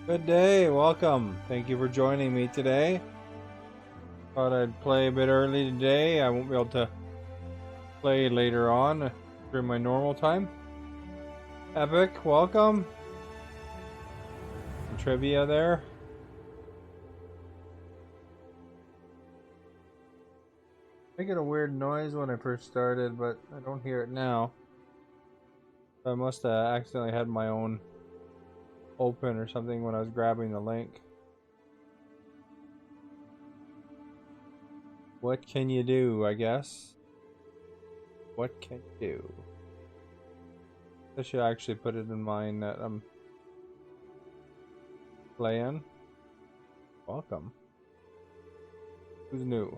Good day, welcome. Thank you for joining me today. Thought I'd play a bit early today. I won't be able to play later on during my normal time. Epic, welcome. Some trivia there. Making a weird noise when I first started, but I don't hear it now. I must have accidentally had my own open or something when I was grabbing the link. What can you do, I guess? What can you do? I should actually put it in mind that I'm playing. Welcome. Who's new?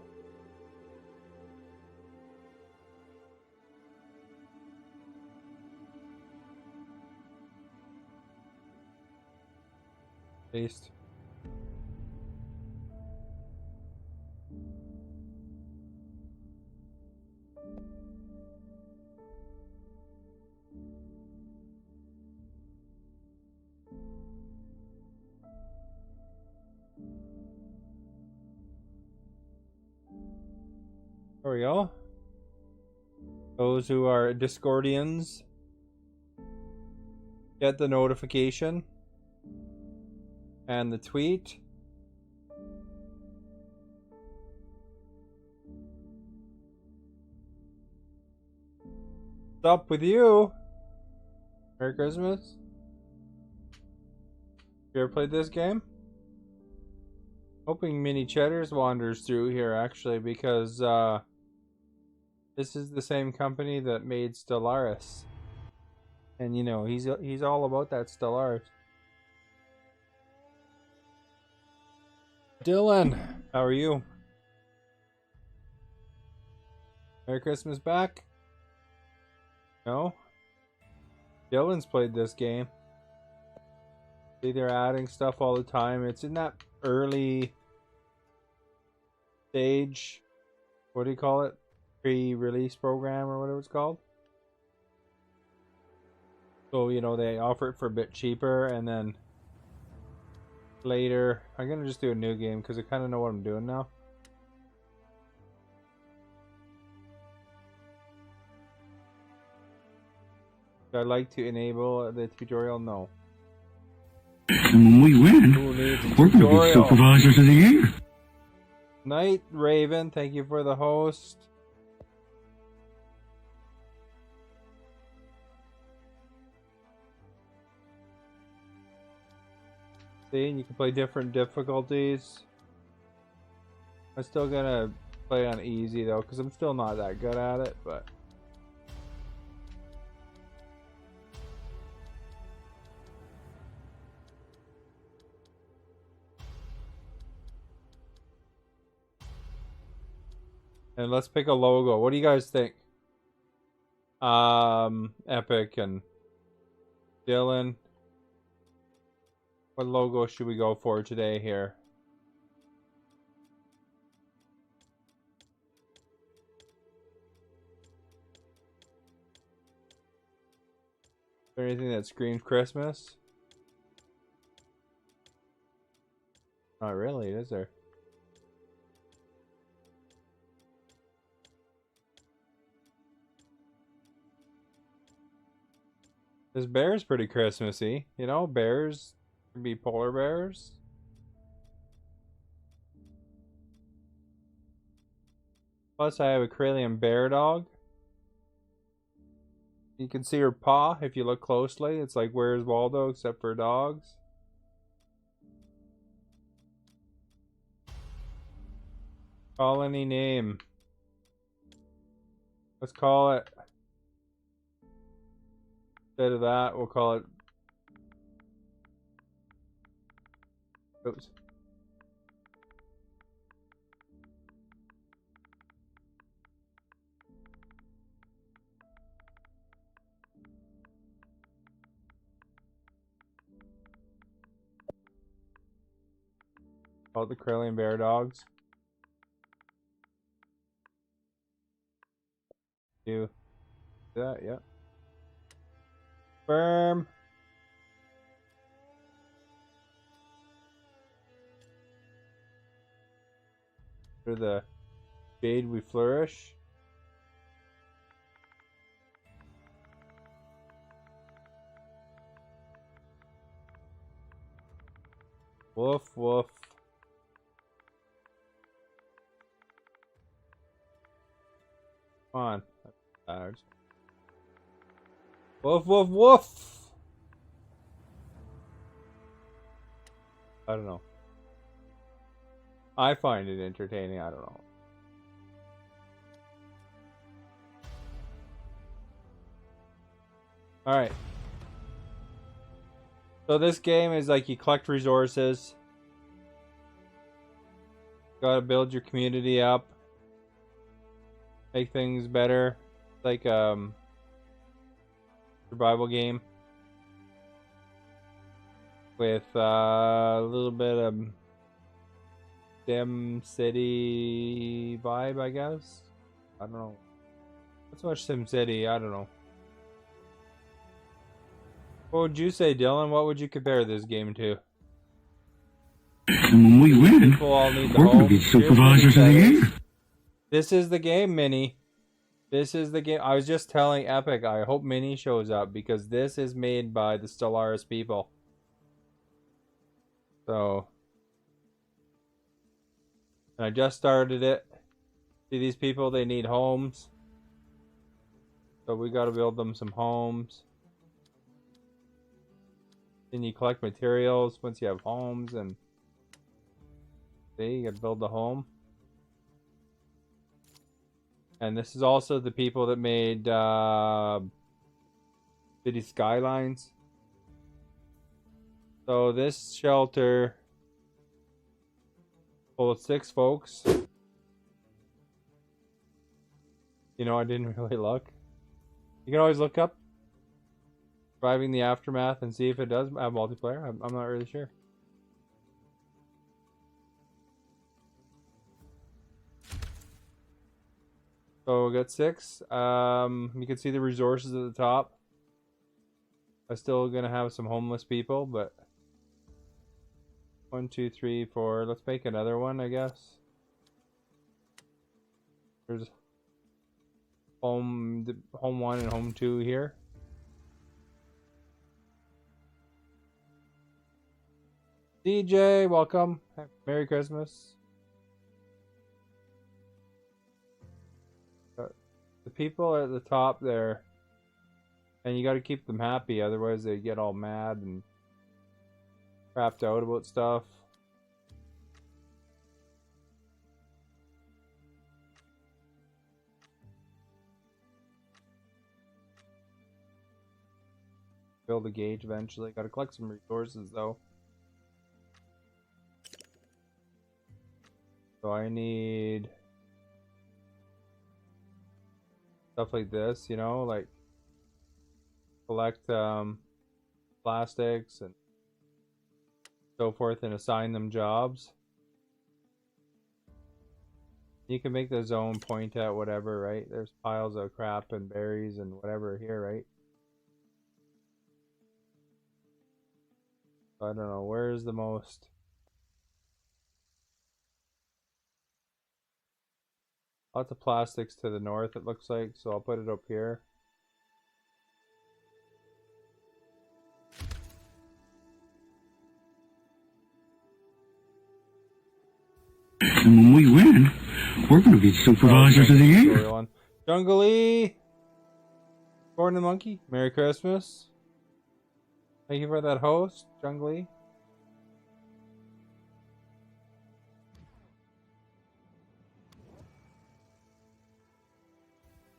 Paste. There we go. Those who are Discordians get the notification and the tweet. What's up with you? Merry Christmas. You ever played this game? Hoping Mini Cheddars wanders through here actually because this is the same company that made Stellaris. And you know, he's all about that Stellaris. Dylan, how are you? Merry Christmas back? No? Dylan's played this game. See, they're adding stuff all the time. It's in that early stage. What do you call it? Pre-release program or whatever it's called. So, you know, they offer it for a bit cheaper and then later I'm gonna just do a new game because I kind of know what I'm doing now. Would I like to enable the tutorial? No. And when we win, we're going to be supervisors of the year. Night Raven, thank you for the host. See, you can play different difficulties. I'm still gonna play on easy though, because I'm still not that good at it, but and let's pick a logo. What do you guys think? Epic and Dylan. What logo should we go for today here? Is there anything that screams Christmas? Not really, is there? This bear's pretty Christmassy. You know, bears can be polar bears. Plus, I have a Karelian bear dog. You can see her paw if you look closely. It's like Where's Waldo except for dogs. Call any name. Let's call it. Instead of that, we'll call it. Oops. Call it the Karelian bear dogs. Do that, yeah. Firm. For the jade we flourish. Woof, woof. Come on. Tired. Woof, woof, woof! I don't know. I find it entertaining. I don't know. Alright. So this game is like you collect resources. Gotta build your community up. Make things better. Like survival game. With a little bit of Sim City vibe, I guess. I don't know. Not so much Sim City, I don't know. What would you say, Dylan? What would you compare this game to? And when we win, People all need the we're going to home. be Here's supervisors of the Minnie year. says, this is the game, Minnie. This is the game. I was just telling Epic, I hope Minnie shows up because this is made by the Stellaris people. So, and I just started it. See these people, they need homes. So we got to build them some homes. Then you collect materials once you have homes, and see, you got to build the home. And this is also the people that made City Skylines. So this shelter holds 6 folks. You know, I didn't really look. You can always look up Surviving the Aftermath and see if it does have multiplayer. I'm not really sure. So we got 6. You can see the resources at the top. I'm still gonna have some homeless people, but 1, 2, 3, 4. Let's make another one, I guess. There's home 1 and home 2 here. DJ, welcome. Merry Christmas. The people at the top there, and you got to keep them happy, otherwise they get all mad and crapped out about stuff. Build a gauge eventually. Got to collect some resources though. So I need stuff like this, you know, like collect plastics and so forth and assign them jobs. You can make the zone point at whatever, right? There's piles of crap and berries and whatever here, right? I don't know, where's the most? Lots of plastics to the north, it looks like, so I'll put it up here. And when we win, we're going to be supervisors of the year. Jungle Corn and Monkey, Merry Christmas. Thank you for that host, Jungle.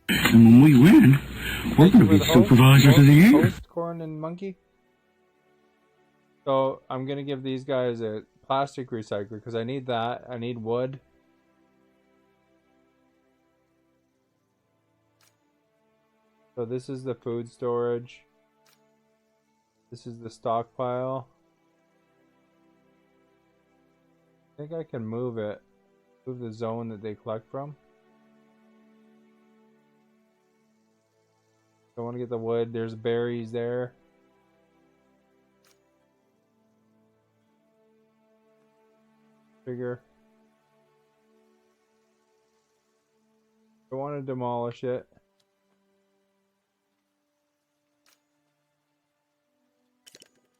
And when we win, we're going to be supervisors of the year. Host, Corn and Monkey. So I'm going to give these guys a plastic recycler because I need that. I need wood. So this is the food storage. This is the stockpile. I think I can move it. Move the zone that they collect from. I want to get the wood. There's berries there. Sugar. want to demolish it.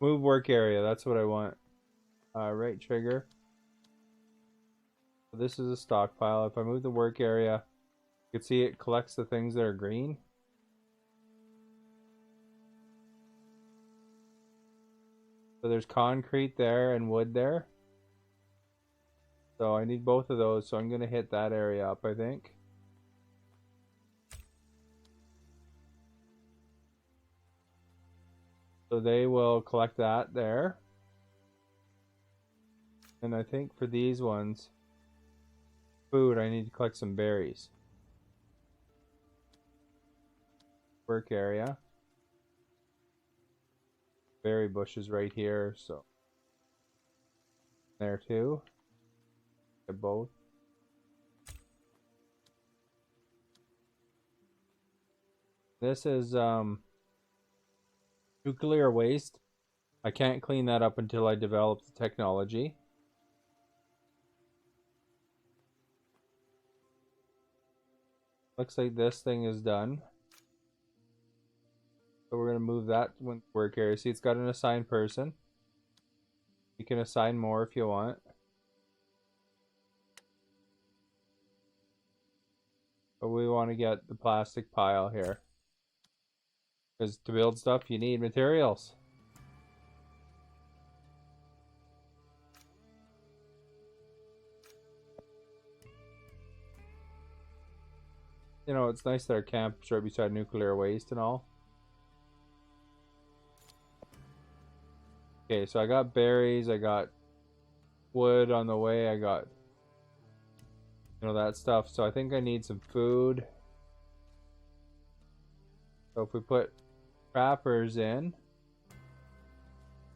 Move work area, that's what I want. Right trigger. So this is a stockpile. If I move the work area, you can see it collects the things that are green. So there's concrete there and wood there. So I need both of those, so I'm going to hit that area up, I think. So they will collect that there. And I think for these ones, food, I need to collect some berries. Work area. Berry bushes right here, so there too. Get both. This is nuclear waste. I can't clean that up until I develop the technology. Looks like this thing is done. So we're going to move that work area. See, it's got an assigned person. You can assign more if you want. But we want to get the plastic pile here. Because to build stuff, you need materials. You know, it's nice that our camp's right beside nuclear waste and all. Okay, so I got berries, I got wood on the way, I got, you know, that stuff. So I think I need some food. So if we put trappers in,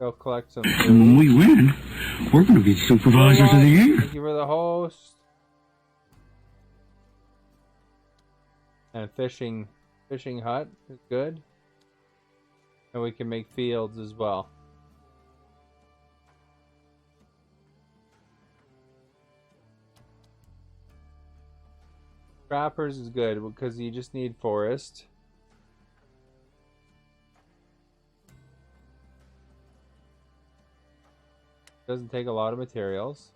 they'll collect some food. And when we win, we're going to be supervisors of the year. Thank you for the host. And fishing hut is good. And we can make fields as well. Trappers is good because you just need forest. Doesn't take a lot of materials.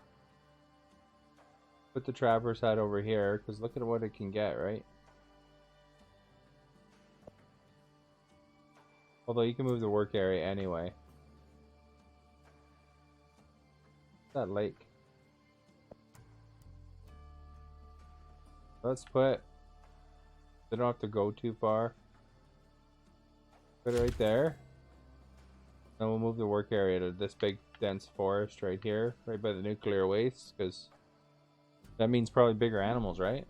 Put the trapper's hut over here because look at what it can get, right? Although you can move the work area anyway. That lake. Let's put. They don't have to go too far. Put it right there. Then we'll move the work area to this big dense forest right here, right by the nuclear waste, because that means probably bigger animals, right?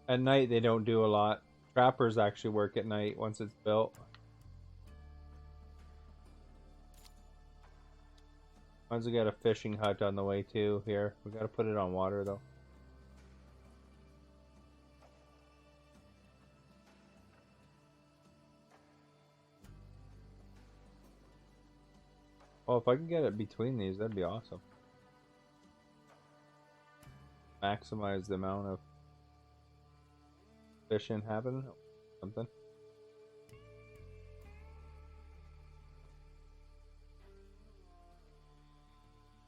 At night they don't do a lot. Trappers actually work at night once it's built. Might as well get a fishing hut on the way too here. We gotta put it on water though. Well, if I can get it between these, that'd be awesome. Maximize the amount of fishing happening. Something.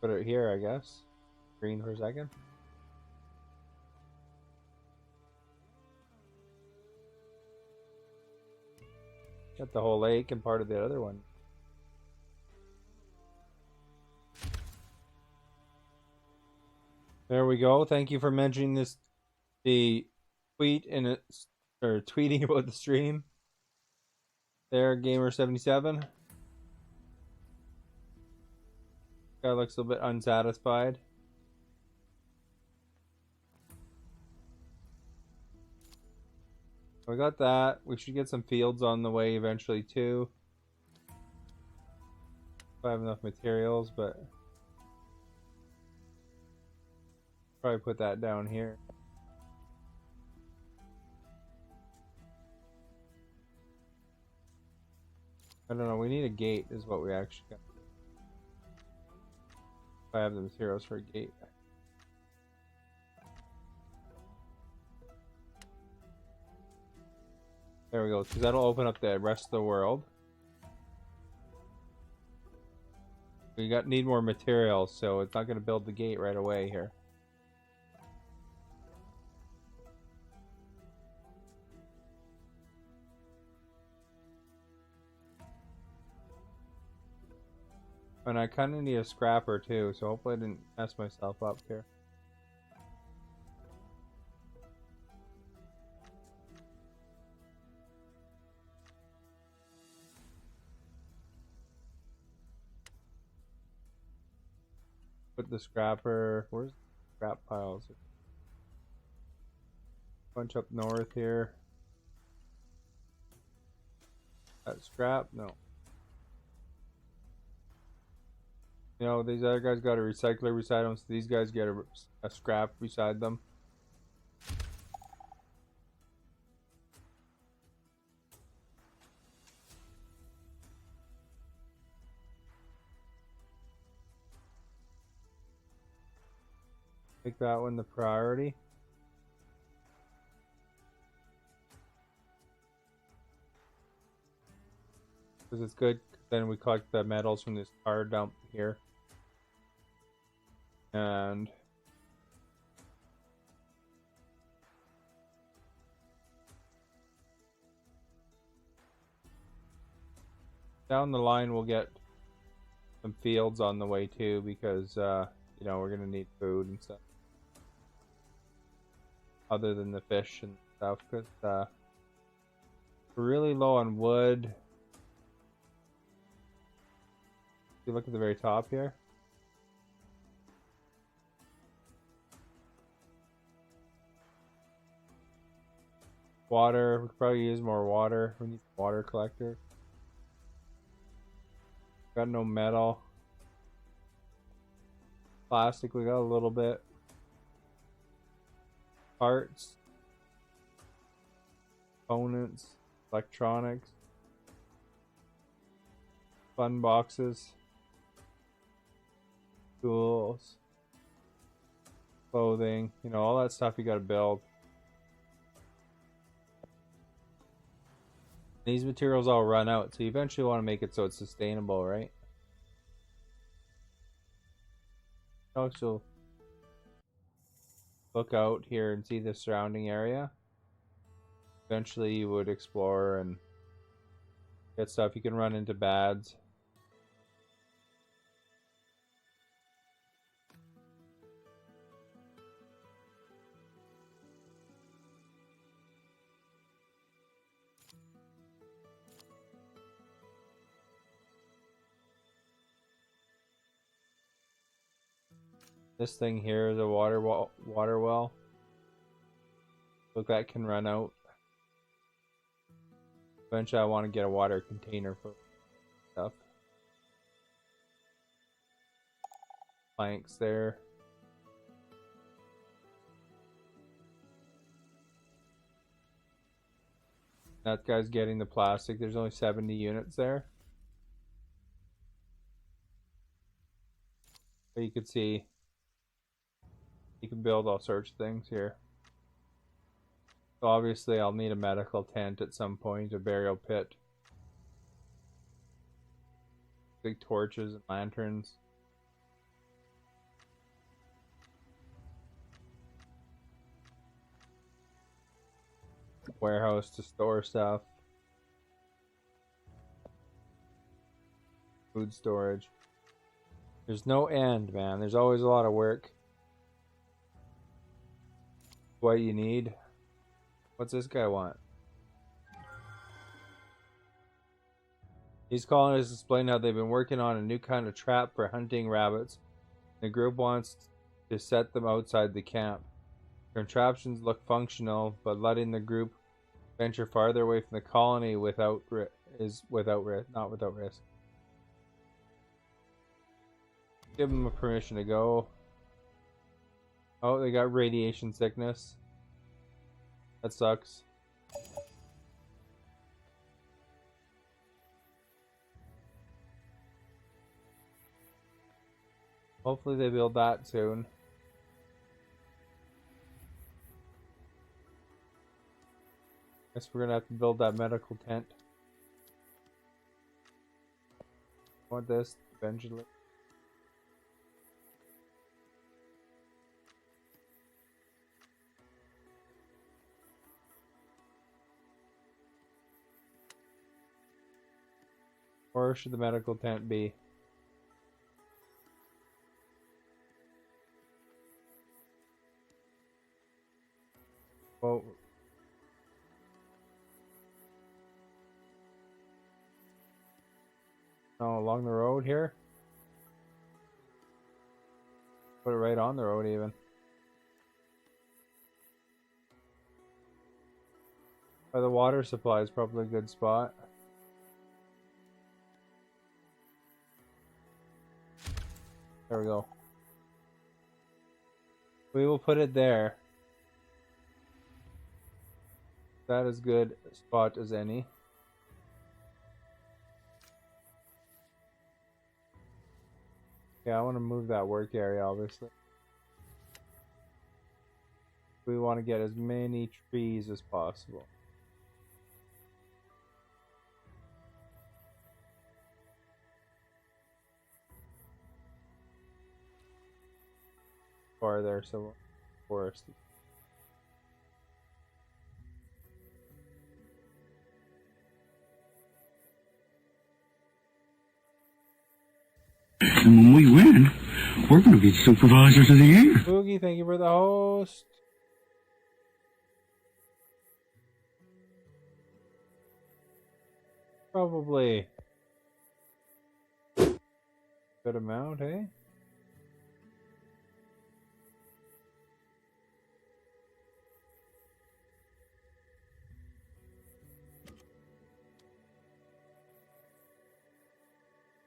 Put it here, I guess. Green for a second. Got the whole lake and part of the other one. There we go. Thank you for mentioning this. The tweet in it, or tweeting about the stream. There, Gamer77. Guy looks a little bit unsatisfied. We got that. We should get some fields on the way eventually too. If I have enough materials, but probably put that down here. I don't know, we need a gate is what we actually got. I have the materials for a gate. There we go, because that'll open up the rest of the world. We need more materials, so it's not going to build the gate right away here. And I kind of need a scrapper too, so hopefully I didn't mess myself up here. Put the scrapper, where's the scrap piles? Bunch up north here. That scrap? No. You know, these other guys got a recycler beside them, so these guys get a scrap beside them. Make that one the priority. Because it's good, then we collect the metals from this car dump here. And down the line we'll get some fields on the way too, because you know, we're gonna need food and stuff other than the fish and stuff, because we're really low on wood. If you look at the very top here, water, we could probably use more water. We need a water collector. Got no metal. Plastic, we got a little bit. Parts, components, electronics, fun boxes, tools, clothing, you know, all that stuff you gotta build. These materials all run out, so you eventually want to make it so it's sustainable, right? Also, look out here and see the surrounding area. Eventually you would explore and get stuff. You can run into bads. This thing here is a water well. Look, that can run out. Eventually I want to get a water container for stuff. Planks there. That guy's getting the plastic. There's only 70 units there. But you can see you can build all sorts of things here. So obviously I'll need a medical tent at some point, a burial pit. Big torches and lanterns. Warehouse to store stuff. Food storage. There's no end, man. There's always a lot of work. What you need. What's this guy want? These colonists explain how they've been working on a new kind of trap for hunting rabbits. The group wants to set them outside the camp. Contraptions look functional, but letting the group venture farther away from the colony not without risk. Give them a permission to go. Oh, they got radiation sickness. That sucks. Hopefully they build that soon. Guess we're gonna have to build that medical tent. Want this eventually. Where should the medical tent be? Well, no, along the road here. Put it right on the road even. By the water supply is probably a good spot. There we go. We will put it there. That is good spot as any. Yeah, I want to move that work area, obviously. We want to get as many trees as possible. Far there, so forest. And when we win, we're going to be supervisors of the year. Boogie, thank you for the host. Probably good amount, eh?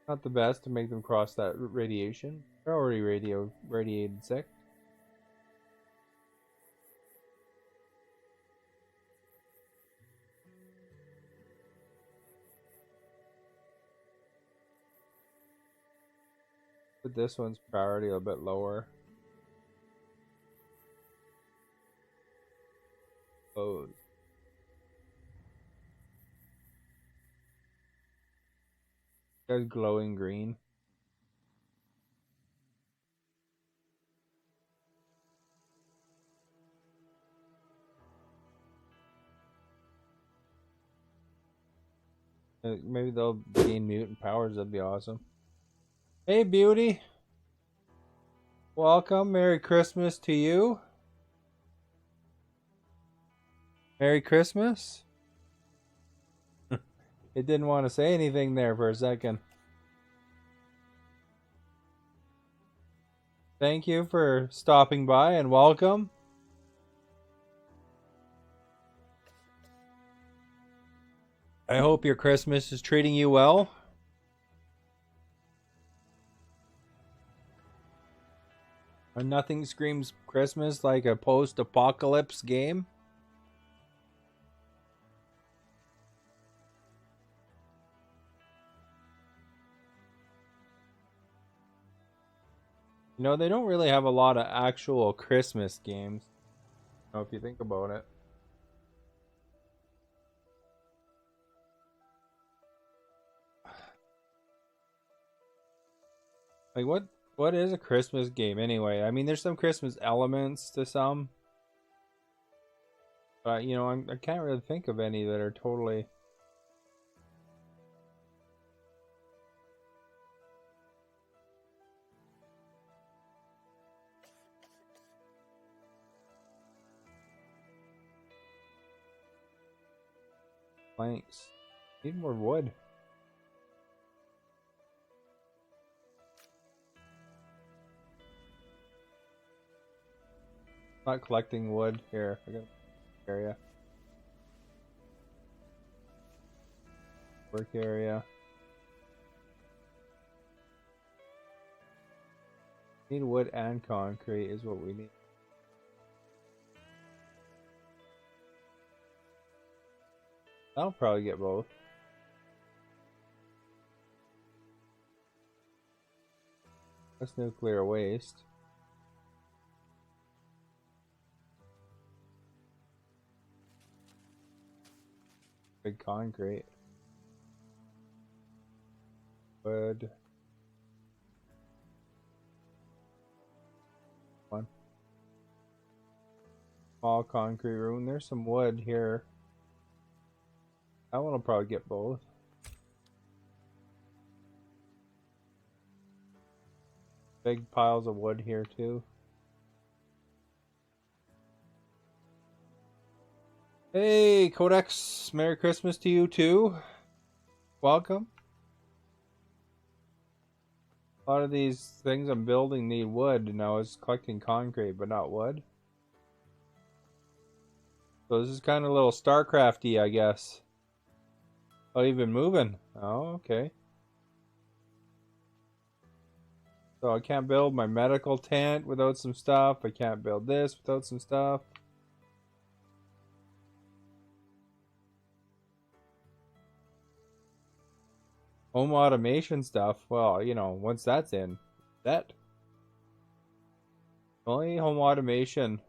Not the best to make them cross that radiation. They're already radiated sick. But this one's priority a little bit lower. Oh. There's glowing green. Maybe they'll gain mutant powers. That'd be awesome. Hey, beauty. Welcome. Merry Christmas to you. Merry Christmas. It didn't want to say anything there for a second. Thank you for stopping by and welcome. I hope your Christmas is treating you well. And nothing screams Christmas like a post-apocalypse game. You know, they don't really have a lot of actual Christmas games. You know, if you think about it. Like, what is a Christmas game anyway? I mean, there's some Christmas elements to some. But, you know, I can't really think of any that are totally... Planks. Need more wood. Not collecting wood here. I got area. Work area. Need wood and concrete is what we need. I'll probably get both. That's nuclear waste. Big concrete. Wood. One. Small concrete room. There's some wood here. That one will probably get both. Big piles of wood here too. Hey, Codex, Merry Christmas to you too. Welcome. A lot of these things I'm building need wood, and I was collecting concrete, but not wood. So this is kind of a little StarCrafty, I guess. Oh, you've been moving. Oh, okay. So I can't build my medical tent without some stuff. I can't build this without some stuff. Home automation stuff. Well, you know, once that's in, that. Only home automation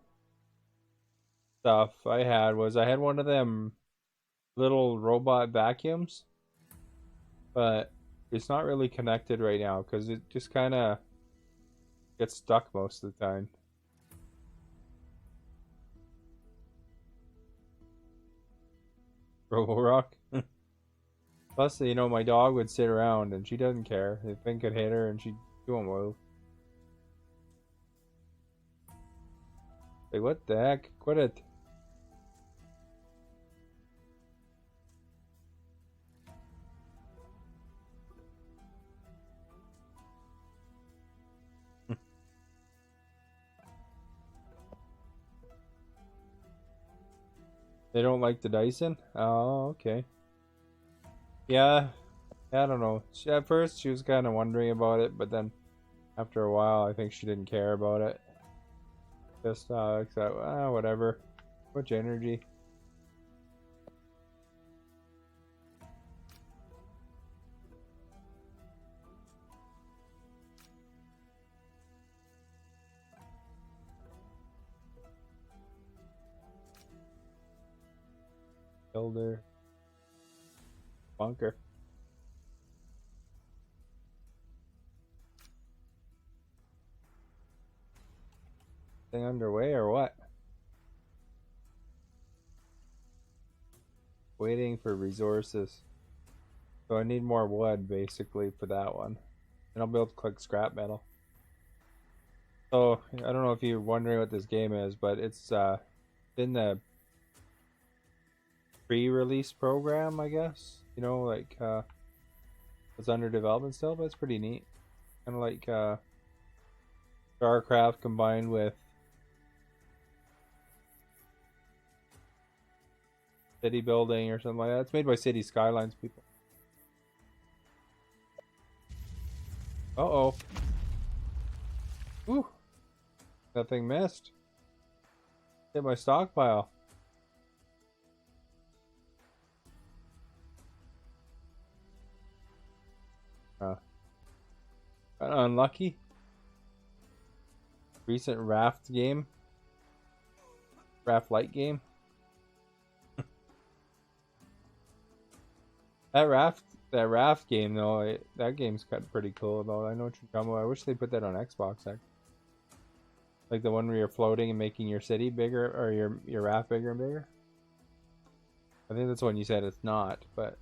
stuff I had one of them little robot vacuums, but it's not really connected right now because it just kind of gets stuck most of the time. Roborock. Plus, you know, my dog would sit around and she doesn't care. The thing could hit her and she won't move. Like, what the heck? Quit it. They don't like the Dyson? Oh, okay. Yeah, I don't know. At first, she was kind of wondering about it, but then after a while, I think she didn't care about it. Just except, whatever. Much energy. Builder. Bunker. Thing underway or what? Waiting for resources. So I need more wood basically for that one. And I'll be able to click scrap metal. So I don't know if you're wondering what this game is, but it's in the pre-release program, I guess. You know, like it's under development still, but it's pretty neat. Kind of like StarCraft combined with city building or something like that. It's made by City Skylines people. Uh-oh. Whew. That thing missed. Hit my stockpile. Unlucky. Recent Raft game. Raft Light game. That raft game though, that game's kind of pretty cool though. I know what you're talking about. I wish they put that on Xbox. Like the one where you're floating and making your city bigger, or your raft bigger and bigger. I think that's one you said it's not, but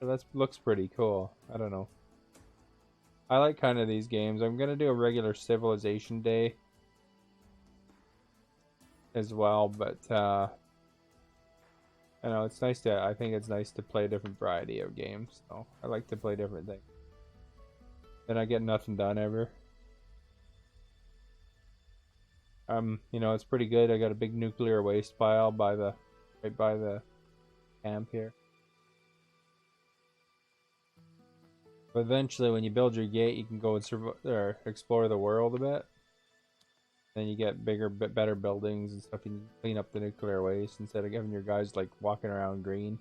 that looks pretty cool. I don't know. I like kind of these games. I'm gonna do a regular Civilization Day as well, but I know it's nice to. I think it's nice to play a different variety of games. So I like to play different things. Then I get nothing done ever. You know, it's pretty good. I got a big nuclear waste pile right by the camp here. But eventually, when you build your gate, you can go and explore the world a bit. Then you get bigger, better buildings and stuff. You can clean up the nuclear waste instead of having your guys like walking around green.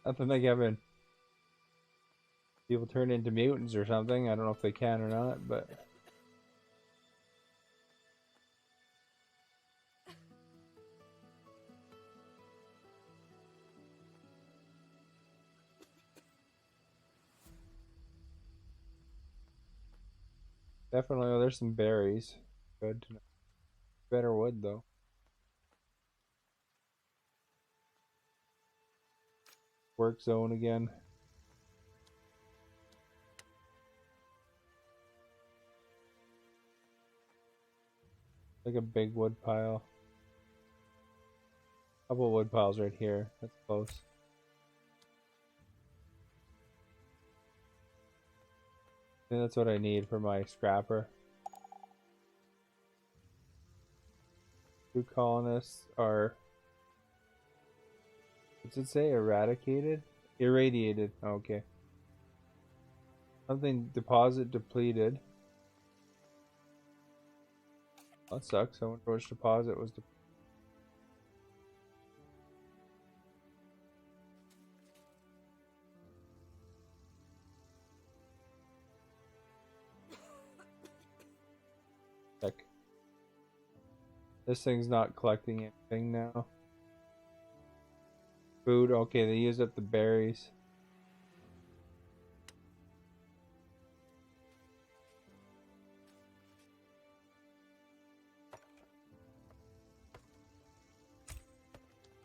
Nothing like having people turn into mutants or something. I don't know if they can or not, but definitely. Oh, there's some berries. Good to know. Better wood though. Work zone again. Like a big wood pile. Couple wood piles right here. That's close. I think that's what I need for my scrapper. 2 colonists are, what's it say? Eradicated? Irradiated. Okay. Something deposit depleted. That sucks. I wonder which deposit was depleted. Heck. This thing's not collecting anything now. Food. Okay, they used up the berries.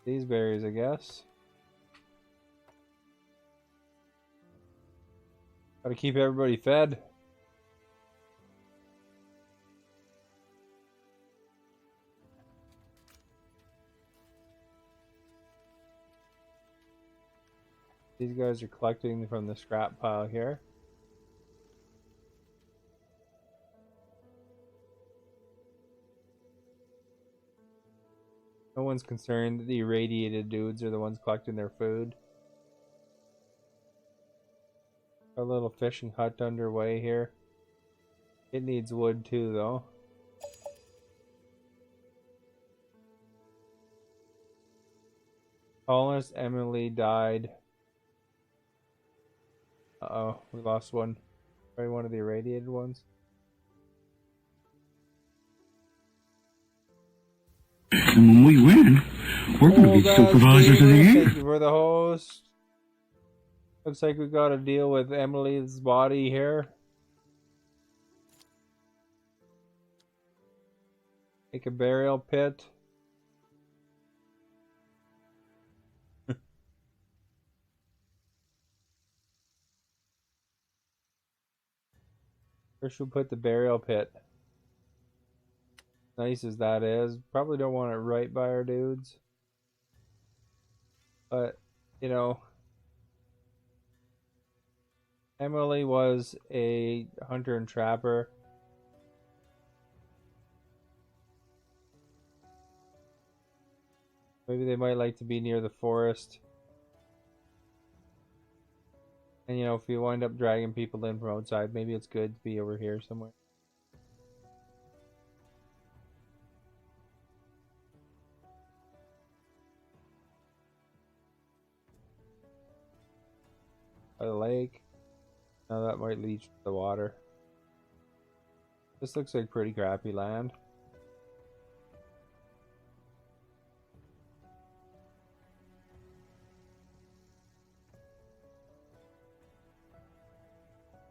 These berries, I guess. Gotta keep everybody fed. These guys are collecting from the scrap pile here. No one's concerned. The irradiated dudes are the ones collecting their food. A little fishing hut underway here. It needs wood too, though. Colonist Emily died. Uh-oh, we lost one. Probably one of the irradiated ones. And when we win, we're going to be supervisors of the year. Thank you for the host. Looks like we got to deal with Emily's body here. Make a burial pit. Where should we put the burial pit? Nice as that is, probably don't want it right by our dudes. But, you know, Emily was a hunter and trapper. Maybe they might like to be near the forest. And, you know, if you wind up dragging people in from outside, maybe it's good to be over here somewhere. By the lake. Now that might leach the water. This looks like pretty crappy land.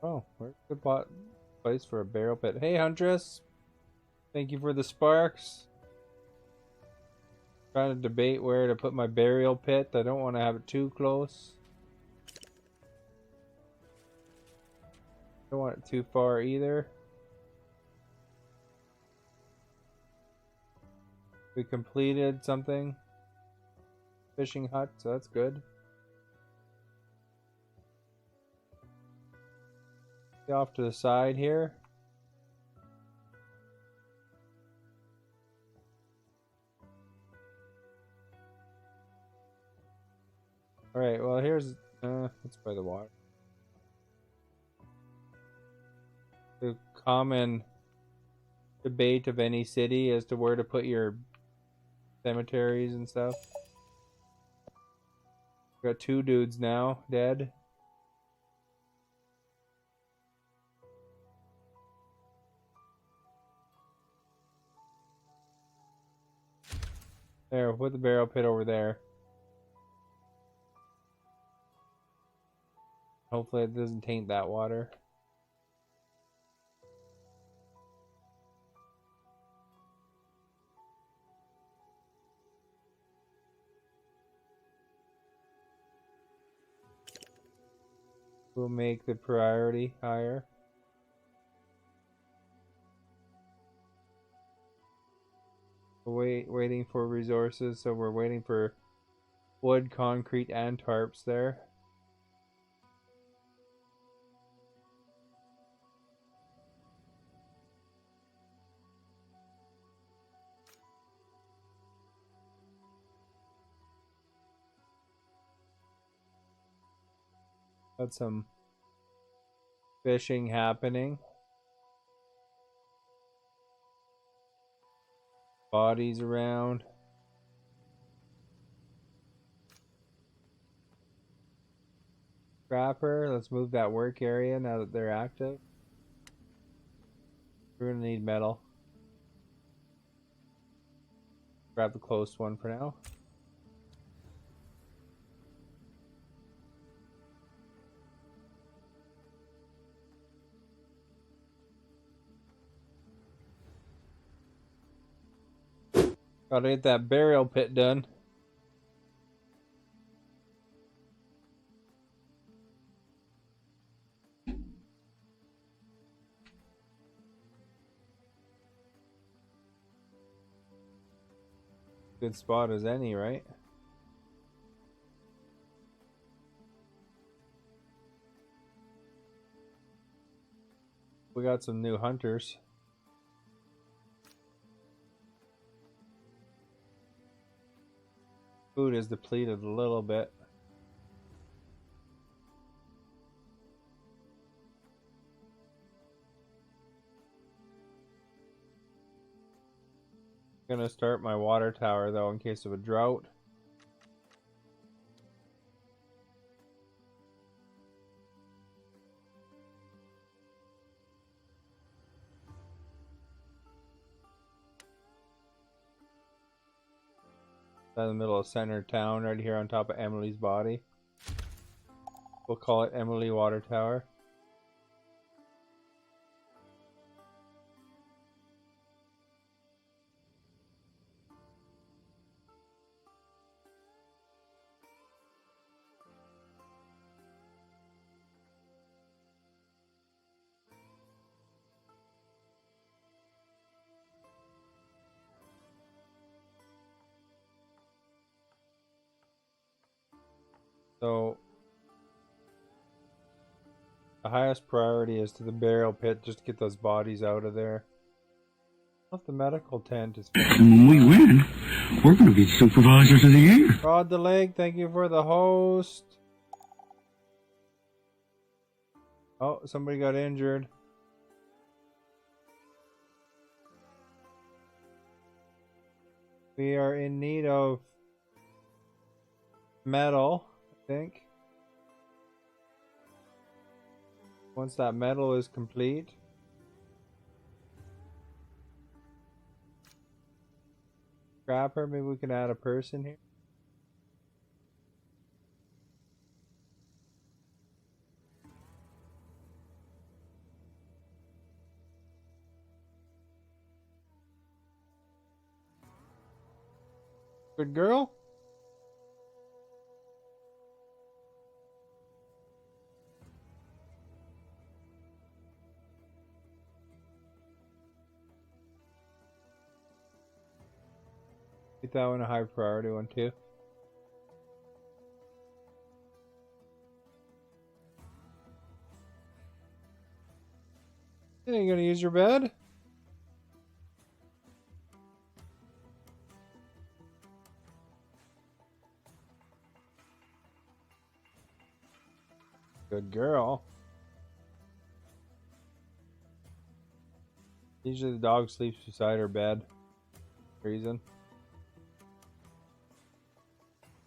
Oh, where's a good place for a burial pit? Hey, Huntress! Thank you for the sparks. Trying to debate where to put my burial pit. I don't want to have it too close. Don't want it too far either. We completed something. Fishing hut, so that's good. Get off to the side here. Alright, well here's let's by the water. The common debate of any city as to where to put your cemeteries and stuff. Got 2 dudes now dead. There, put the burial pit over there. Hopefully it doesn't taint that water. We'll make the priority higher. Waiting for resources, so we're waiting for wood, concrete, and tarps there. Got some fishing happening. Bodies around. Scrapper, let's move that work area now that they're active. We're gonna need metal. Grab the close one for now. Gotta get that burial pit done. Good spot as any, right? We got some new hunters. Food is depleted a little bit. I'm gonna start my water tower though in case of a drought. In the middle of center town, right here on top of Emily's body. We'll call it Emily Water Tower. So the highest priority is to the burial pit, just to get those bodies out of there. If the medical tent is finished. And when we win, we're going to be supervisors of the year. Rod the Leg, thank you for the host. Oh, somebody got injured. We are in need of metal, I think. Once that metal is complete. Scrapper, maybe we can add a person here. Good girl. Get that one a high priority one too. Yeah, you gonna use your bed? Good girl. Usually the dog sleeps beside her bed. Reason.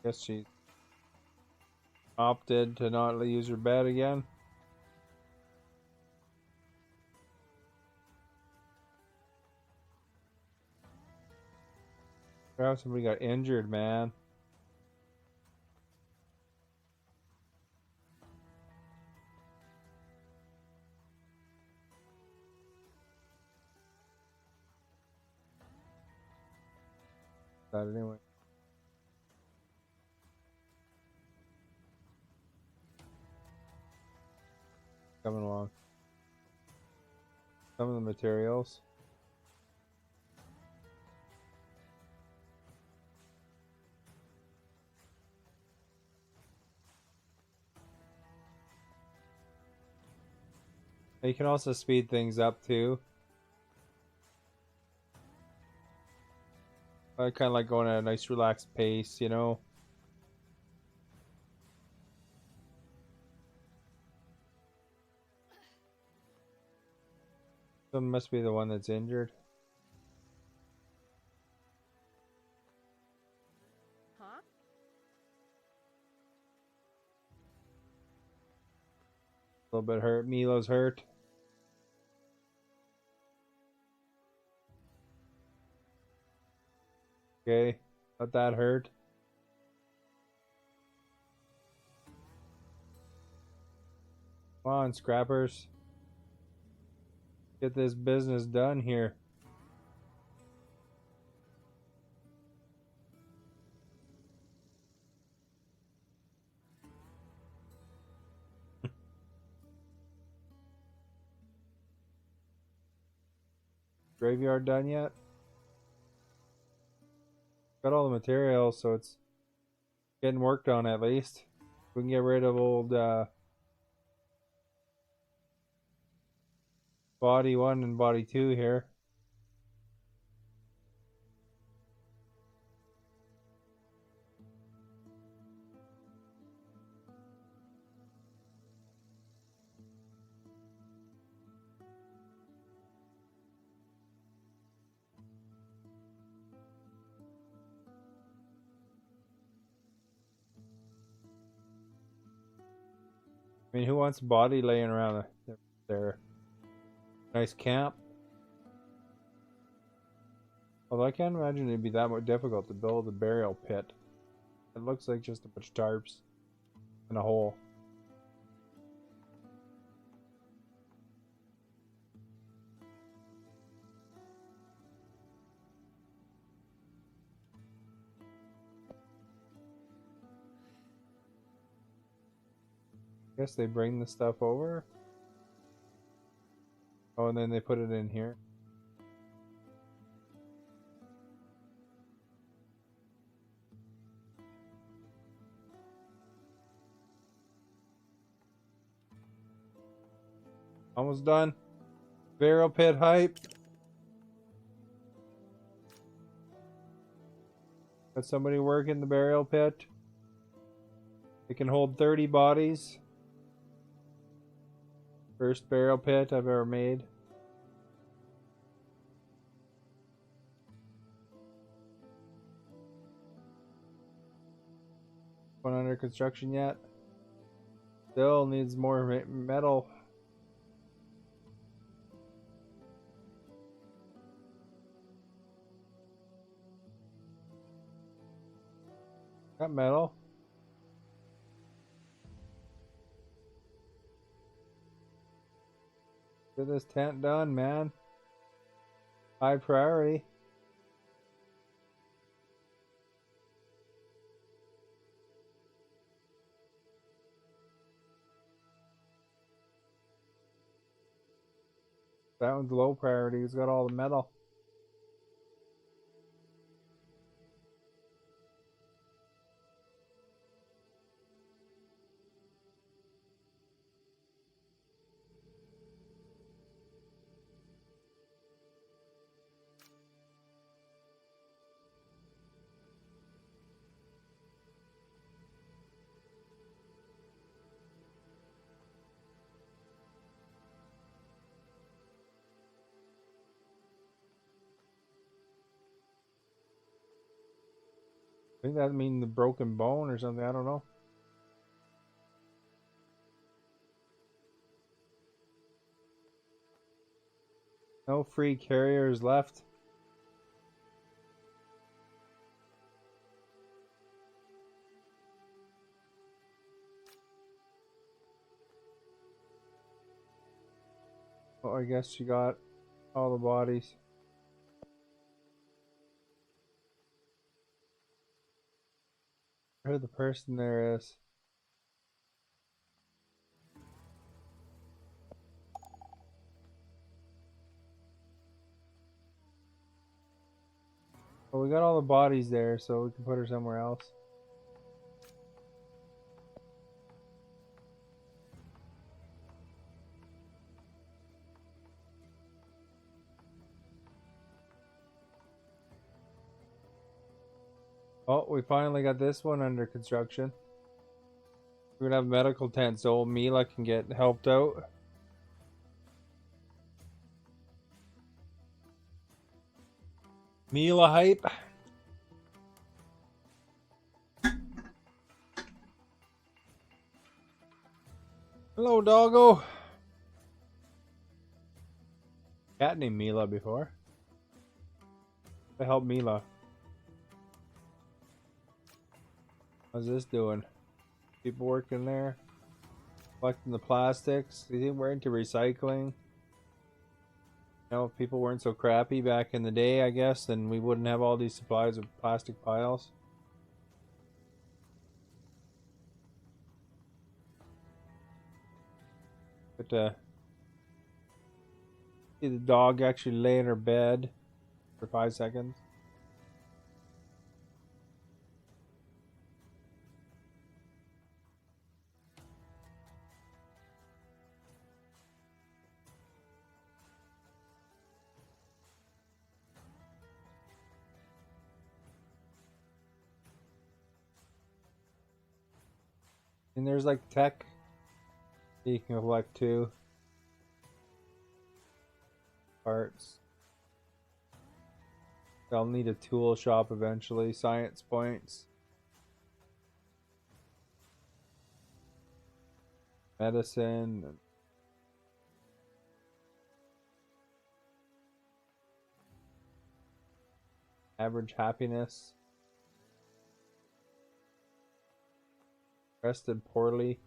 Guess she opted to not use her bed again. Perhaps somebody got injured, man. But anyway. Coming along. Some of the materials. You can also speed things up too. I kind of like going at a nice relaxed pace, you know. Someone must be the one that's injured. Huh? A little bit hurt. Milo's hurt. Okay, let that hurt. Come on, scrappers. Get this business done here. Graveyard done yet? Got all the materials, so it's getting worked on at least. We can get rid of old body 1 and body 2 here. I mean, who wants a body laying around their nice camp? Although I can't imagine it'd be that much difficult to build a burial pit. It looks like just a bunch of tarps and a hole. Guess they bring the stuff over. Oh, and then they put it in here. Almost done. Burial pit hype. Got somebody working the burial pit. It can hold 30 bodies. First burial pit I've ever made. One under construction yet. Still needs more metal. Got metal. Get this tent done, man. High priority. That one's low priority. He's got all the metal. I think that means the broken bone or something. I don't know. No free carriers left. Oh, I guess she got all the bodies. Who the person there is. Well, we got all the bodies there, so we can put her somewhere else. Oh, we finally got this one under construction. We're gonna have medical tent so old Mila can get helped out. Mila hype. Hello, doggo. Cat named Mila before. To help Mila. How's this doing? People working there, collecting the plastics. You think we're into recycling? You know, if people weren't so crappy back in the day, I guess, then we wouldn't have all these supplies of plastic piles. But see the dog actually lay in her bed for 5 seconds. And there's like tech you can collect too. Parts. I'll need a tool shop eventually. Science points. Medicine. Average happiness. Rested poorly.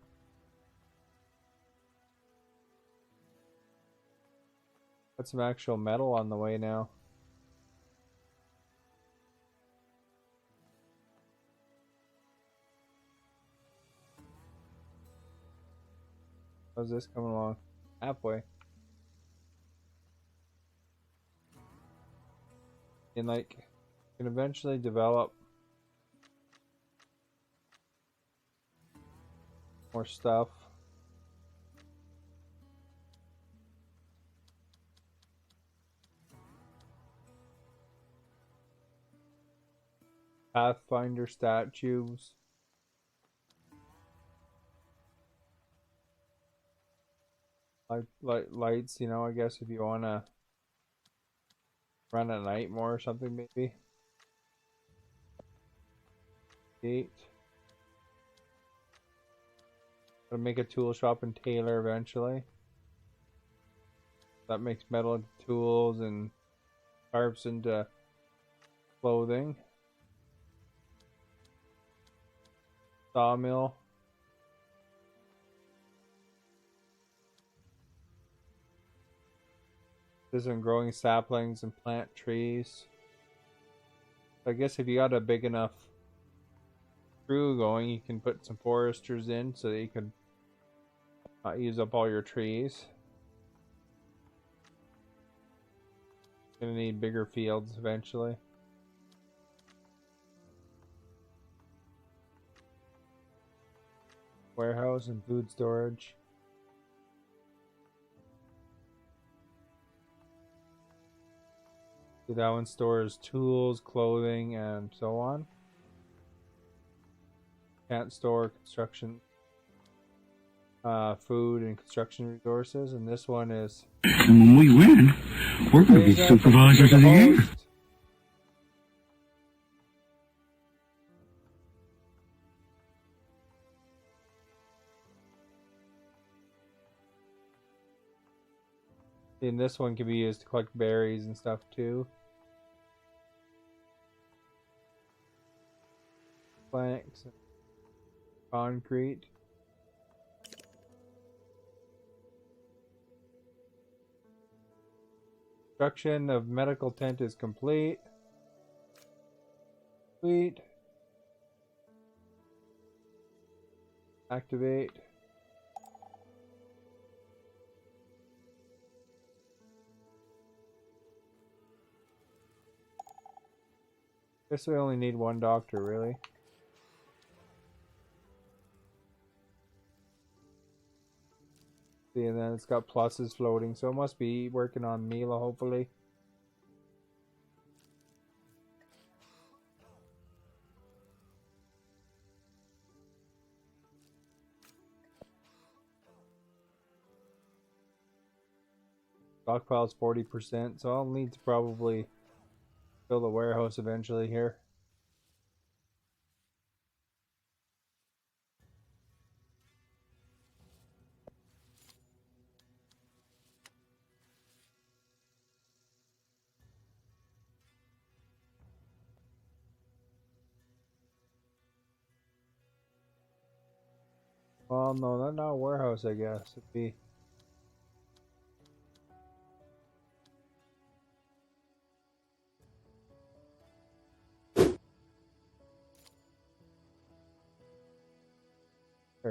Got some actual metal on the way now. How's this coming along? Halfway. And like, can eventually develop more stuff. Pathfinder statues. Lights, you know, I guess if you want to run at night more or something, maybe. Gate. Gonna make a tool shop in Taylor eventually. That makes metal into tools and tarps into clothing. Sawmill. This is growing saplings and plant trees. I guess if you got a big enough crew going, you can put some foresters in so that you can not use up all your trees. Gonna need bigger fields eventually. Warehouse and food storage. So that one stores tools, clothing, and so on. Can't store construction, food and construction resources, and this one is. And when we win, we're going to be supervisors of the year. And this one can be used to collect berries and stuff too. Planks and concrete. Construction of medical tent is complete. Sweet. Activate. Guess we only need one doctor, really. See, and then it's got pluses floating, so it must be working on Mila, hopefully. Stockpile's 40%, so I'll need to probably build a warehouse eventually here. Well, no, not a warehouse, I guess. It'd be...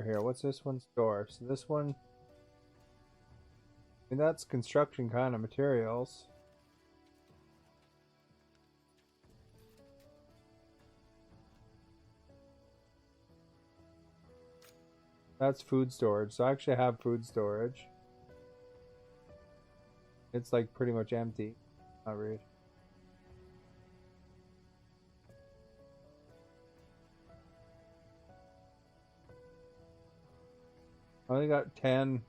Here, what's this one? Store. So this one... I mean, that's construction kind of materials. That's food storage. So I actually have food storage. It's like pretty much empty. Not really. I only got 10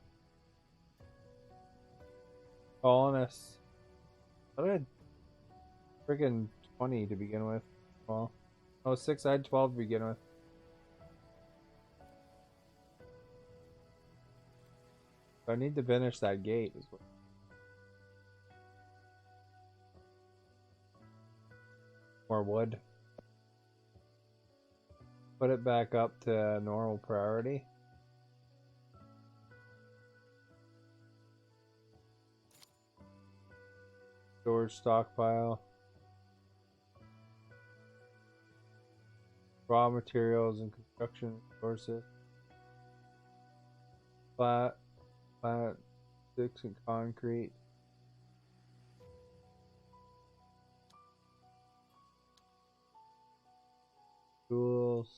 colonists. I had freaking 20 to begin with. Well, oh, 6. I had 12 to begin with. I need to finish that gate as well. More wood. Put it back up to normal priority. Storage stockpile. Raw materials and construction resources. Flat sticks and concrete. Tools.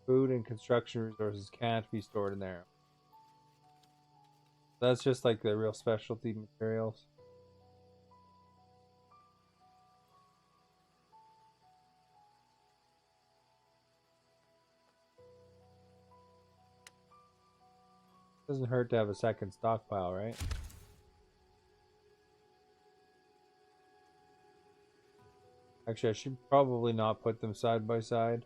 Food and construction resources can't be stored in there. That's just like the real specialty materials. Doesn't hurt to have a second stockpile, right? Actually, I should probably not put them side by side.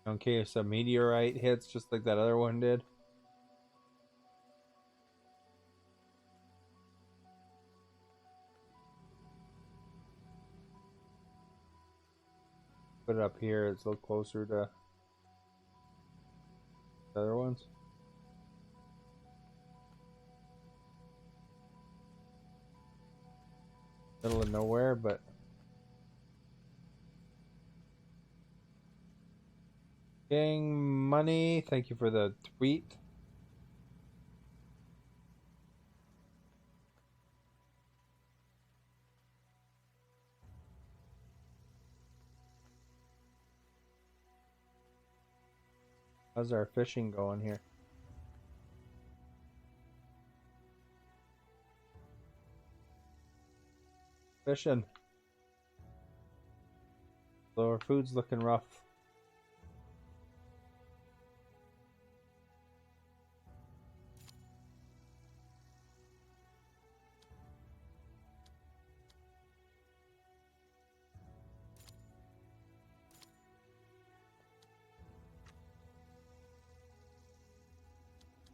In case a meteorite hits just like that other one did. Put it up here, it's a little closer to the other ones. Middle of nowhere, but Gang money, thank you for the tweet. How's our fishing going here? Fishing. So our food's looking rough.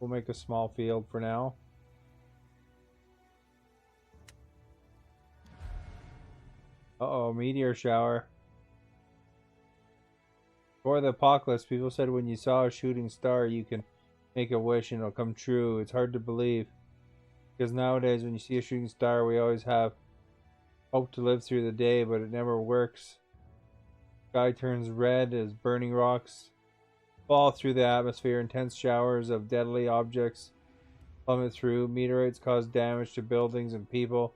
We'll make a small field for now. Uh-oh, meteor shower. Before the apocalypse, people said when you saw a shooting star, you can make a wish and it'll come true. It's hard to believe. Because nowadays, when you see a shooting star, we always have hope to live through the day, but it never works. Sky turns red as burning rocks fall through the atmosphere. Intense showers of deadly objects plummet through. Meteorites cause damage to buildings and people.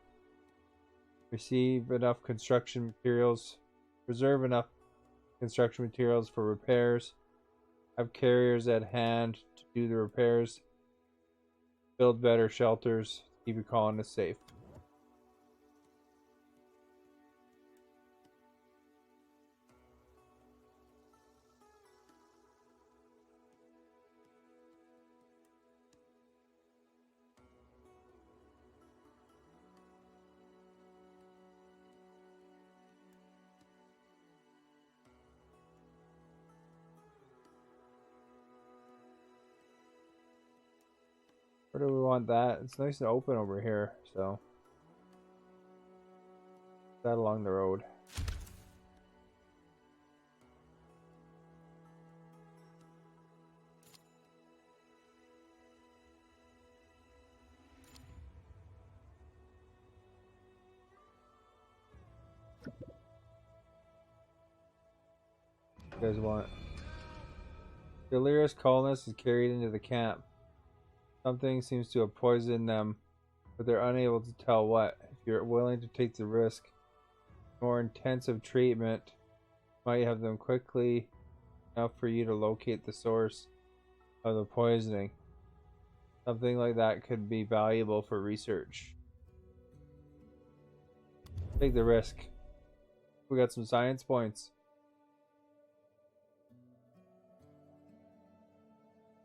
Receive enough construction materials. Preserve enough construction materials for repairs. Have carriers at hand to do the repairs. Build better shelters to keep your colonists safe. Where do we want that? It's nice and open over here, so that along the road. What do you guys want? The Illyris colonists is carried into the camp. Something seems to have poisoned them, but they're unable to tell what. If you're willing to take the risk, more intensive treatment might have them quickly enough for you to locate the source of the poisoning. Something like that could be valuable for research. Take the risk. We got some science points.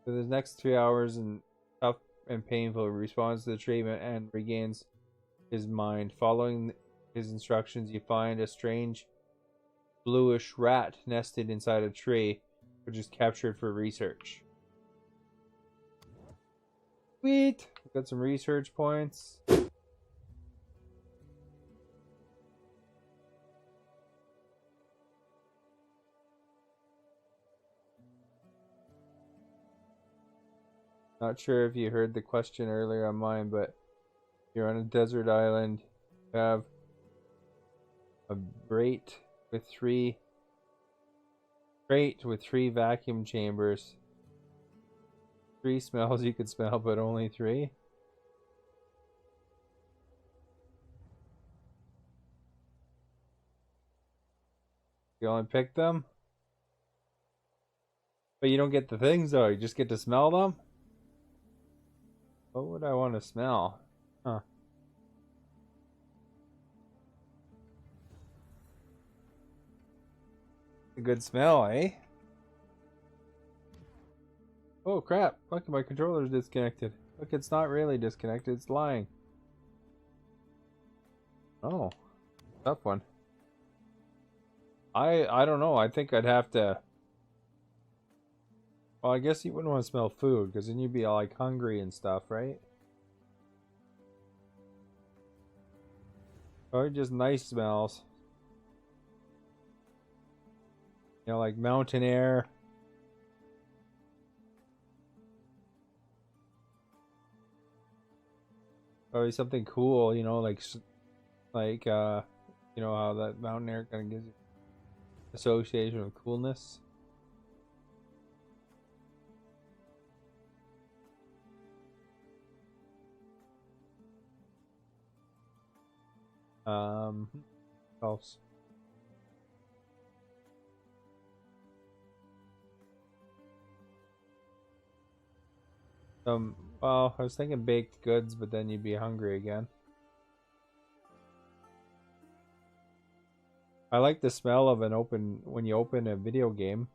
For the next 3 hours and tough and painful, he responds to the treatment and regains his mind. Following his instructions, you find a strange bluish rat nested inside a tree, which is captured for research. Sweet! Got some research points. Not sure if you heard the question earlier on mine, but you're on a desert island. You have a crate with three vacuum chambers. 3 smells you could smell, but only 3. You only pick them, but you don't get the things though. You just get to smell them. What would I want to smell? Huh. A good smell, eh? Oh crap, look, my controller's disconnected. Look, it's not really disconnected, it's lying. Oh, tough one. I don't know, I think I'd have to... Well, I guess you wouldn't want to smell food, because then you'd be all, like, hungry and stuff, right? Or just nice smells. You know, like mountain air. Or something cool, you know, like you know how that mountain air kind of gives you association of coolness. Else. Well, I was thinking baked goods, but then you'd be hungry again. I like the smell of when you open a video game.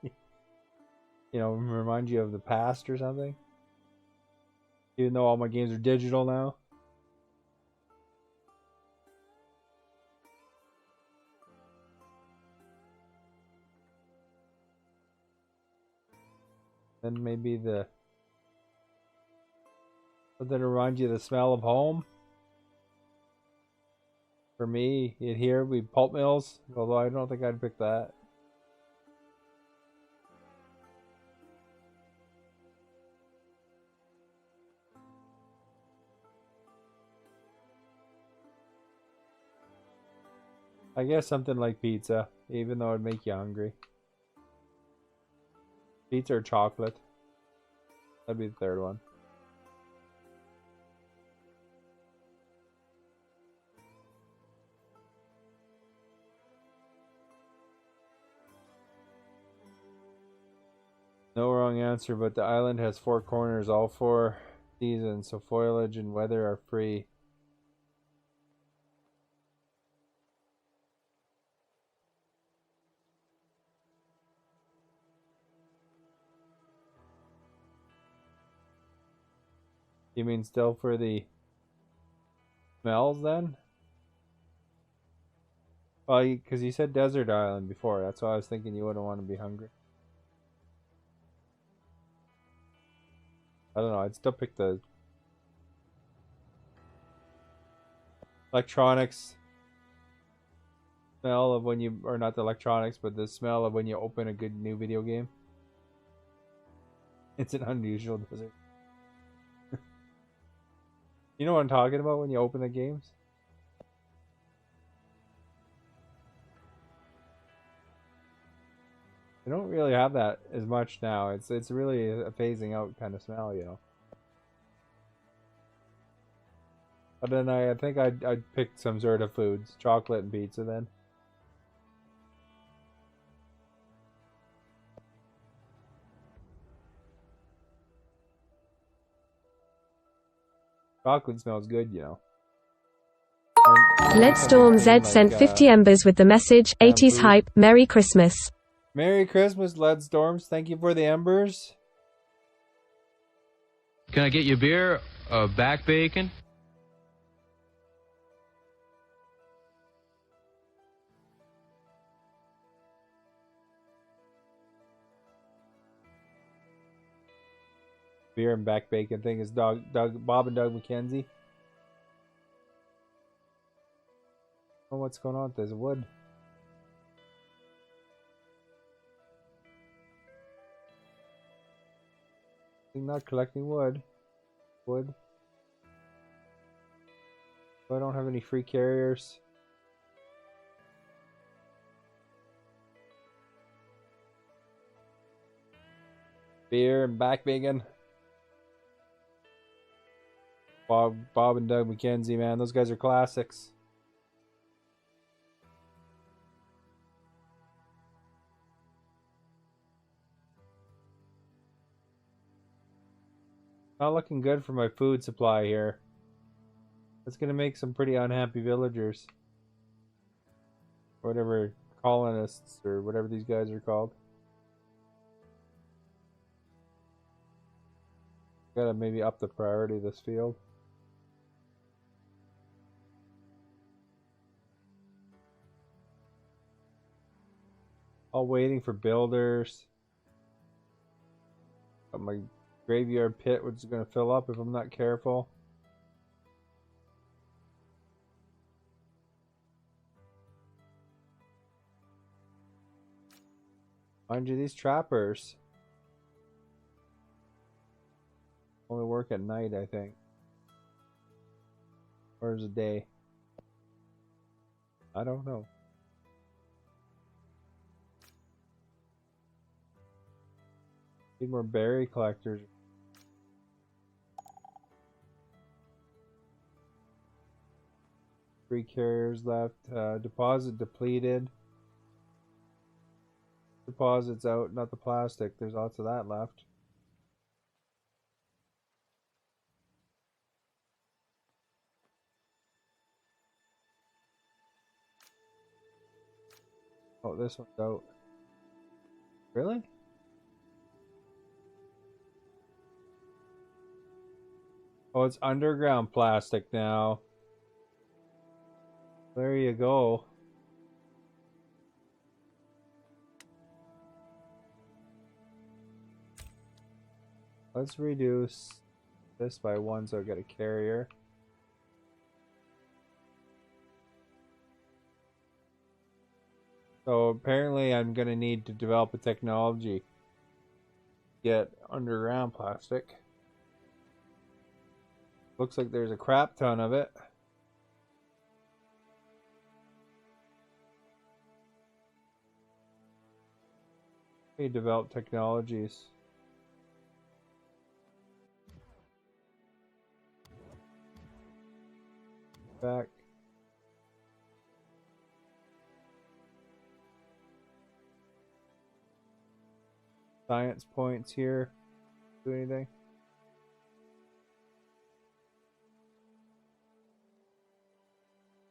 You know, remind you of the past or something. Even though all my games are digital now. Then maybe something to remind you of the smell of home. For me, in here we pulp mills, although I don't think I'd pick that. I guess something like pizza, even though it'd make you hungry. Pizza or chocolate. That'd be the third one. No wrong answer, but the island has 4 corners, all 4 seasons, so foliage and weather are free. You mean still for the smells then? Well, because you said desert island before, that's why I was thinking you wouldn't want to be hungry. I don't know, I'd still pick the electronics smell of when you, or not the electronics, but the smell of when you open a good new video game. It's an unusual desert. You know what I'm talking about when you open the games? I don't really have that as much now. It's really a phasing out kind of smell, you know. But then I think I'd pick some sort of foods, chocolate and pizza then. Chocolate smells good, you know. Led Storm Z sent 50 embers with the message, 80s hype, Merry Christmas. Merry Christmas, Led Storms. Thank you for the embers. Can I get you a beer, back bacon? Beer and back bacon thing is Bob and Doug McKenzie. Oh, what's going on? There's wood. I'm not collecting wood. Wood. I don't have any free carriers. Beer and back bacon. Bob and Doug McKenzie, man, those guys are classics. Not looking good for my food supply here. That's gonna make some pretty unhappy villagers. Whatever, colonists or whatever these guys are called. Gotta maybe up the priority of this field. All waiting for builders. Got my graveyard pit, which is going to fill up if I'm not careful. Mind you, these trappers only work at night, I think. Or is it day? I don't know. Need more berry collectors. 3 carriers left. Deposit depleted. Deposits out, not the plastic. There's lots of that left. Oh, this one's out. Really? Oh, it's underground plastic now. There you go. Let's reduce this by 1 so I get a carrier. So apparently I'm going to need to develop a technology to get underground plastic. Looks like there's a crap ton of it. We develop technologies. Back. Science points here. Do anything?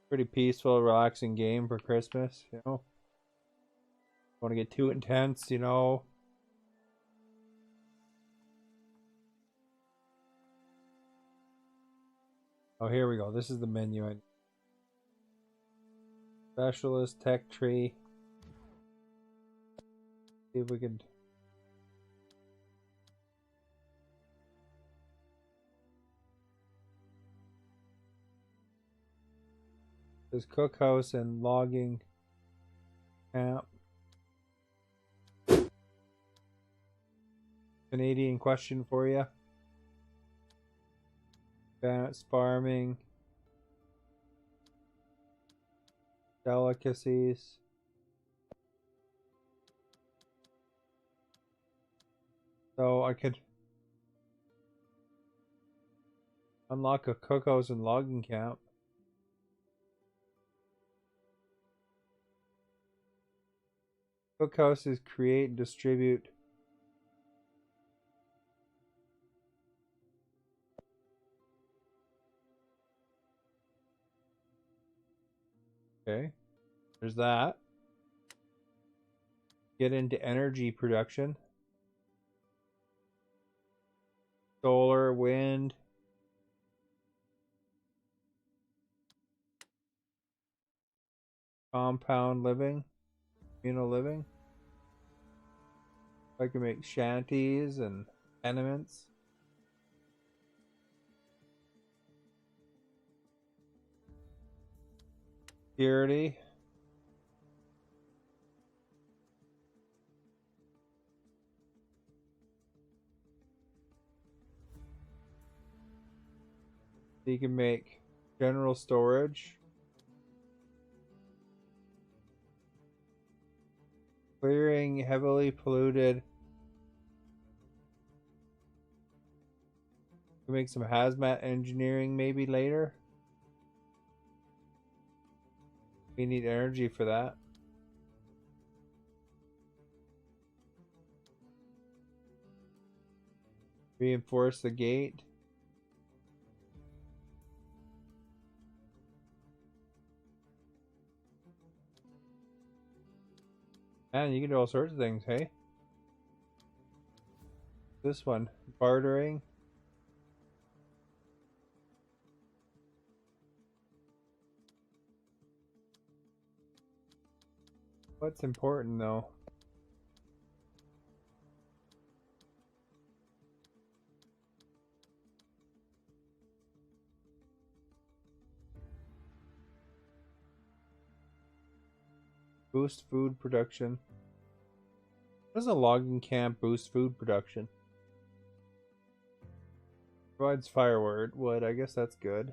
Pretty peaceful, relaxing game for Christmas, you know. Don't want to get too intense, you know. Oh, here we go. This is the menu. Specialist, tech tree. See if we can. There's cookhouse and logging camp. Canadian question for you. Advanced farming. Delicacies. So I could unlock a cookhouse and logging camp. Cookhouses create and distribute. Okay, there's that. Get into energy production. Solar, wind. Compound living. Communal living. I can make shanties and tenements. Security. You can make general storage. Clearing heavily polluted. You can make some hazmat engineering maybe later. We need energy for that. Reinforce the gate. Man, you can do all sorts of things, hey? This one, bartering. What's important though? Boost food production. How does a logging camp boost food production? Provides firewood wood. I guess that's good.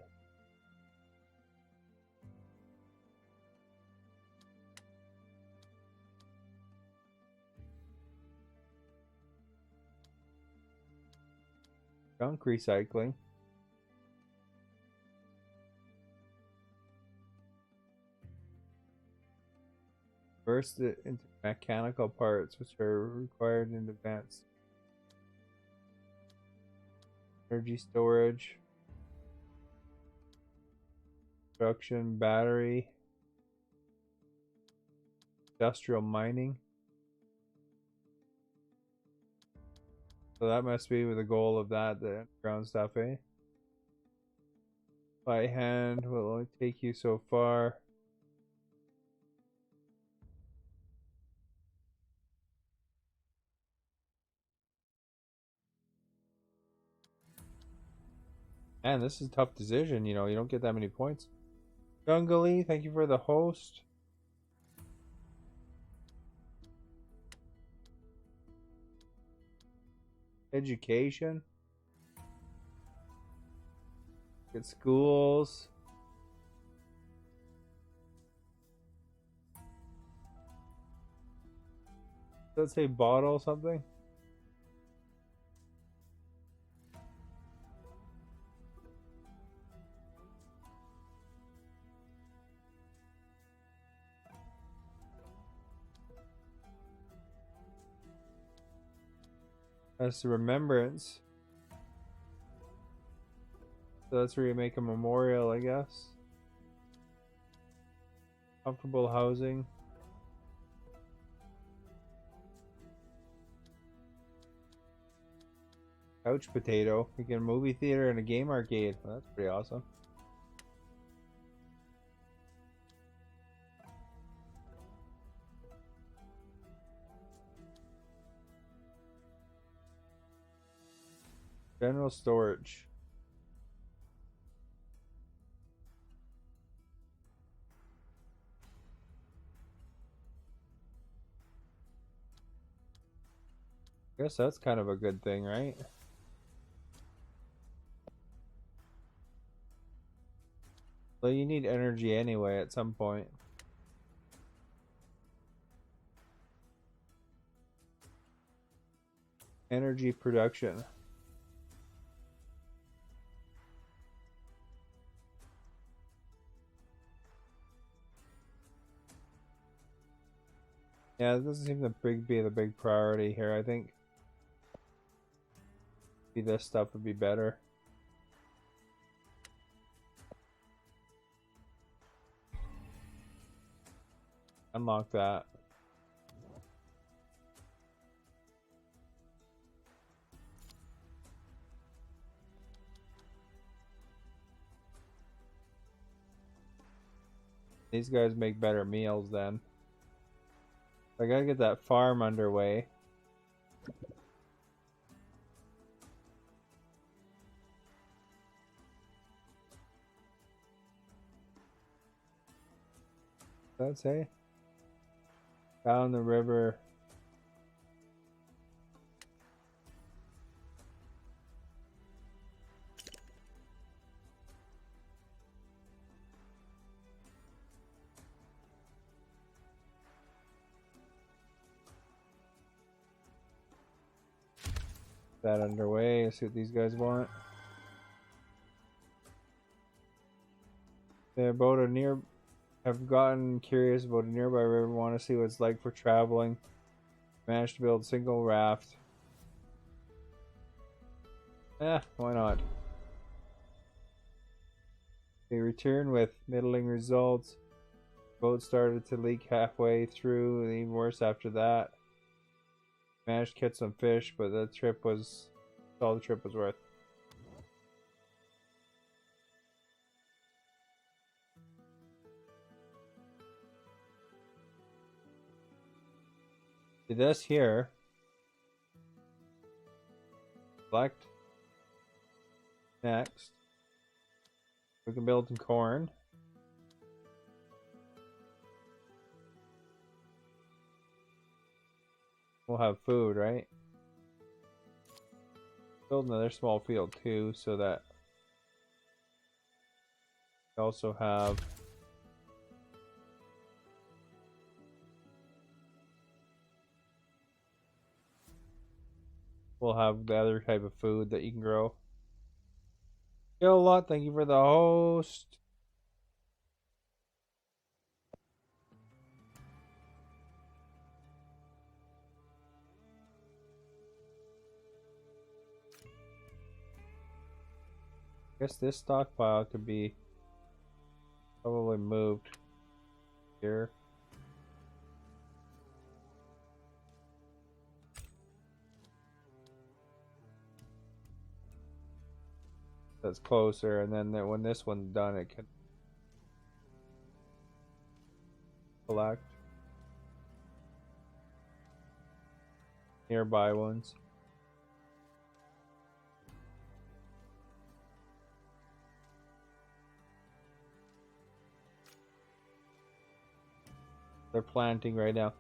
Junk recycling. Burst it into mechanical parts which are required in advance. Energy storage. Production, battery. Industrial mining. So that must be with the goal of that, the underground stuff, eh? By hand will only take you so far. Man, this is a tough decision. You know, you don't get that many points. Jungali, thank you for the host. Education. Good schools. Does it say bottle something? That's the remembrance. So that's where you make a memorial, I guess. Comfortable housing. Couch potato. You get a movie theater and a game arcade. Well, that's pretty awesome. General storage. Guess that's kind of a good thing, right? Well, you need energy anyway at some point. Energy production. Yeah, it doesn't seem to be the big priority here. I think this stuff would be better. Unlock that. These guys make better meals then. I gotta get that farm underway. Does that say? Down the river. That underway. See what these guys want. They're about a near. Have gotten curious about a nearby river. Want to see what it's like for traveling. Managed to build a single raft. Why not? They return with middling results. Boat started to leak halfway through, and even worse after that. Managed to catch some fish, but the trip was all the trip was worth. Do this here. Select. Next. We can build some corn. We'll have food, right? Build another small field too, so that we also have we'll have the other type of food that you can grow. Yo, lot, thank you for the host. I guess this stockpile could be probably moved here. That's closer, and then when this one's done, it can collect nearby ones. They're planting right now.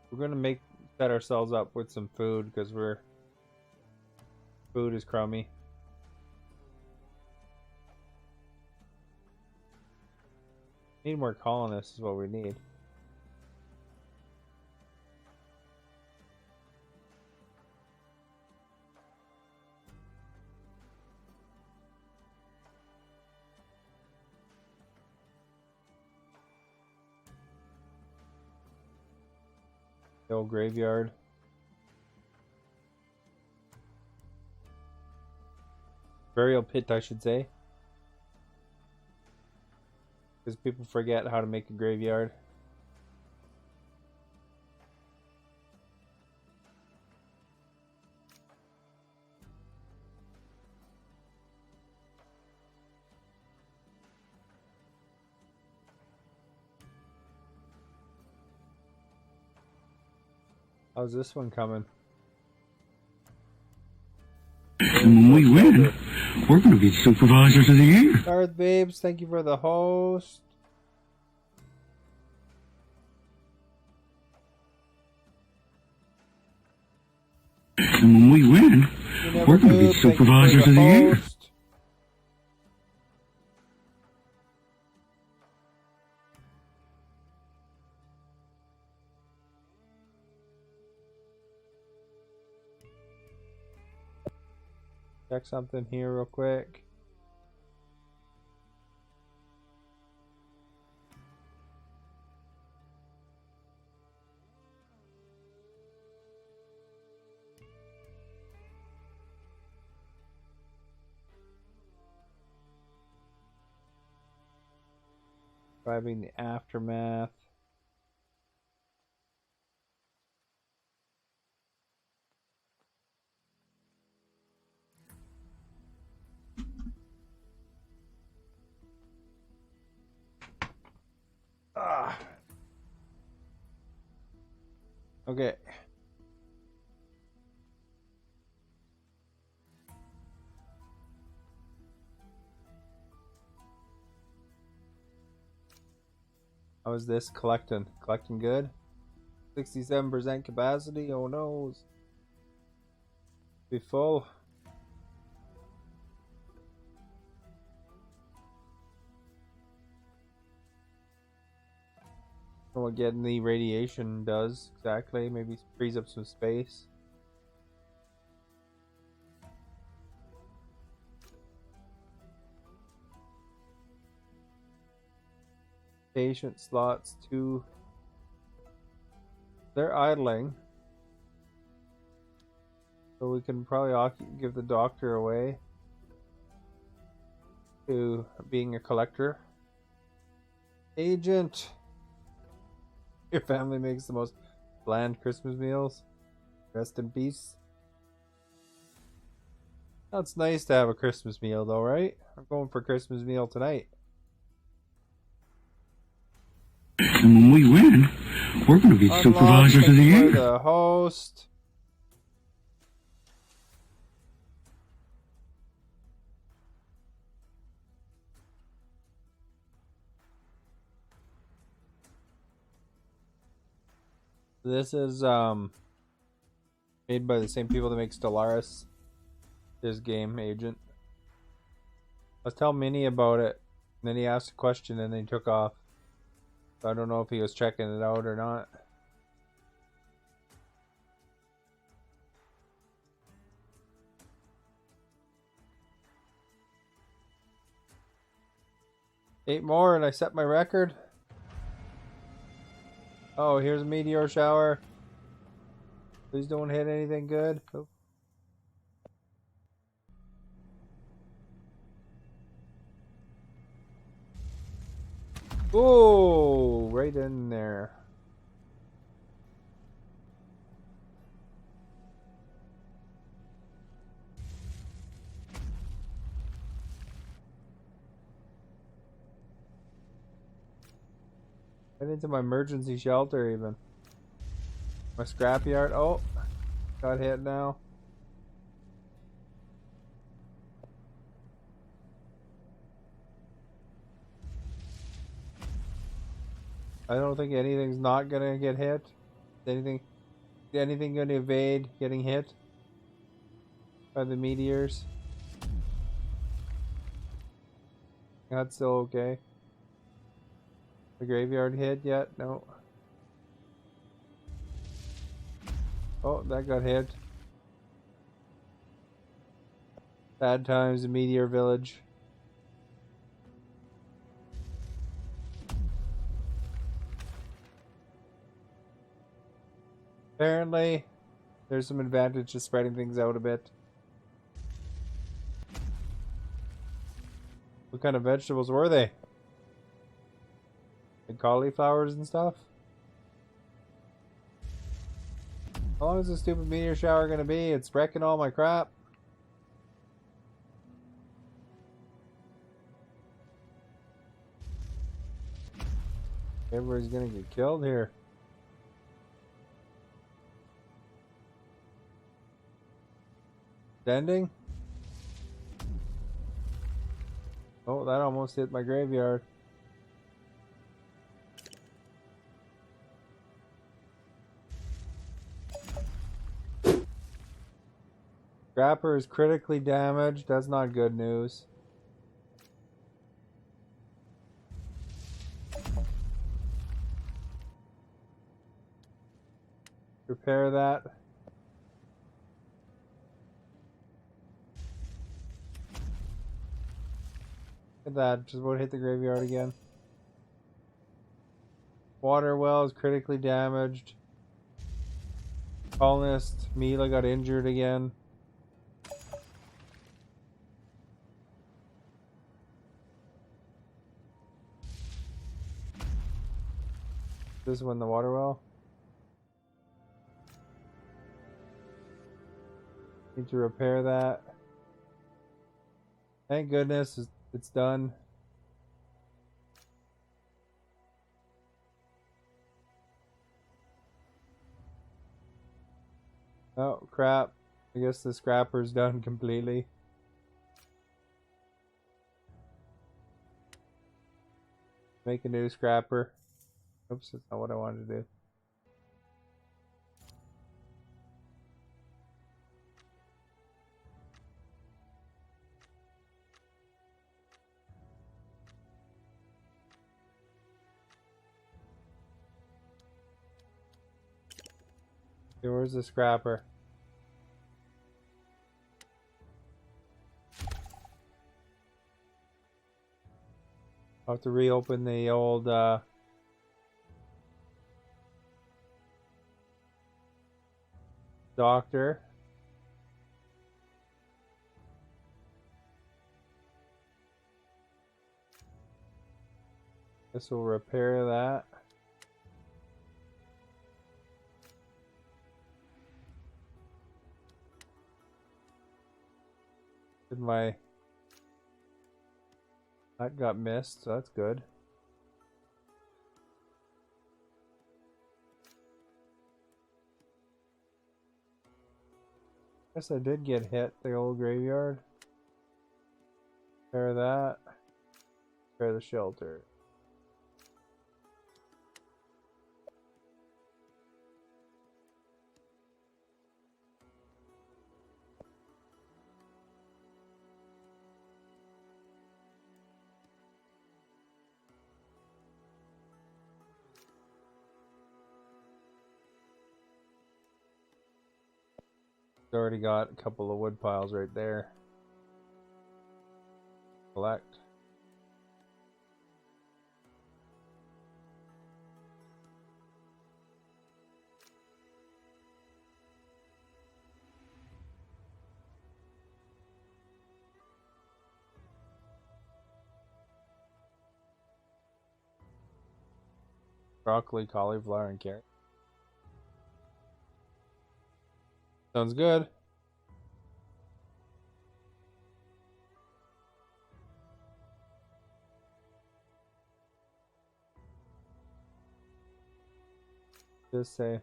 We're gonna set ourselves up with some food because food is crummy. Need more colonists is what we need. The old graveyard. Burial pit, I should say. Because people forget how to make a graveyard. How's this one coming? And when we win, we're going to be supervisors of the year. Darth Babes, thank you for the host. And when we win, we're going to be supervisors of the year. Check something here real quick. Describing the aftermath. Okay. How is this collecting? Collecting good? 67% capacity? Oh no. Be full. I don't know what getting the radiation does exactly. Maybe frees up some space. Patient slots 2. They're idling. So we can probably give the doctor away to being a collector. Agent! Your family makes the most bland Christmas meals. Rest in peace. Now, it's nice to have a Christmas meal though, right? I'm going for Christmas meal tonight. And when we win, we're going to be supervisors of the year. The host. This is made by the same people that make Stellaris. This game, Agent. I was telling Minnie about it, and then he asked a question and then he took off. So I don't know if he was checking it out or not. Eight more and I set my record. Oh, here's a meteor shower. Please don't hit anything good. Oh. Oh, right in there. Right into my emergency shelter even. My scrapyard. Oh, got hit now. I don't think anything's not gonna get hit. Anything gonna evade getting hit by the meteors? That's still okay. The graveyard hit yet? No. Oh, that got hit. Bad times, the meteor village. Apparently, there's some advantage to spreading things out a bit. What kind of vegetables were they? Like cauliflowers and stuff? How long is this stupid meteor shower gonna be? It's wrecking all my crap. Everybody's gonna get killed here. Ending? Oh, that almost hit my graveyard. Scrapper is critically damaged. That's not good news. Repair that. Look at that. Just about hit the graveyard again. Water well is critically damaged. Colonist Mila got injured again. This one, the water well. Need to repair that. Thank goodness it's done. Oh crap. I guess the scrapper's done completely. Make a new scrapper. Oops, that's not what I wanted to do. Okay, where's the scrapper? I'll have to reopen the old doctor. This will repair that. Did my... That got missed, so that's good. Guess I did get hit, the old graveyard. Repair that. Repair the shelter. Already got a couple of wood piles right there. Collect. Broccoli, cauliflower, and carrot. Sounds good. Just say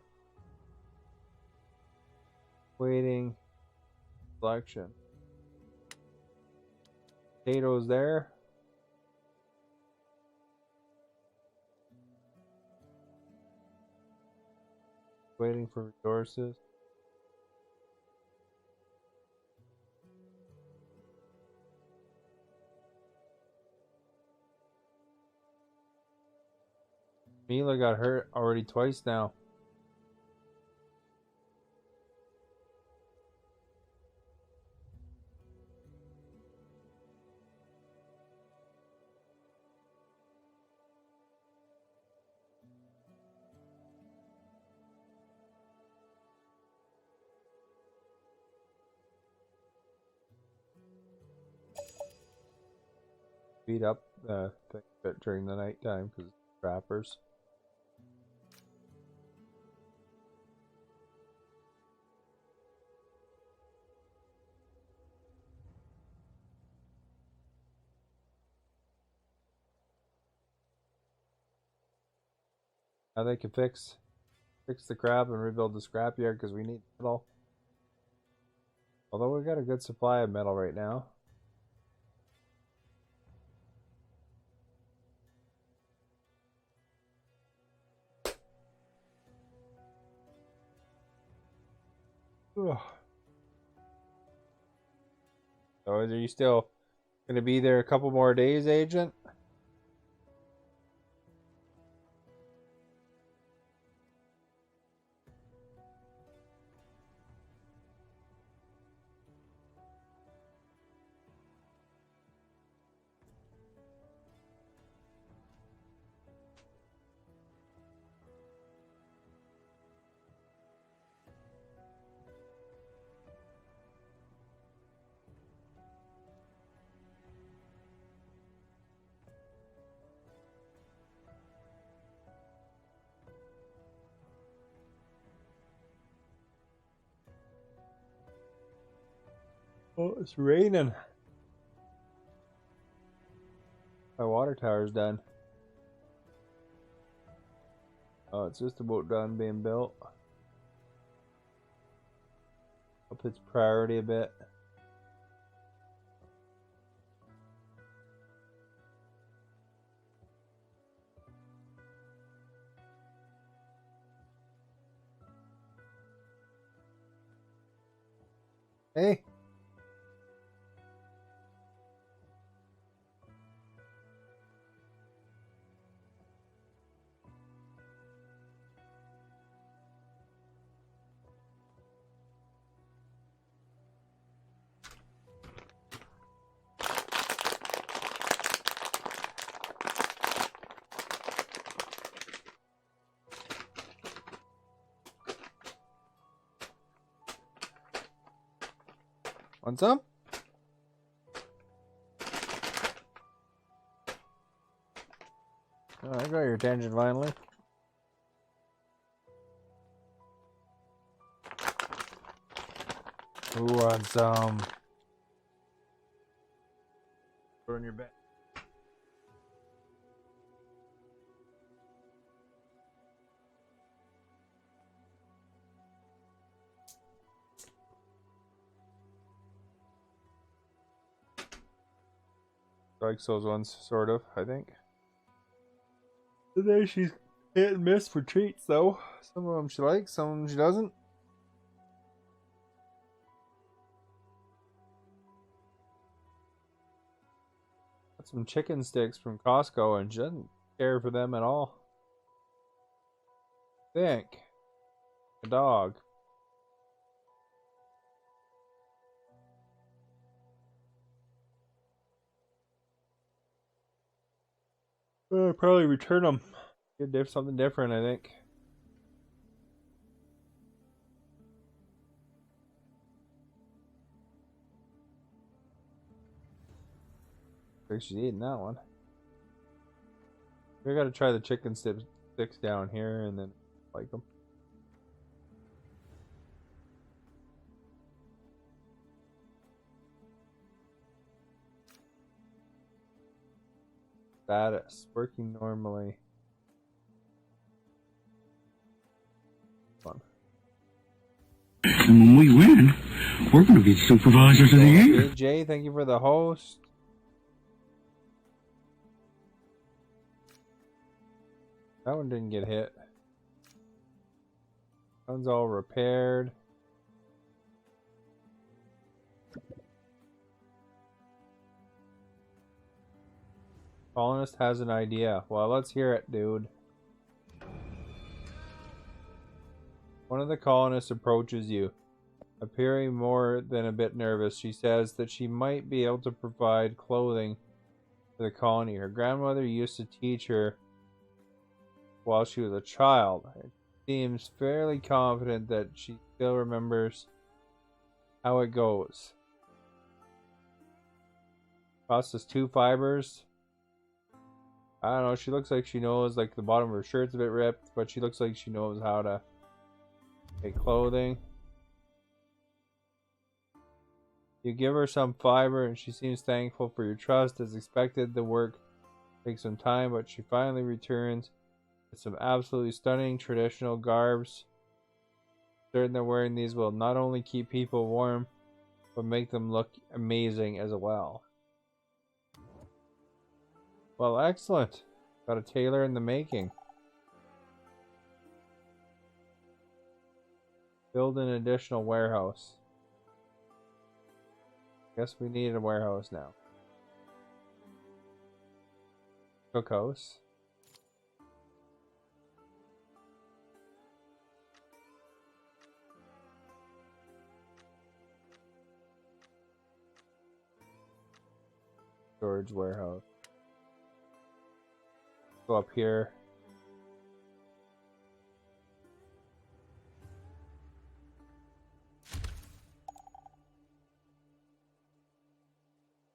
waiting selection. Potatoes there. Waiting for resources. Mila got hurt already twice now. Beat up the thing bit during the nighttime because trappers. Now they can fix the crab and rebuild the scrapyard because we need metal. Although we got a good supply of metal right now. Ugh. So are you still going to be there a couple more days, Agent? Oh, it's raining. My water tower's done. Oh, it's just about done being built. Up its priority a bit. Hey. Want some? Oh, I got your attention finally. Who wants some? Put on your bed. Likes those ones, sort of, I think. Today she's hit and miss for treats, though. Some of them she likes, some of them she doesn't. Got some chicken sticks from Costco, and she doesn't care for them at all. Think. A dog. I'll probably return them. Get something different, I think. I think she's eating that one. We gotta try the chicken sticks down here and then like them. Status working normally. Fun. And when we win, we're going to be supervisors of the year. Hey, Jay, thank you for the host. That one didn't get hit. Gun's all repaired. Colonist has an idea. Well, let's hear it, dude. One of the colonists approaches you. Appearing more than a bit nervous, she says that she might be able to provide clothing for the colony. Her grandmother used to teach her while she was a child. It seems fairly confident that she still remembers how it goes. Costs us 2 fibers. I don't know, she looks like she knows, like the bottom of her shirt's a bit ripped, but she looks like she knows how to make clothing. You give her some fiber and she seems thankful for your trust. As expected, the work takes some time, but she finally returns with some absolutely stunning traditional garbs. Certain that wearing these will not only keep people warm, but make them look amazing as well. Well, excellent. Got a tailor in the making. Build an additional warehouse. Guess we need a warehouse now. Cookhouse. Storage warehouse. Go up here.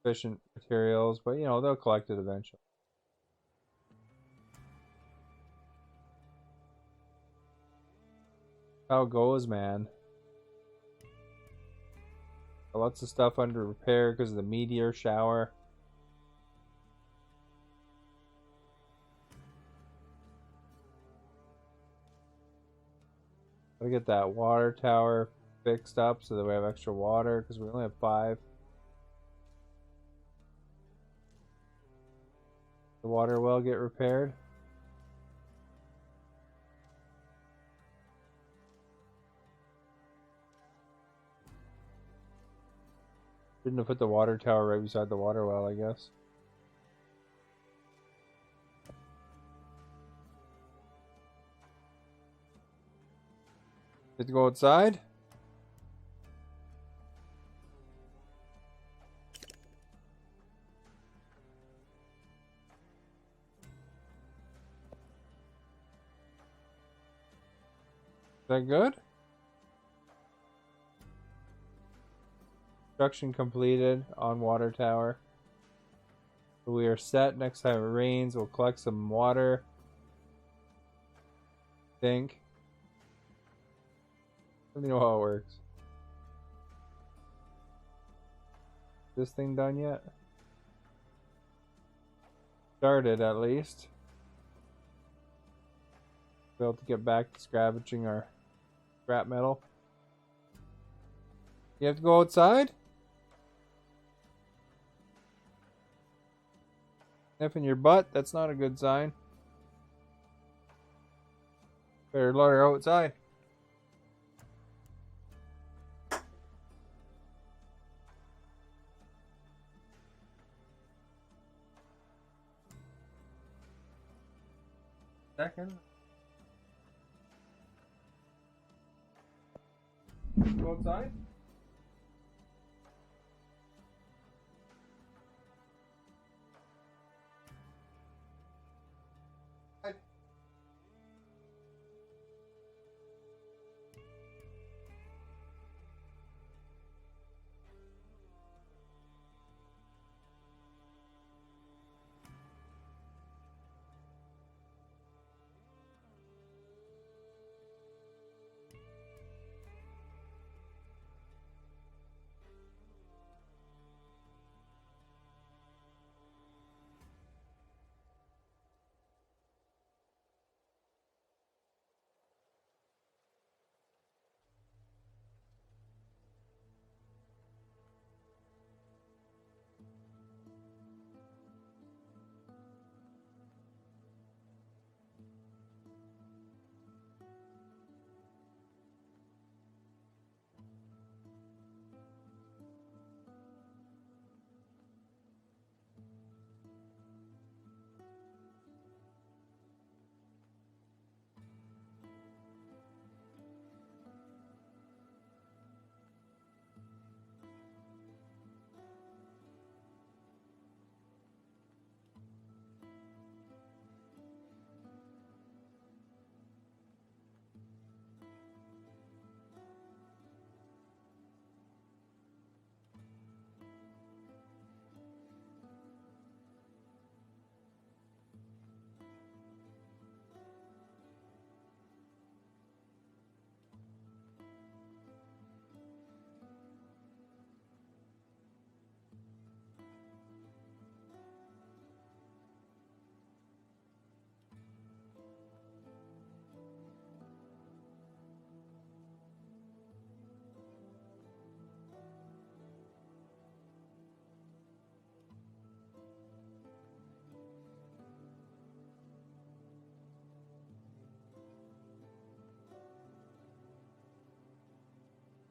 Efficient materials, but you know, they'll collect it eventually. How it goes, man. Lots of stuff under repair because of the meteor shower. Gotta get that water tower fixed up so that we have extra water because we only have 5. The water well get repaired. Shouldn't have put the water tower right beside the water well, I guess. Did you go outside? Is that good? Construction completed on water tower. We are set. Next time it rains, we'll collect some water. Think. Let me know how it works. This thing done yet? Started at least. Be able to get back to scavenging our scrap metal. You have to go outside? Sniffing your butt? That's not a good sign. Better let her outside. Second. Go outside?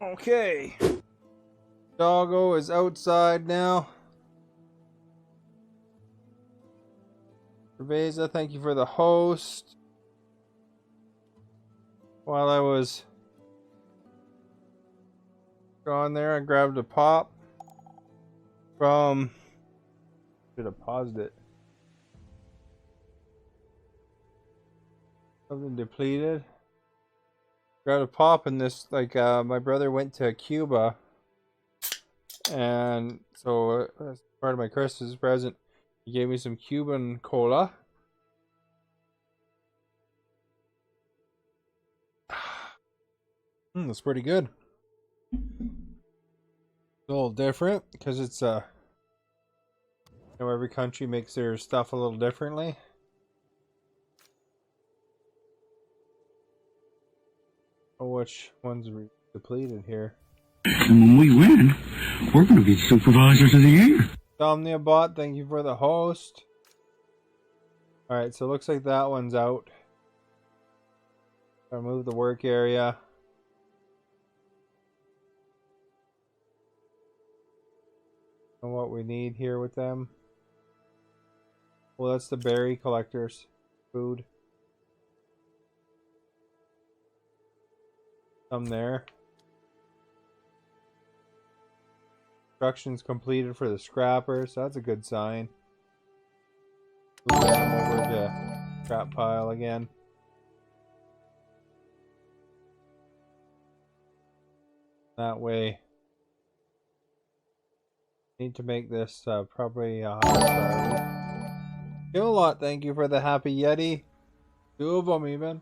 Okay. Doggo is outside now. Cerveza, thank you for the host. While I was gone there, I grabbed a pop from... Should have paused it. Something depleted. Grabbed a pop in this, like, my brother went to Cuba. And so, as part of my Christmas present, he gave me some Cuban cola. It's pretty good. It's a little different because it's every country makes their stuff a little differently. Oh, which one's depleted here? And when we win, we're going to be supervisors of the year. Somniabot, thank you for the host. Alright, so it looks like that one's out. Gotta move the work area. And what we need here with them. Well, that's the berry collectors. Food. Some there. Instructions completed for the scrappers, so that's a good sign. Move them over to scrap pile again. That way. Need to make this probably a high priority. Kill-a-lot, thank you for the happy Yeti. 2 of them even.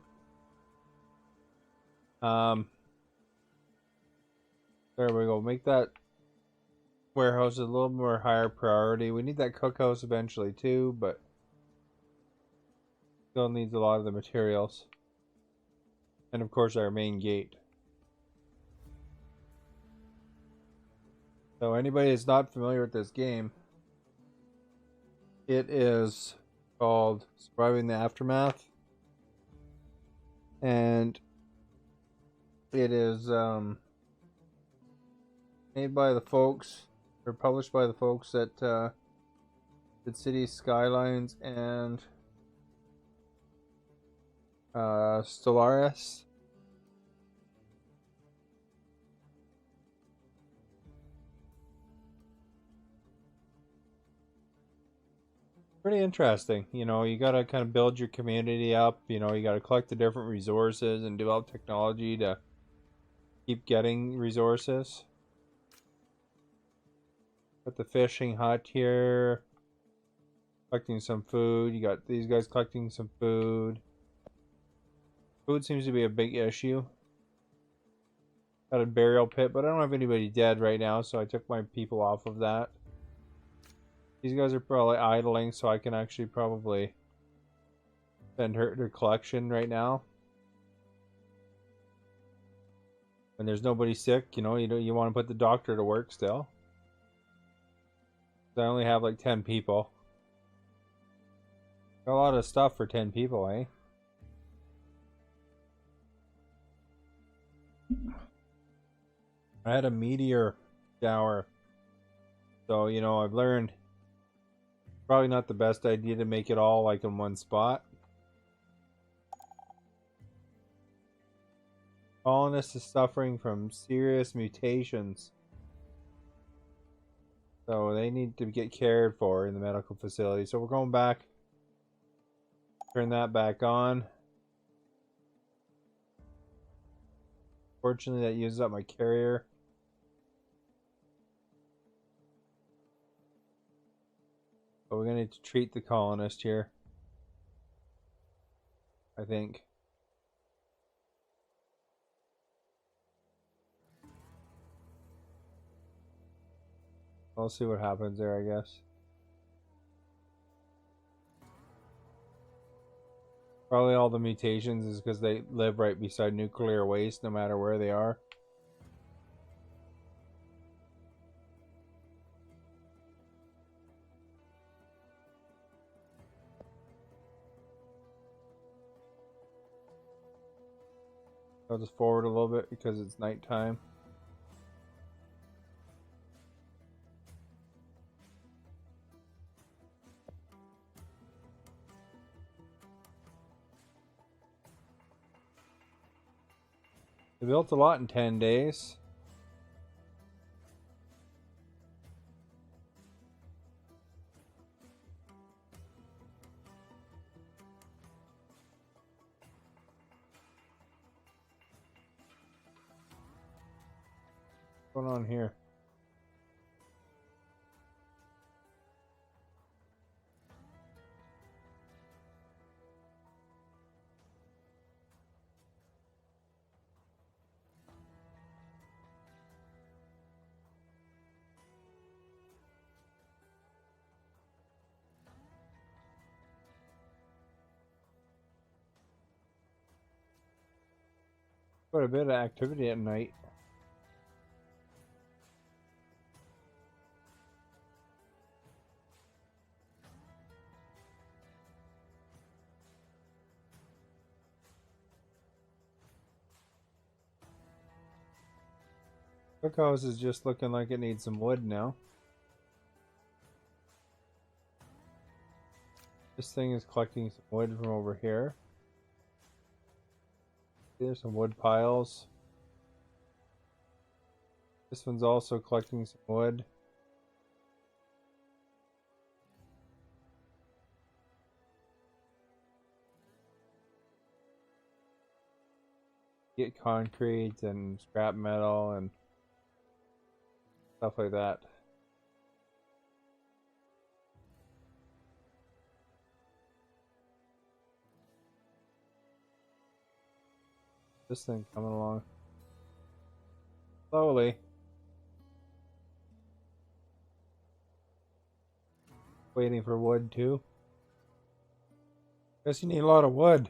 There we go. Make that warehouse a little more higher priority. We need that cookhouse eventually too, but still needs a lot of the materials. And of course our main gate. So anybody that's not familiar with this game, it is called Surviving the Aftermath. And it is made by the folks, or published by the folks at Cities Skylines and Stellaris. Pretty interesting. You know, you gotta kind of build your community up. You know, you gotta collect the different resources and develop technology to keep getting resources. Got the fishing hut here. Collecting some food. You got these guys collecting some food. Food seems to be a big issue. Got a burial pit, but I don't have anybody dead right now, so I took my people off of that. These guys are probably idling, so I can actually probably send her their collection right now. When there's nobody sick, you know, you want to put the doctor to work still. I only have like 10 people. Got a lot of stuff for 10 people, eh? I had a meteor shower. So, you know, I've learned probably not the best idea to make it all like in one spot. Colonist is suffering from serious mutations. So they need to get cared for in the medical facility. So we're going back. Turn that back on. Fortunately, that uses up my carrier. But we're going to need to treat the colonist here. I think. I'll see what happens there, I guess. Probably all the mutations is because they live right beside nuclear waste no matter where they are. I'll just forward a little bit because it's nighttime. They built a lot in 10 days. What's going on here? Quite a bit of activity at night. Cookhouse is just looking like it needs some wood now. This thing is collecting some wood from over here. There's some wood piles. This one's also collecting some wood. Get concrete and scrap metal and stuff like that. This thing coming along slowly. Waiting for wood too. Guess you need a lot of wood.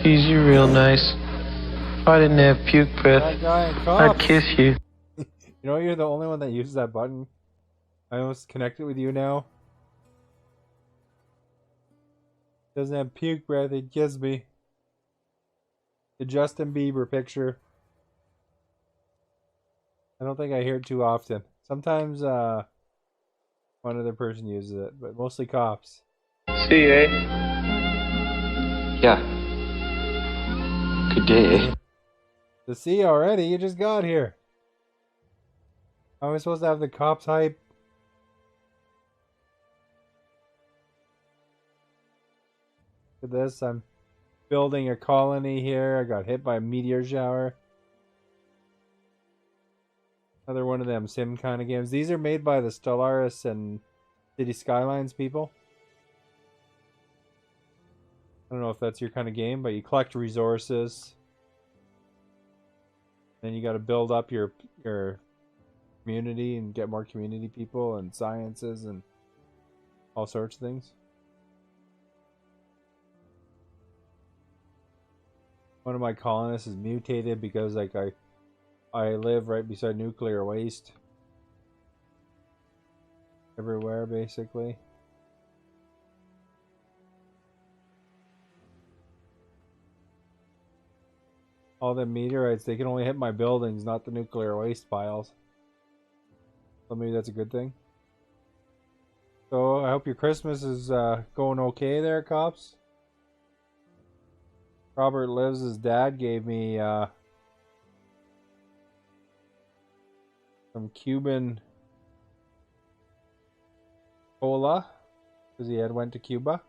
Geez, you're real nice. If I didn't have puke breath, That guy in I'd Cops. kiss you. You know you're the only one that uses that button. I almost connected with you now. Doesn't have puke breath, he gives me. The Justin Bieber picture. I don't think I hear it too often. Sometimes one other person uses it, but mostly Cops. See you, eh? Yeah. Good day. The sea already? You just got here. How am I supposed to have the Cops hype? Look at this, I'm building a colony here. I got hit by a meteor shower. Another one of them sim kind of games. These are made by the Stellaris and City Skylines people. I don't know if that's your kind of game, but you collect resources. Then you got to build up your community and get more community people and sciences and all sorts of things. One of my colonists is mutated because like I live right beside nuclear waste. Everywhere basically. All the meteorites, they can only hit my buildings, not the nuclear waste piles. So maybe that's a good thing. So I hope your Christmas is going okay there, Cops. Robert Lives' dad gave me some Cuban cola because he had went to Cuba.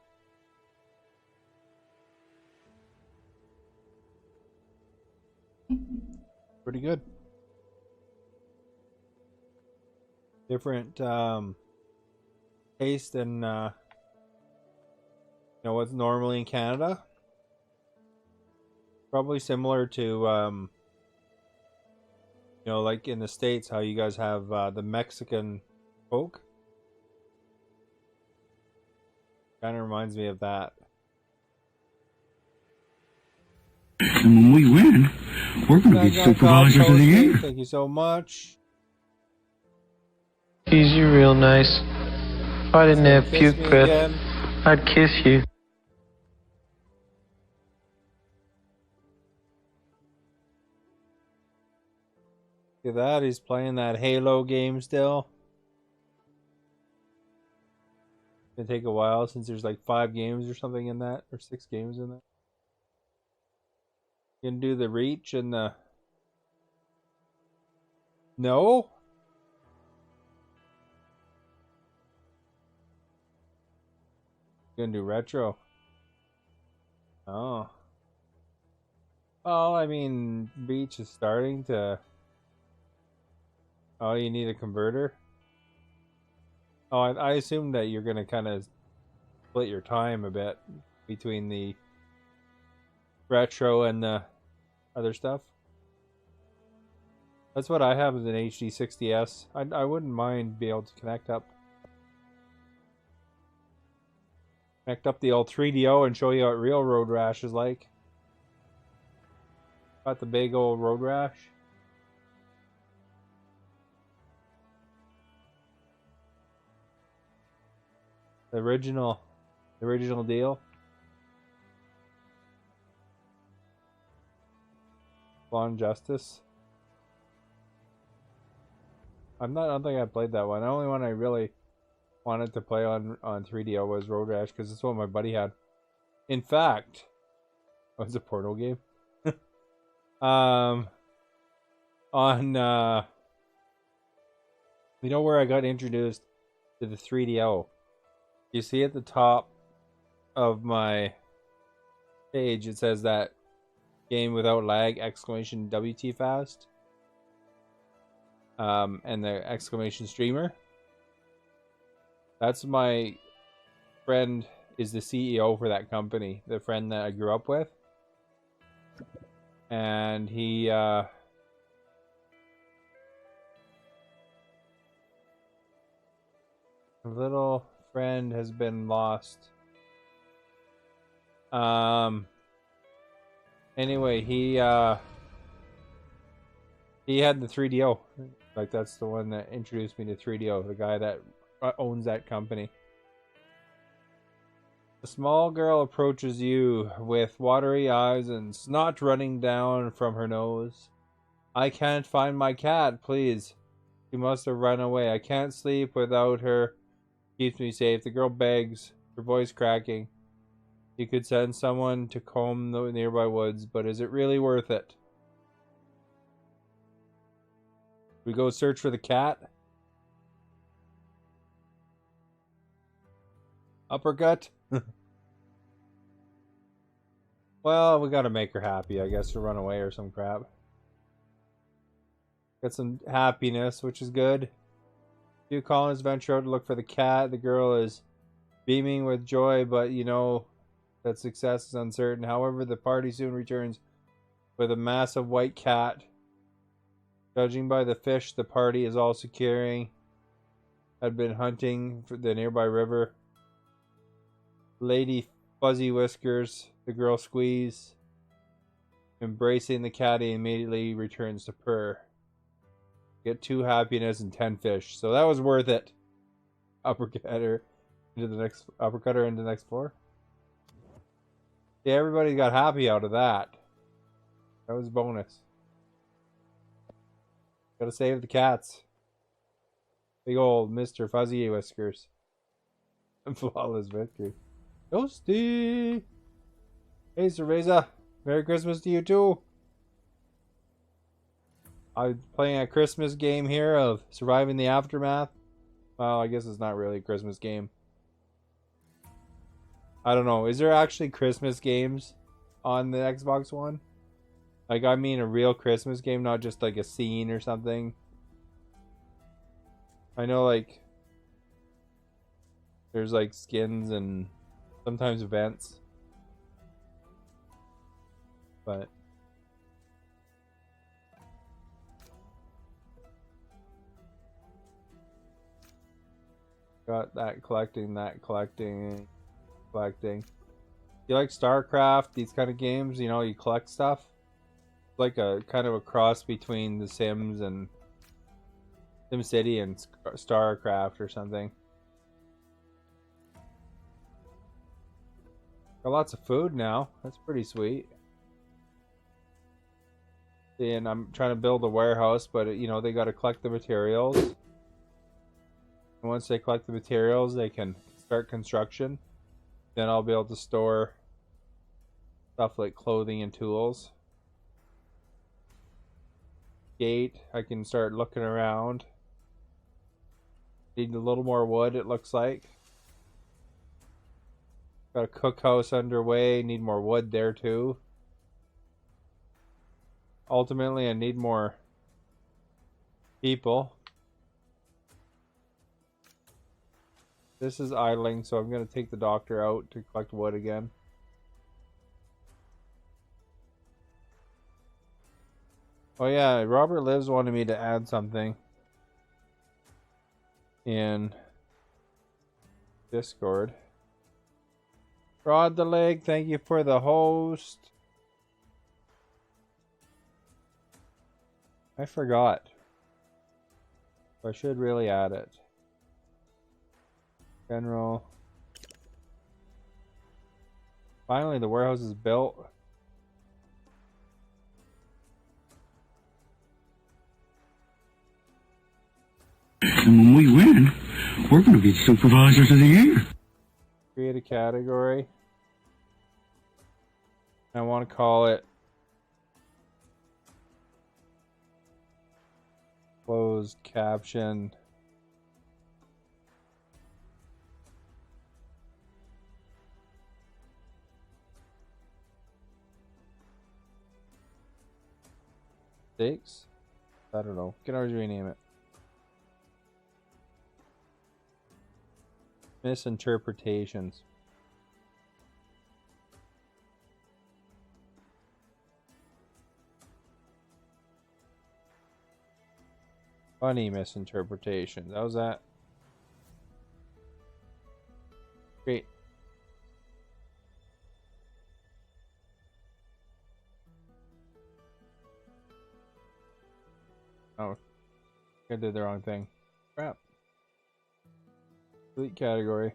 Pretty good. Different taste than what's normally in Canada. Probably similar to like in the States, how you guys have the Mexican Coke. Kind of reminds me of that. And when we win, we're going to be supervisors of the year. Thank you so much. Geez, you're real nice. If I didn't have Kiss puke me breath, again. I'd kiss you. Look at that, he's playing that Halo game still. It's gonna take a while since there's like 5 games or something in that, or 6 games in that. You can do the Reach and the No? Gonna do retro. Oh. Well, I mean, Beach is starting to... Oh, you need a converter? Oh, I assume that you're gonna kind of split your time a bit between the retro and the other stuff. That's what I have as an HD60S. I wouldn't mind being able to connect up the old 3DO and show you what real Road Rash is like. Got the big old Road Rash. The original deal. Blonde Justice. I don't think I played that one. The only one I really wanted to play on 3DO was Road Rash because it's what my buddy had. In fact, oh, it's a portal game. On you know where I got introduced to the 3DO? You see at the top of my page it says that game without lag exclamation WT fast. And the exclamation streamer. That's my friend is the CEO for that company, the friend that I grew up with. And he little friend has been lost. Anyway, he had the 3DO. Like, that's the one that introduced me to 3DO, the guy that owns that company. A small girl approaches you with watery eyes and snot running down from her nose. I can't find my cat, please. She must have run away. I can't sleep without her. Keeps me safe. The girl begs, her voice cracking. You could send someone to comb the nearby woods, but is it really worth it? We go search for the cat. Uppercut. Well, we gotta make her happy, I guess, to run away or some crap. Got some happiness, which is good. You Collins venture out to look for the cat. The girl is beaming with joy, but you know that success is uncertain. However, the party soon returns with a massive white cat. Judging by the fish the party is all securing, had been hunting for the nearby river. Lady Fuzzy Whiskers, the girl squeeze. Embracing the cat, he immediately returns to purr. Get 2 happiness and 10 fish. So that was worth it. Uppercutter into the next floor. Yeah, everybody got happy out of that. That was bonus. Gotta save the cats. Big old Mr. Fuzzy Whiskers. Flawless victory. Toasty! Hey, Cerveza. Merry Christmas to you too. I'm playing a Christmas game here of Surviving the Aftermath. Well, I guess it's not really a Christmas game. I don't know. Is there actually Christmas games on the Xbox One? Like, I mean a real Christmas game, not just like a scene or something. I know, like, there's like skins and sometimes events. But got that collecting. You like StarCraft, these kind of games, you know, you collect stuff. It's like a kind of a cross between The Sims and SimCity and StarCraft or something. Got lots of food now. That's pretty sweet. And I'm trying to build a warehouse, but you know, they got to collect the materials. And once they collect the materials, they can start construction. Then I'll be able to store stuff like clothing and tools. gate, I can start looking around. Need a little more wood, it looks like. Got a cookhouse underway, need more wood there too. Ultimately, I need more people. This is idling, so I'm going to take the doctor out to collect wood again. Oh yeah, Robert Lives wanted me to add something in Discord. Rod the Leg, thank you for the host. I forgot. I should really add it. General. Finally, the warehouse is built. And when we win, we're going to be supervisors of the year. Create a category. I want to call it closed caption. Stakes? I don't know. Can always rename it. Misinterpretations. Funny misinterpretations. How's that? Great. Oh, I did the wrong thing. Crap. Delete category.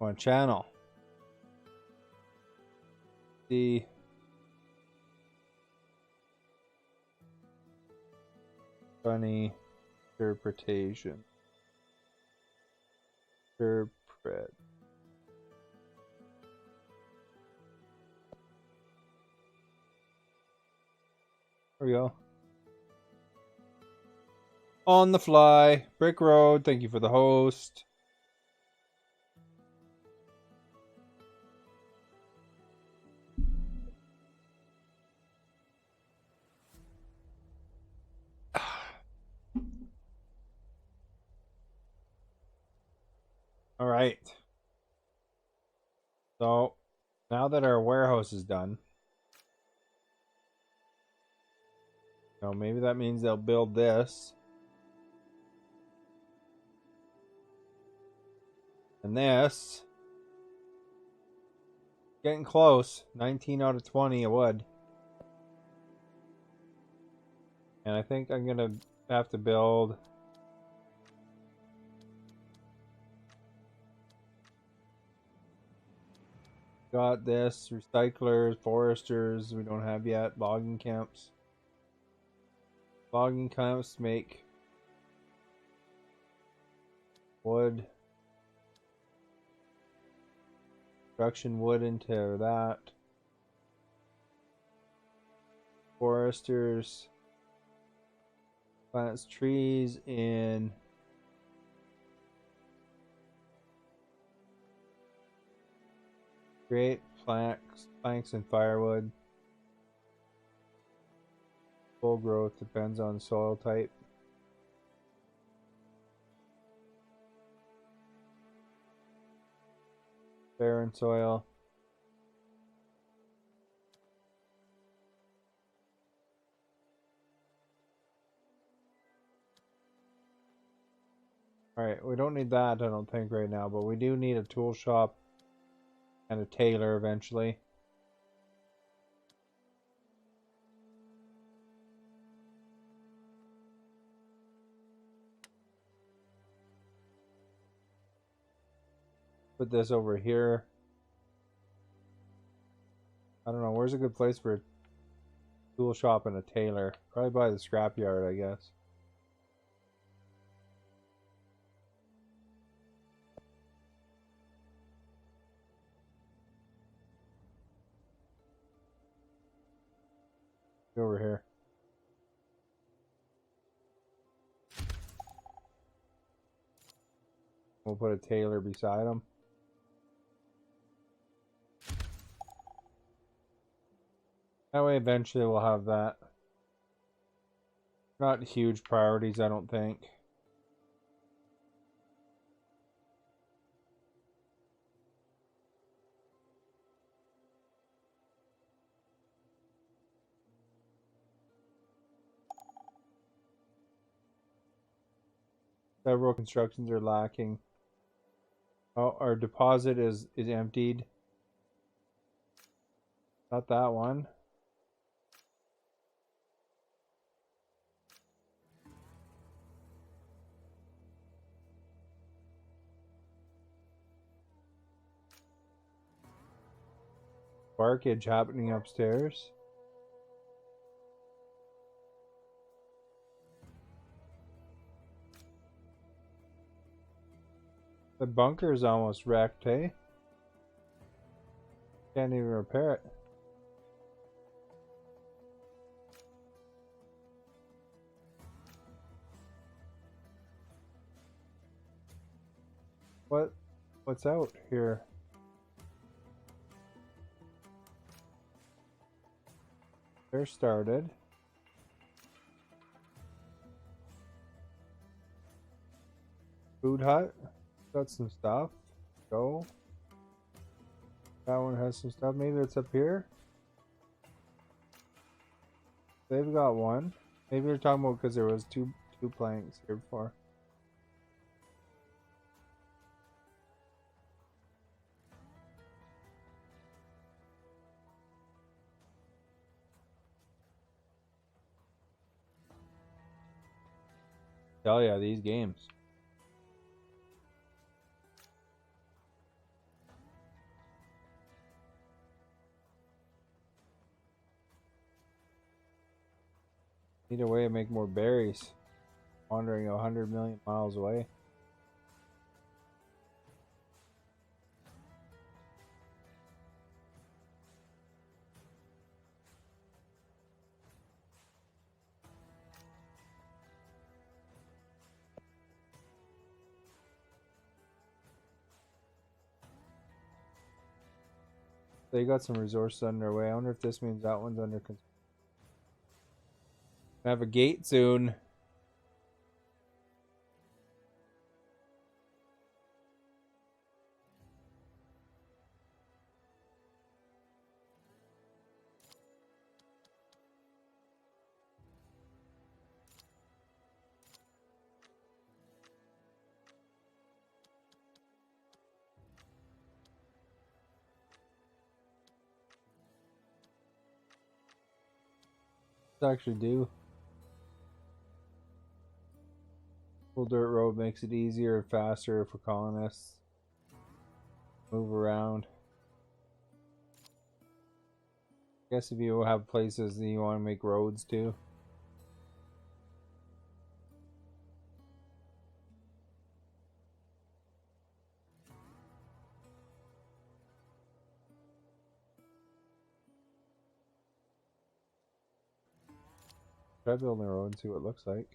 On channel. The funny interpretation. Interpret. There we go. On the fly. Brick Road, thank you for the host. All right. So now that our warehouse is done, maybe that means they'll build this. And this. Getting close. 19 out of 20 it would. And I think I'm going to have to build got this. Recyclers, foresters, we don't have yet. Logging camps. Logging camps make wood. Production wood into that. Foresters plants trees in create planks and firewood. Full growth depends on soil type. Barren soil. Alright, we don't need that, I don't think, right now, but we do need a tool shop and a tailor eventually. Put this over here. I don't know, where's a good place for a tool shop and a tailor? Probably by the scrapyard, I guess. Over here. We'll put a tailor beside him. That way eventually we'll have that. Not huge priorities, I don't think. Several constructions are lacking. Oh, our deposit is emptied. Not that one. Barkage happening upstairs. The bunker is almost wrecked, eh? Can't even repair it. What's out here? They're started. Food hut. Got some stuff. Go. That one has some stuff. Maybe it's up here. They've got one. Maybe they're talking about because there was two planks here before. Hell yeah, these games. Need a way to make more berries. Wandering 100 million miles away. They got some resources underway. I wonder if this means that one's under construction. Have a gate soon. Let's actually do. Full dirt road makes it easier and faster for colonists. Move around. I guess if you have places that you want to make roads too. Try building a road and see what it looks like.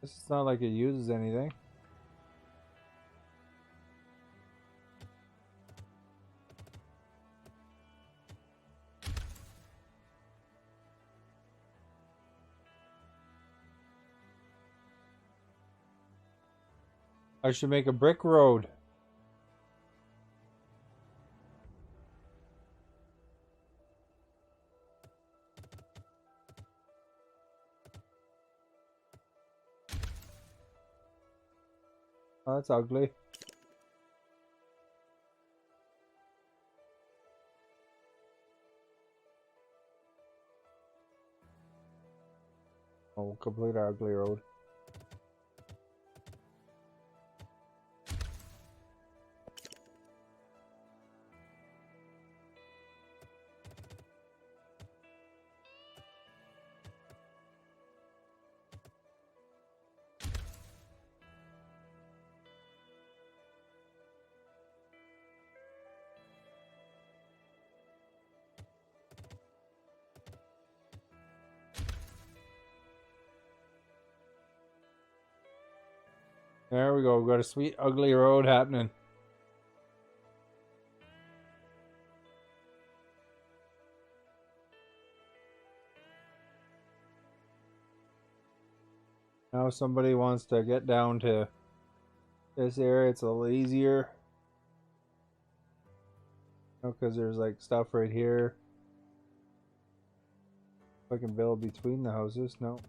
This is not like it uses anything. I should make a brick road. Oh, that's ugly. Oh, complete ugly road. There we go. We've got a sweet ugly road happening. Now somebody wants to get down to this area. It's a little easier. Because there's like stuff right here. If I can build between the houses. No.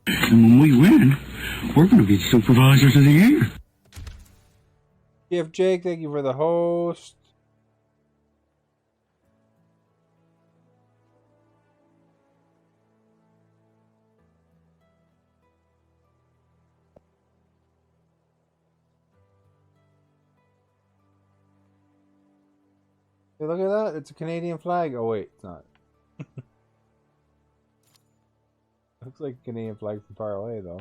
And when we win, we're going to be supervisors of the year. Gift Jake, thank you for the host. Hey, look at that. It's a Canadian flag. Oh, wait, it's not. Looks like a Canadian flag from far away, though.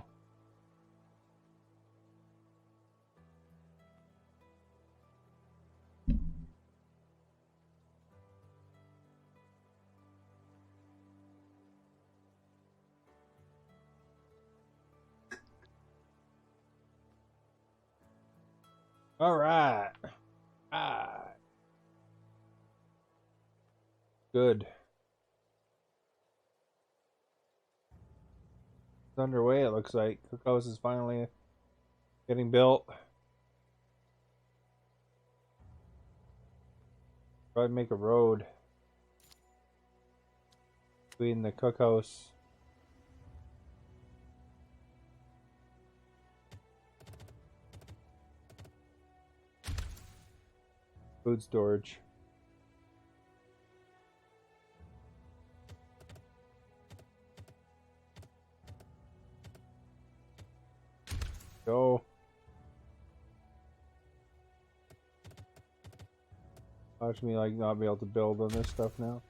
All right. Ah. Good. It's underway, it looks like. Cookhouse is finally getting built. Probably make a road between the cookhouse. Food storage. Go. Watch me like not be able to build on this stuff now.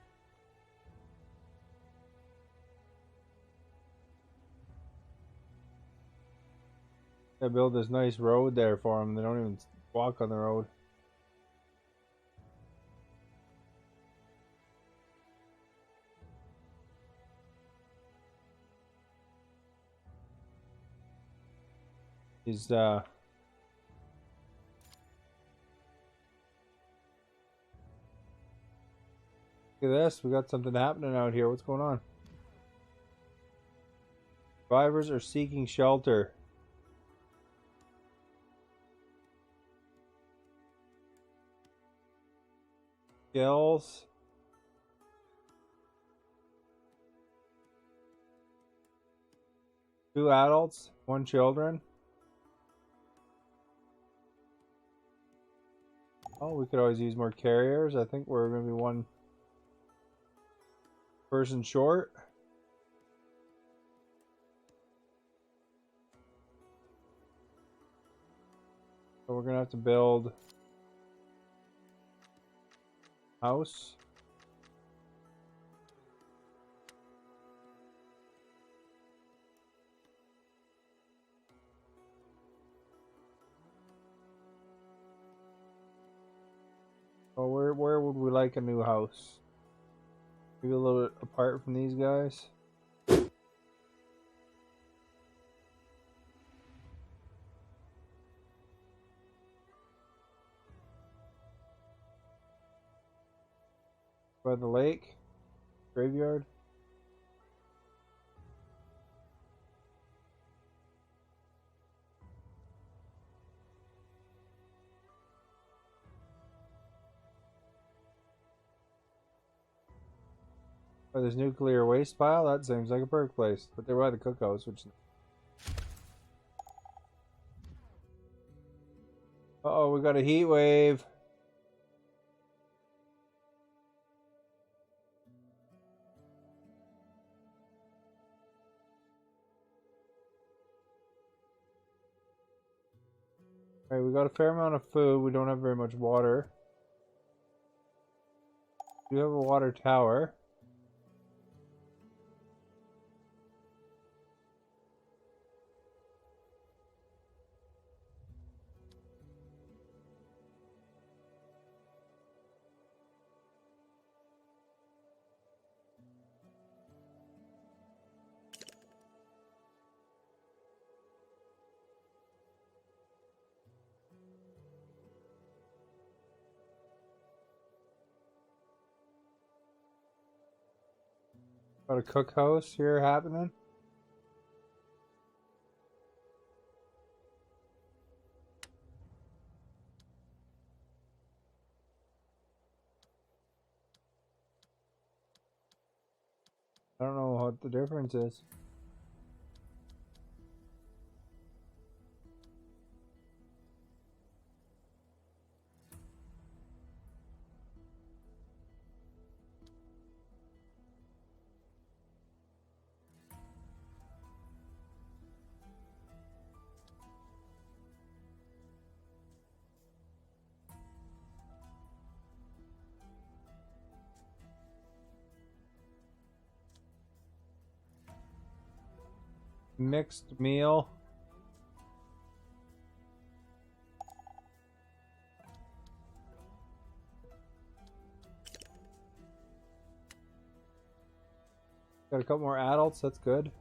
I build this nice road there for them. They don't even walk on the road. He's look at this. We got something happening out here. What's going on? Survivors are seeking shelter. Skills. Two adults, one children. Oh, we could always use more carriers. I think we're going to be one person short. So we're going to have to build a house. Oh, where would we like a new house? Maybe a little bit apart from these guys. By the lake, graveyard. By this nuclear waste pile? That seems like a perk place. But they're by the cookhouse, which... Uh-oh, we got a heat wave. Alright, we got a fair amount of food. We don't have very much water. We have a water tower. Got a cookhouse here happening. I don't know what the difference is. Mixed meal. Got a couple more adults, that's good.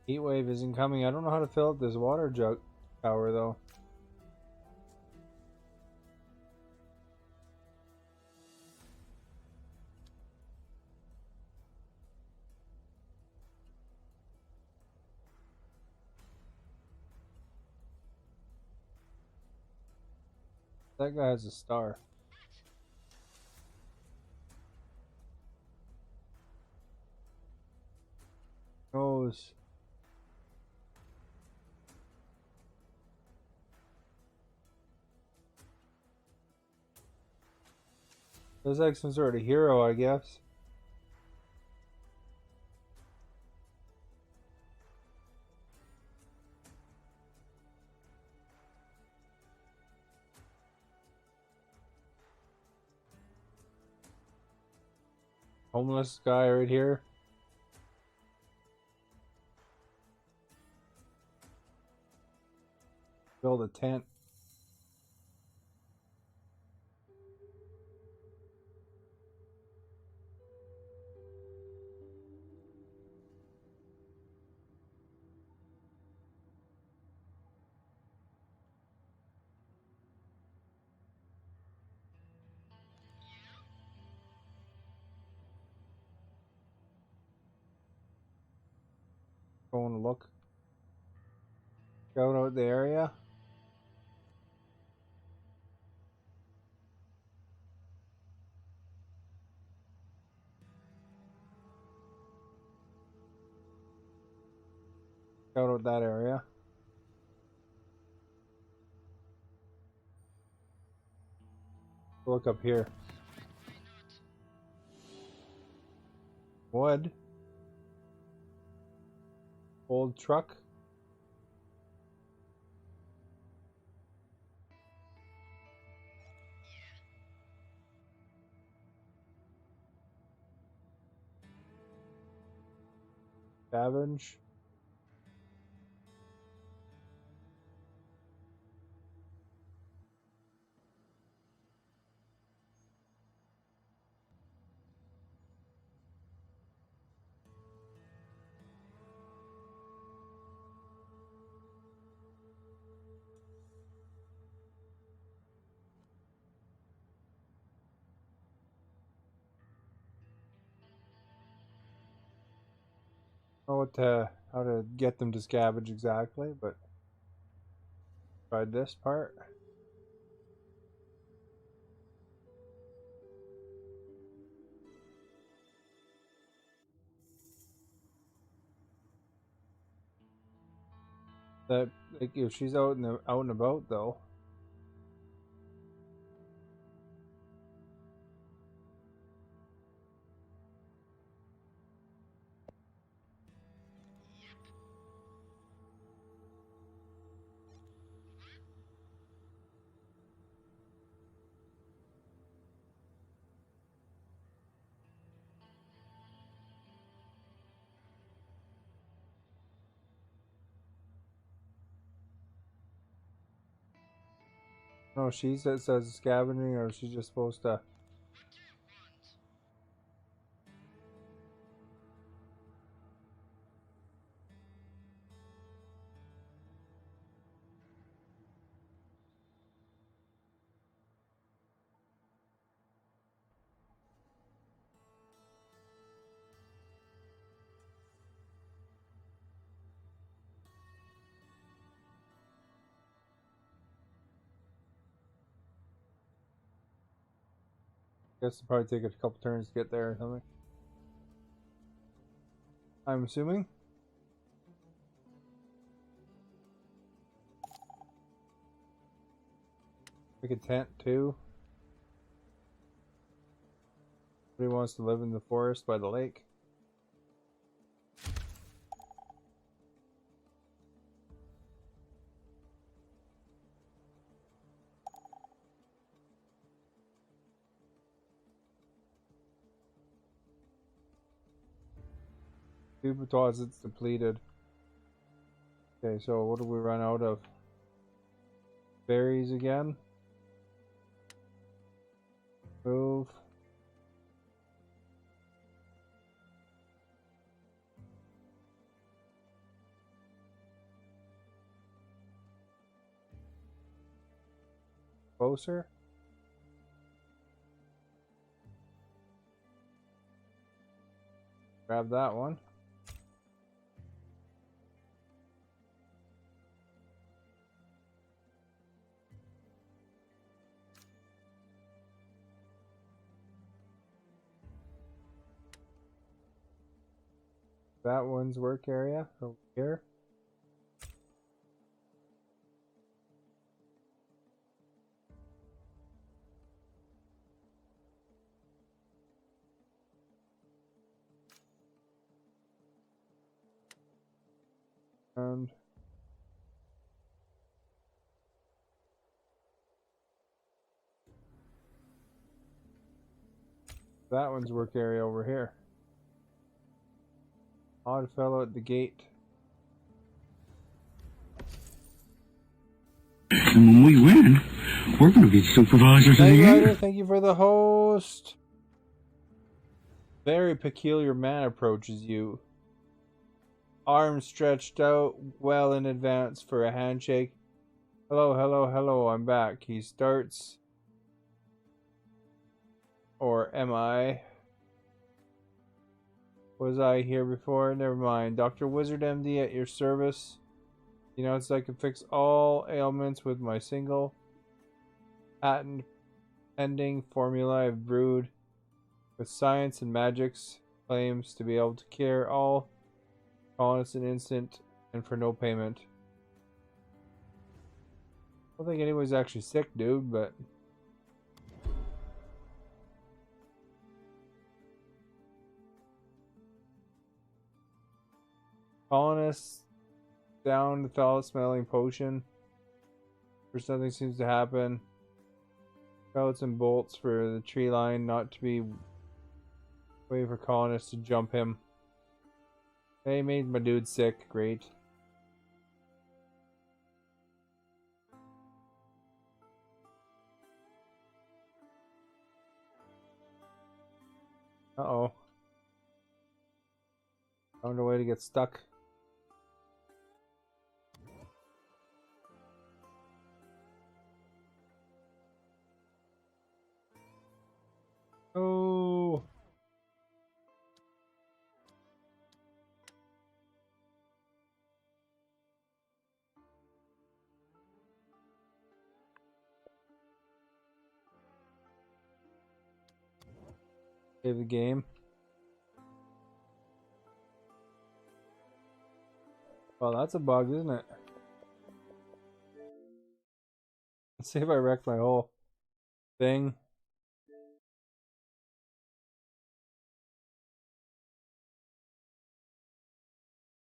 Heat wave isn't coming. I don't know how to fill up this water jug tower though. That guy has a star. Nose. Looks like some sort of hero, I guess. Homeless guy right here. Build a tent. Going to look. Scout out the area. Scout out that area. Look up here. Wood. Old truck. Scavenge. know how to get them to scavenge exactly, but tried this part. That like if she's out and about though. No, she says scavenging, or she's just supposed to. Guess it'll probably take a couple turns to get there or something. I'm assuming. Make a tent too. Nobody wants to live in the forest by the lake. Two deposits depleted. Okay, so what do we run out of? Berries again. Move. Closer. Grab that one. That one's work area over here. And that one's work area over here. Odd fellow at the gate. And when we win, we're going to be supervisors of the Night year. Rider, thank you for the host. Very peculiar man approaches you. Arms stretched out well in advance for a handshake. Hello, hello, hello, I'm back. He starts. Or am I? Was I here before? Never mind. Dr. Wizard MD at your service. You know, it's I can fix all ailments with my single patent pending formula I've brewed with science and magics. Claims to be able to cure all colonists in an instant and for no payment. I don't think anyone's actually sick, dude, but colonists down the foul-smelling potion. First, nothing seems to happen. Pellets and bolts for the tree line not to be waiting for colonists to jump him. They made my dude sick. Great. Uh-oh. Found a way to get stuck. Oh. Save the game. Well, that's a bug, isn't it? Let's see if I wrecked my whole thing.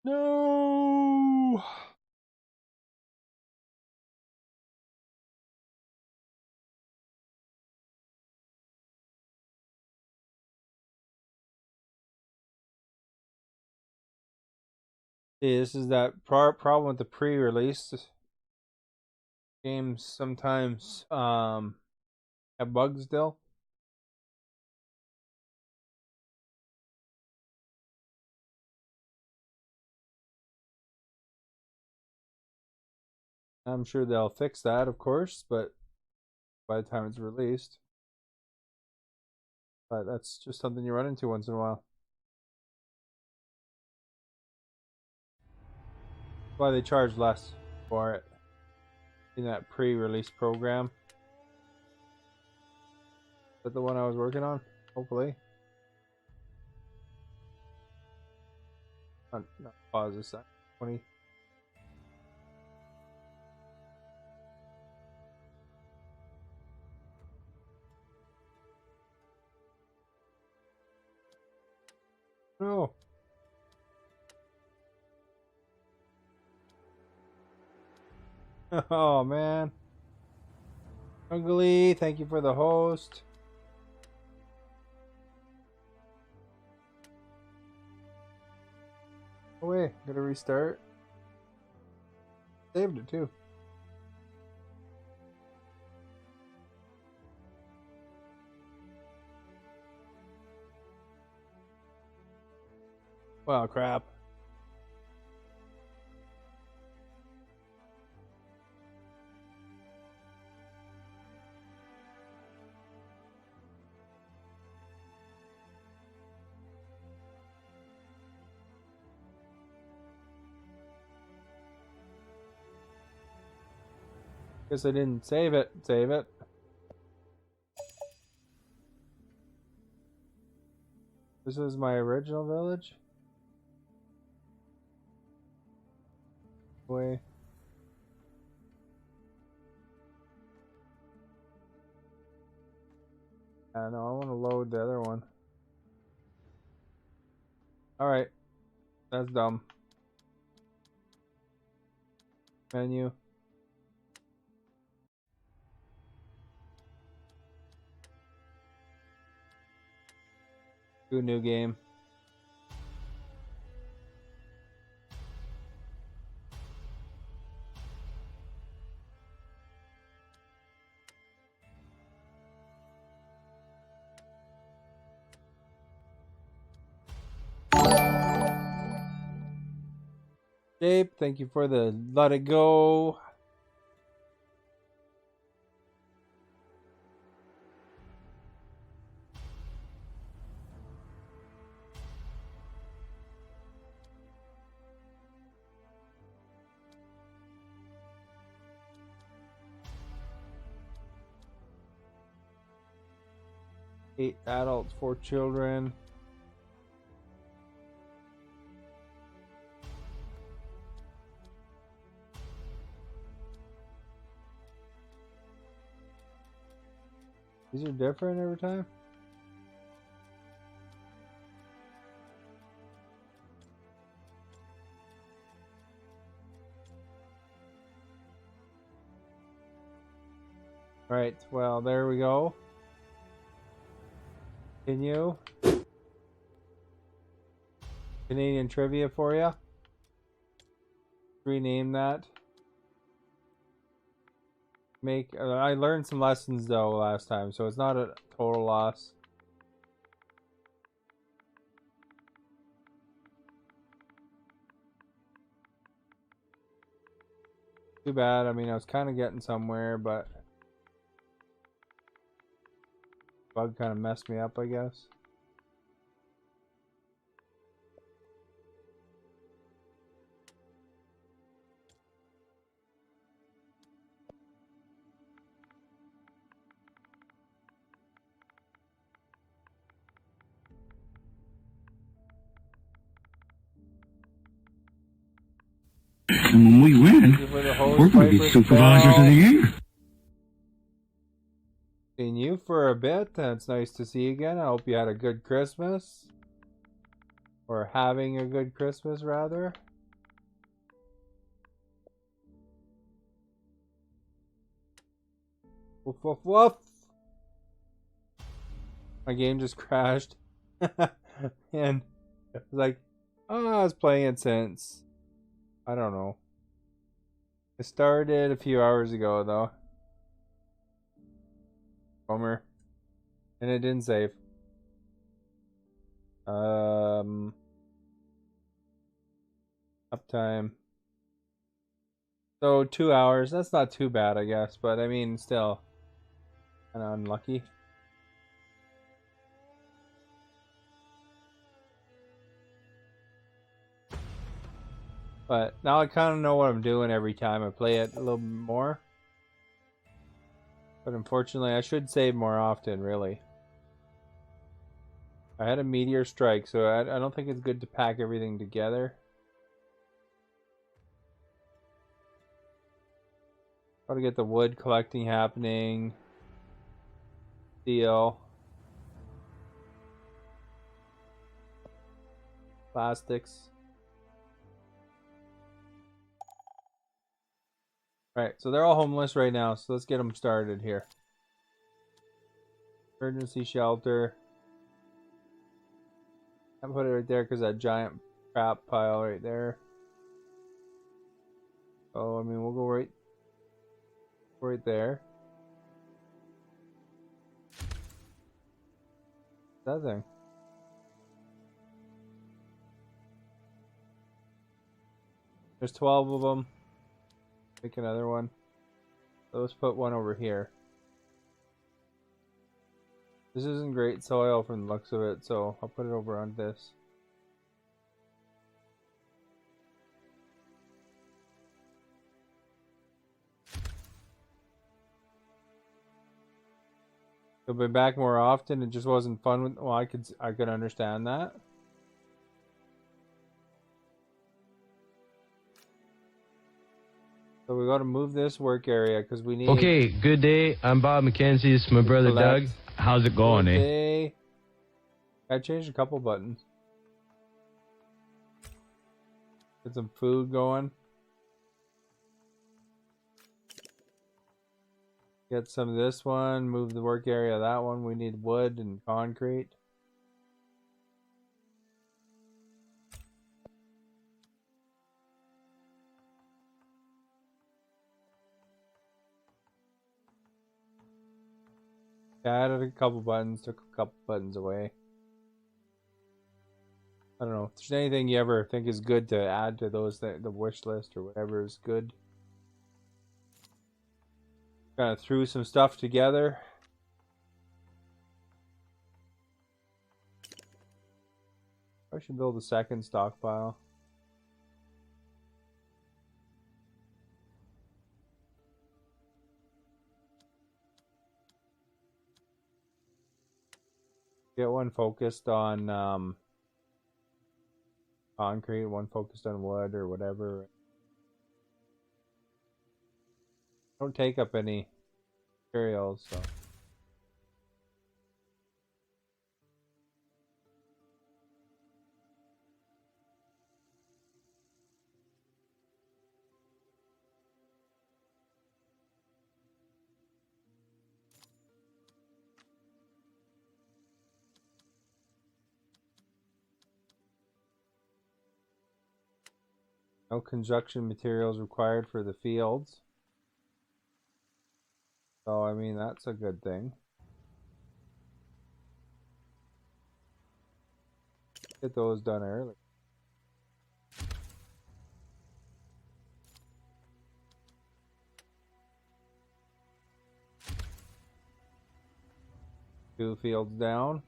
No. See, this is that problem with the pre-release. Games sometimes have bugs still. I'm sure they'll fix that, of course, but by the time it's released. But that's just something you run into once in a while. That's why they charge less for it in that pre-release program. Is that the one I was working on? Hopefully. Not pause this sec. 20. No. Oh man. Ugly, thank you for the host. Oh wait, gotta restart. Saved it too. Well, crap. Guess I didn't save it. Save it. This is my original village. Way. I know, I want to load the other one. Alright. That's dumb. Menu. Do a new game. Jape, thank you for the let it go. Eight adults, 4 children. These are different every time. Right, well, there we go. Continue. Canadian trivia for you. Rename that. I learned some lessons though last time, so it's not a total loss. Too bad. I mean, I was kind of getting somewhere, but bug kind of messed me up, I guess. And when we win, Thank you for the host, we're going to be Viper supervisors of Bell. the year. Seen you for a bit. It's nice to see you again. I hope you had a good Christmas. Or having a good Christmas, rather. Woof, woof, woof. My game just crashed. And it was like, oh, I was playing it since, I don't know. It started a few hours ago, though. Bummer. And it didn't save. Uptime. So 2 hours. That's not too bad, I guess. But I mean, still kind of unlucky. But now I kind of know what I'm doing every time I play it a little bit more. But unfortunately, I should save more often, really. I had a meteor strike, so I don't think it's good to pack everything together. Got to get the wood collecting happening. Steel. Plastics. Right, so they're all homeless right now, so let's get them started here. Emergency shelter. I put it right there because that giant crap pile right there. Oh, I mean, we'll go right there. That thing. There's 12 of them. Make another one. So let's put one over here. This isn't great soil from the looks of it, so I'll put it over on this. He'll be back more often. It just wasn't fun with, well, I could understand that. So we got to move this work area because we need. Okay, good day. I'm Bob McKenzie. This is my brother Doug. How's it going, eh? I changed a couple buttons. Get some food going. Get some of this one. Move the work area of that one. We need wood and concrete. I added a couple buttons, took a couple buttons away. I don't know if there's anything you ever think is good to add to those, the wish list or whatever is good. Kind of threw some stuff together. I should build a second stockpile. Get one focused on concrete, one focused on wood or whatever. Don't take up any materials, so. No construction materials required for the fields. So, I mean, that's a good thing. Get those done early. Two fields down.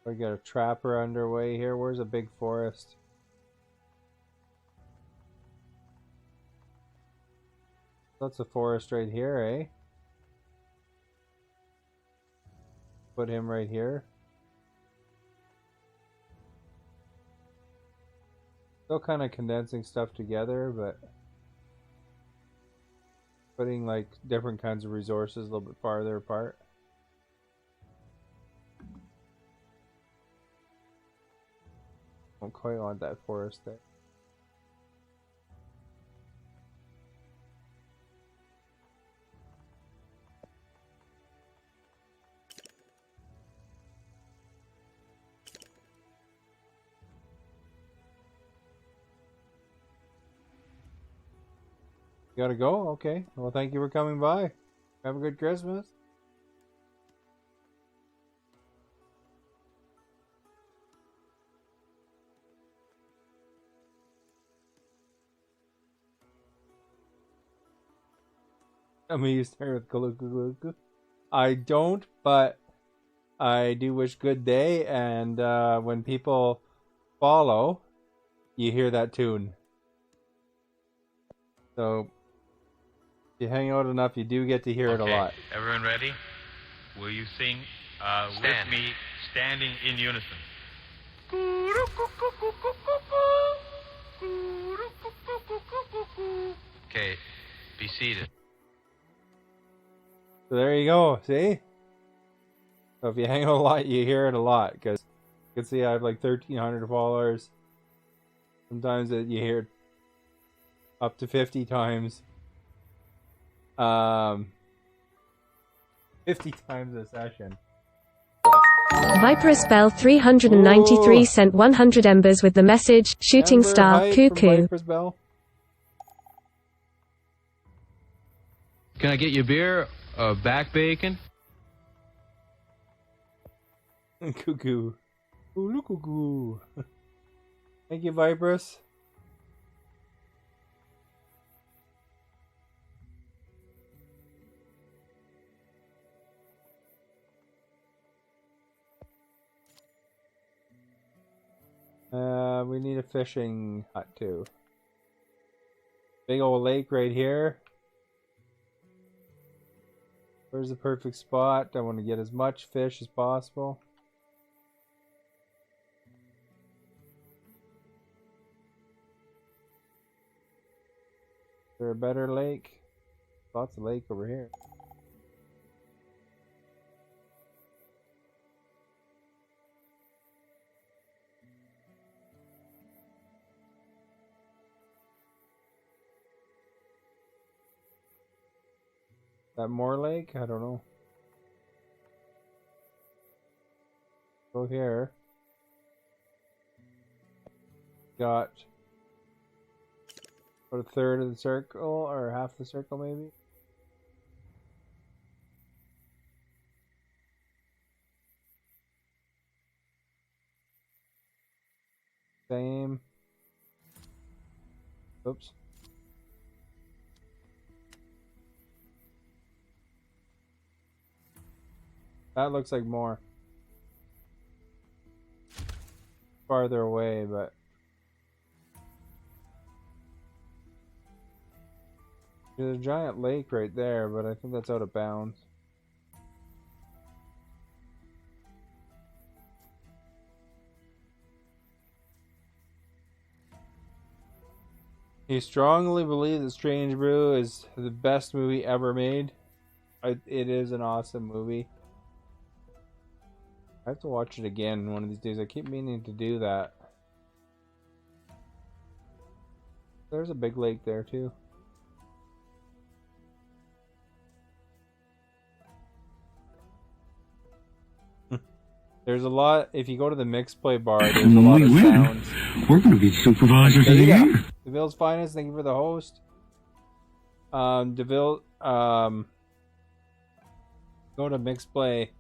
We got a trapper underway here. Where's a big forest? That's a forest right here, eh? Put him right here. Still kind of condensing stuff together, but putting like different kinds of resources a little bit farther apart. Don't quite want that forest there. You gotta go? Okay. Well, thank you for coming by. Have a good Christmas. I'm used to start with Kaluku. I don't, but I do wish good day, and when people follow, you hear that tune. So, if you hang out enough, you do get to hear it a lot. Everyone ready? Will you sing with me, standing in unison? Okay, be seated. So there you go, see? So if you hang out a lot, you hear it a lot, because you can see I have like 1,300 followers. Sometimes you hear it up to 50 times. 50 times a session. Viperous Bell 393 Ooh. sent 100 embers with the message, Shooting Ember Star, Hype from Cuckoo. Viperous Bell. Can I get you a beer? Back bacon? Cuckoo. Ooh, look, cuckoo. Thank you, Viperous. We need a fishing hut too. Big old lake right here. Where's the perfect spot? I want to get as much fish as possible. Is there a better lake? Lots of lake over here. That more lake? I don't know. Go here. Got about a third of the circle, or half the circle maybe. Same. Oops. That looks like more. Farther away, but there's a giant lake right there, but I think that's out of bounds. You strongly believe that Strange Brew is the best movie ever made. It is an awesome movie. I have to watch it again one of these days. I keep meaning to do that. There's a big lake there too. There's a lot. If you go to the mix play bar, there's a lot of sounds. We're going to be supervisors of the year. DeVille's Finest, thank you for the host. DeVille, go to mix play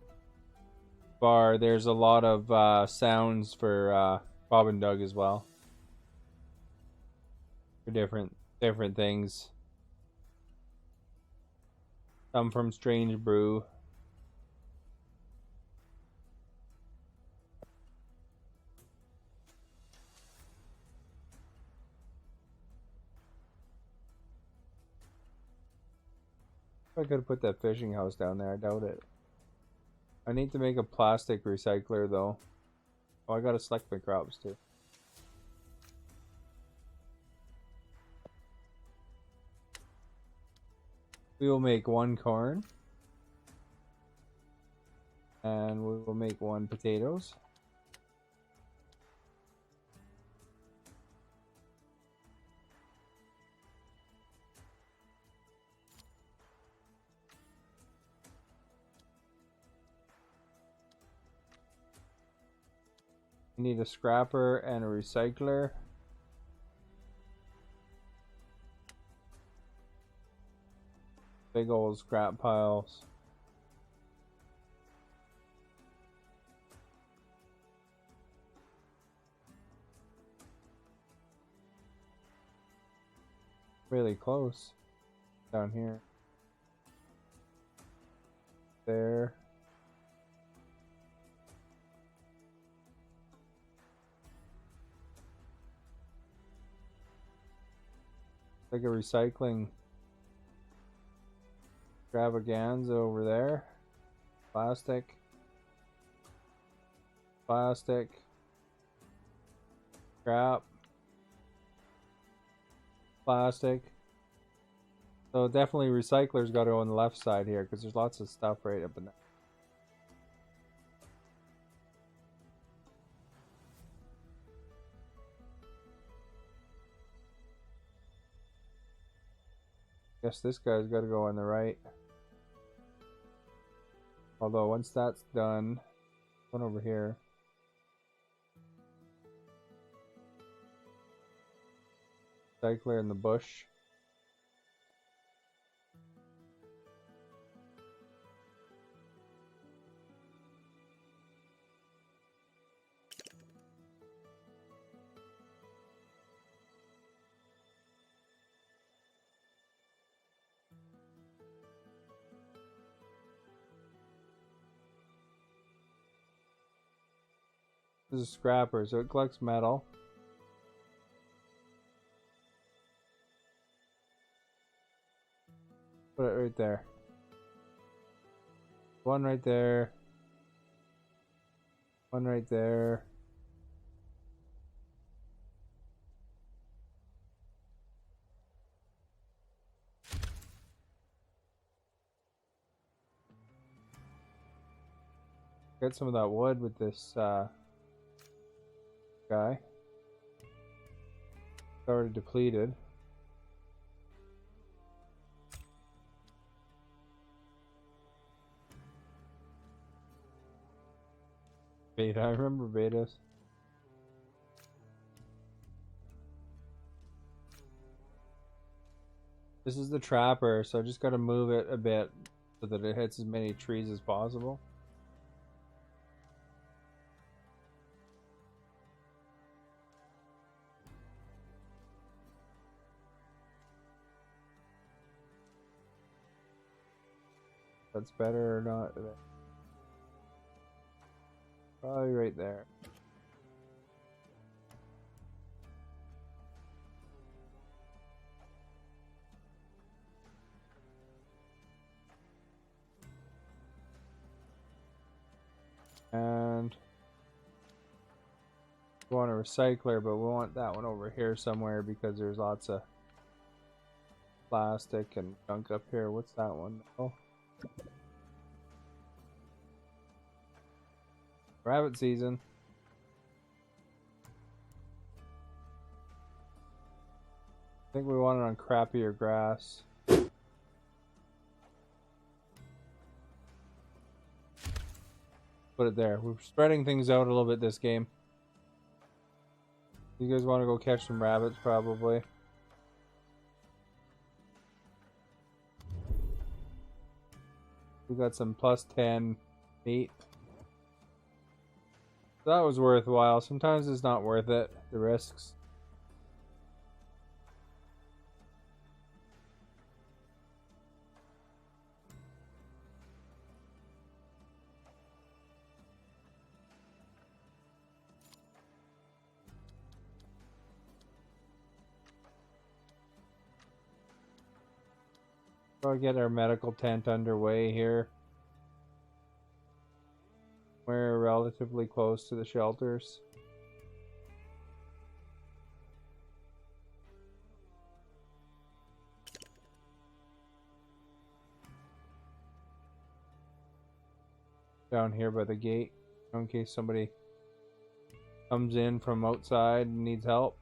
bar. There's a lot of sounds for Bob and Doug as well. For different things. Some from Strange Brew. I could have put that fishing house down there. I doubt it. I need to make a plastic recycler though. Oh, I gotta select my crops too. We will make 1 corn. And we will make 1 potatoes. We need a scrapper and a recycler. Big old scrap piles. Really close. Down here. There. Like a recycling extravaganza over there. Plastic. Plastic. Scrap. Plastic. So definitely recyclers got to go on the left side here because there's lots of stuff right up in there. Guess this guy's got to go on the right. Although once that's done, one over here. Recycler in the bush. This is a scrapper, so it collects metal. Put it right there. 1 right there. 1 right there. Get some of that wood with this guy. It's already depleted. Beta, I remember betas. This is the trapper, so I just gotta move it a bit so that it hits as many trees as possible. That's better or not? Probably right there. And we want a recycler, but we want that one over here somewhere because there's lots of plastic and junk up here. What's that one? Oh. Rabbit season. I think we want it on crappier grass. Put it there. We're spreading things out a little bit this game. You guys want to go catch some rabbits probably. We got some +10 meat. That was worthwhile. Sometimes it's not worth it, the risks. Gotta get our medical tent underway here. relatively close to the shelters. Down here by the gate, in case somebody comes in from outside and needs help.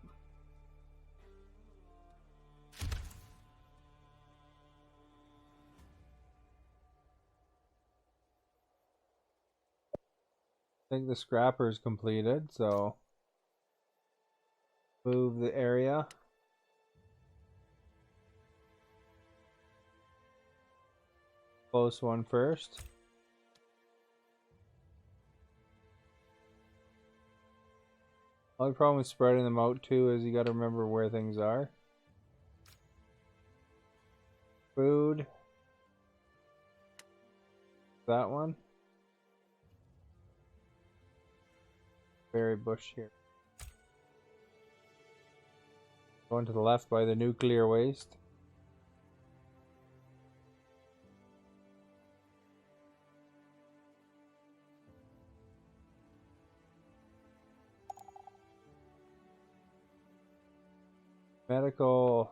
I think the scrapper is completed, so move the area. Close one first. Only problem with spreading them out too is you got to remember where things are. Food. That one. Berry bush here. Going to the left by the nuclear waste. Medical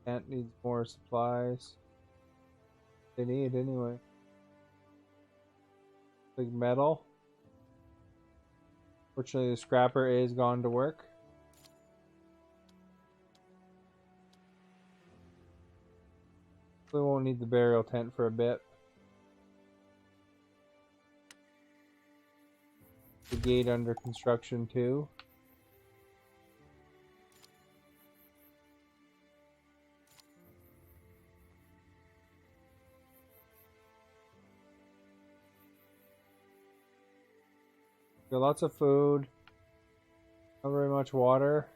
tent needs more supplies. They need anyway. Big metal. Fortunately, the scrapper is gone to work. We won't need the burial tent for a bit. The gate under construction too. Got lots of food. Not very much water.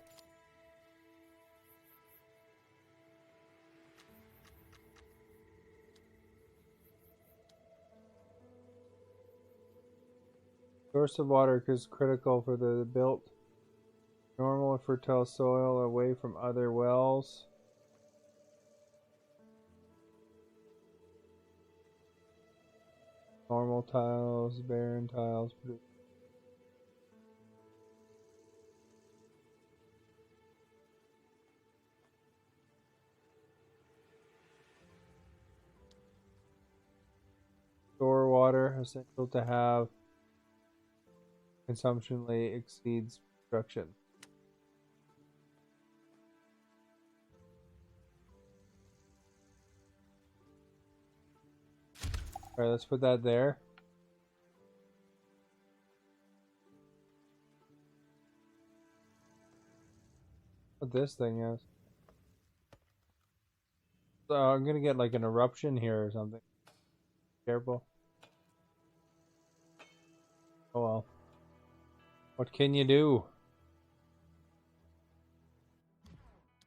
Source of water is critical for the built. Normal and fertile soil away from other wells. Normal tiles, barren tiles. Store water, essential to have. Consumption rate exceeds production. Alright, let's put that there. What this thing is. So I'm gonna get like an eruption here or something. Careful. Oh well. What can you do?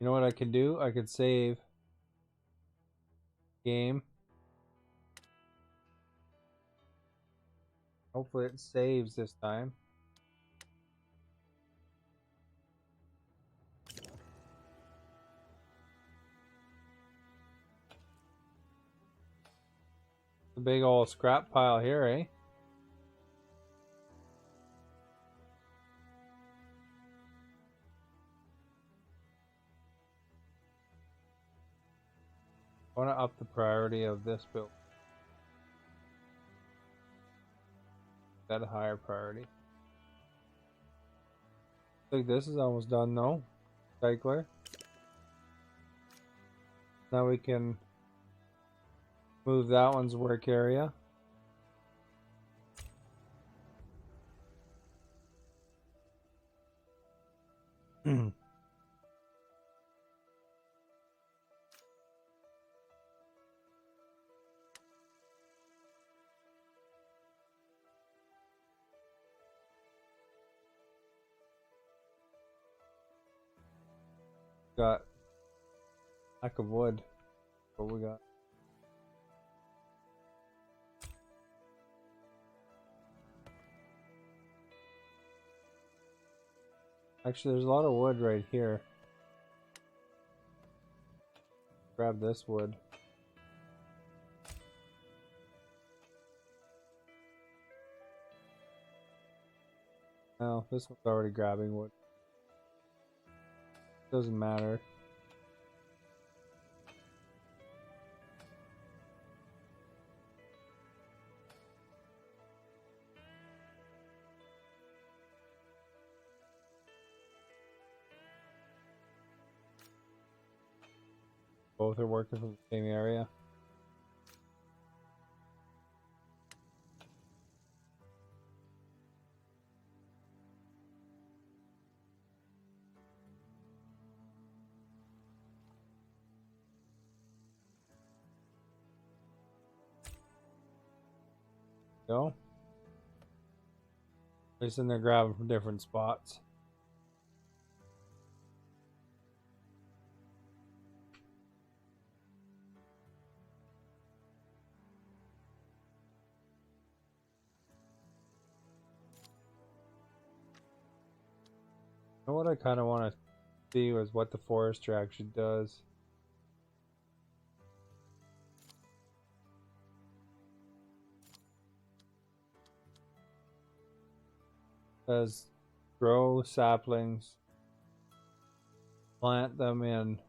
You know what I can do? I could save game. Hopefully it saves this time. A big old scrap pile here, eh? I want to up the priority of this build. That a higher priority. I think this is almost done though. Cycler. Now we can move that one's work area. Got lack of wood. What we got? Actually, there's a lot of wood right here. Grab this wood. Well, this one's already grabbing wood. Doesn't matter. Both are working from the same area. Go. At least then they're grabbing from different spots. You know what I kind of want to see was what the forester actually does. Says grow saplings, plant them in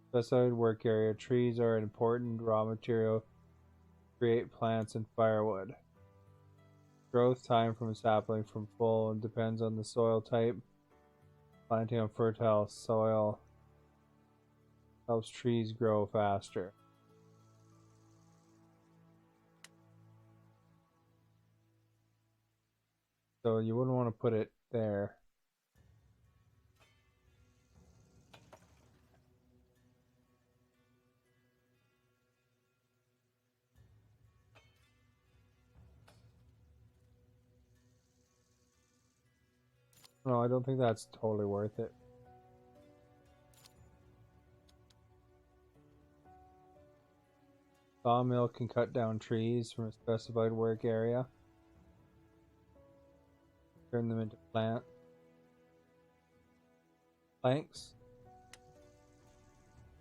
specified work area. Trees are an important raw material to create plants and firewood. Growth time from a sapling from full and depends on the soil type. Planting on fertile soil helps trees grow faster. So you wouldn't want to put it there. No, I don't think that's totally worth it. Sawmill can cut down trees from a specified work area. Turn them into planks.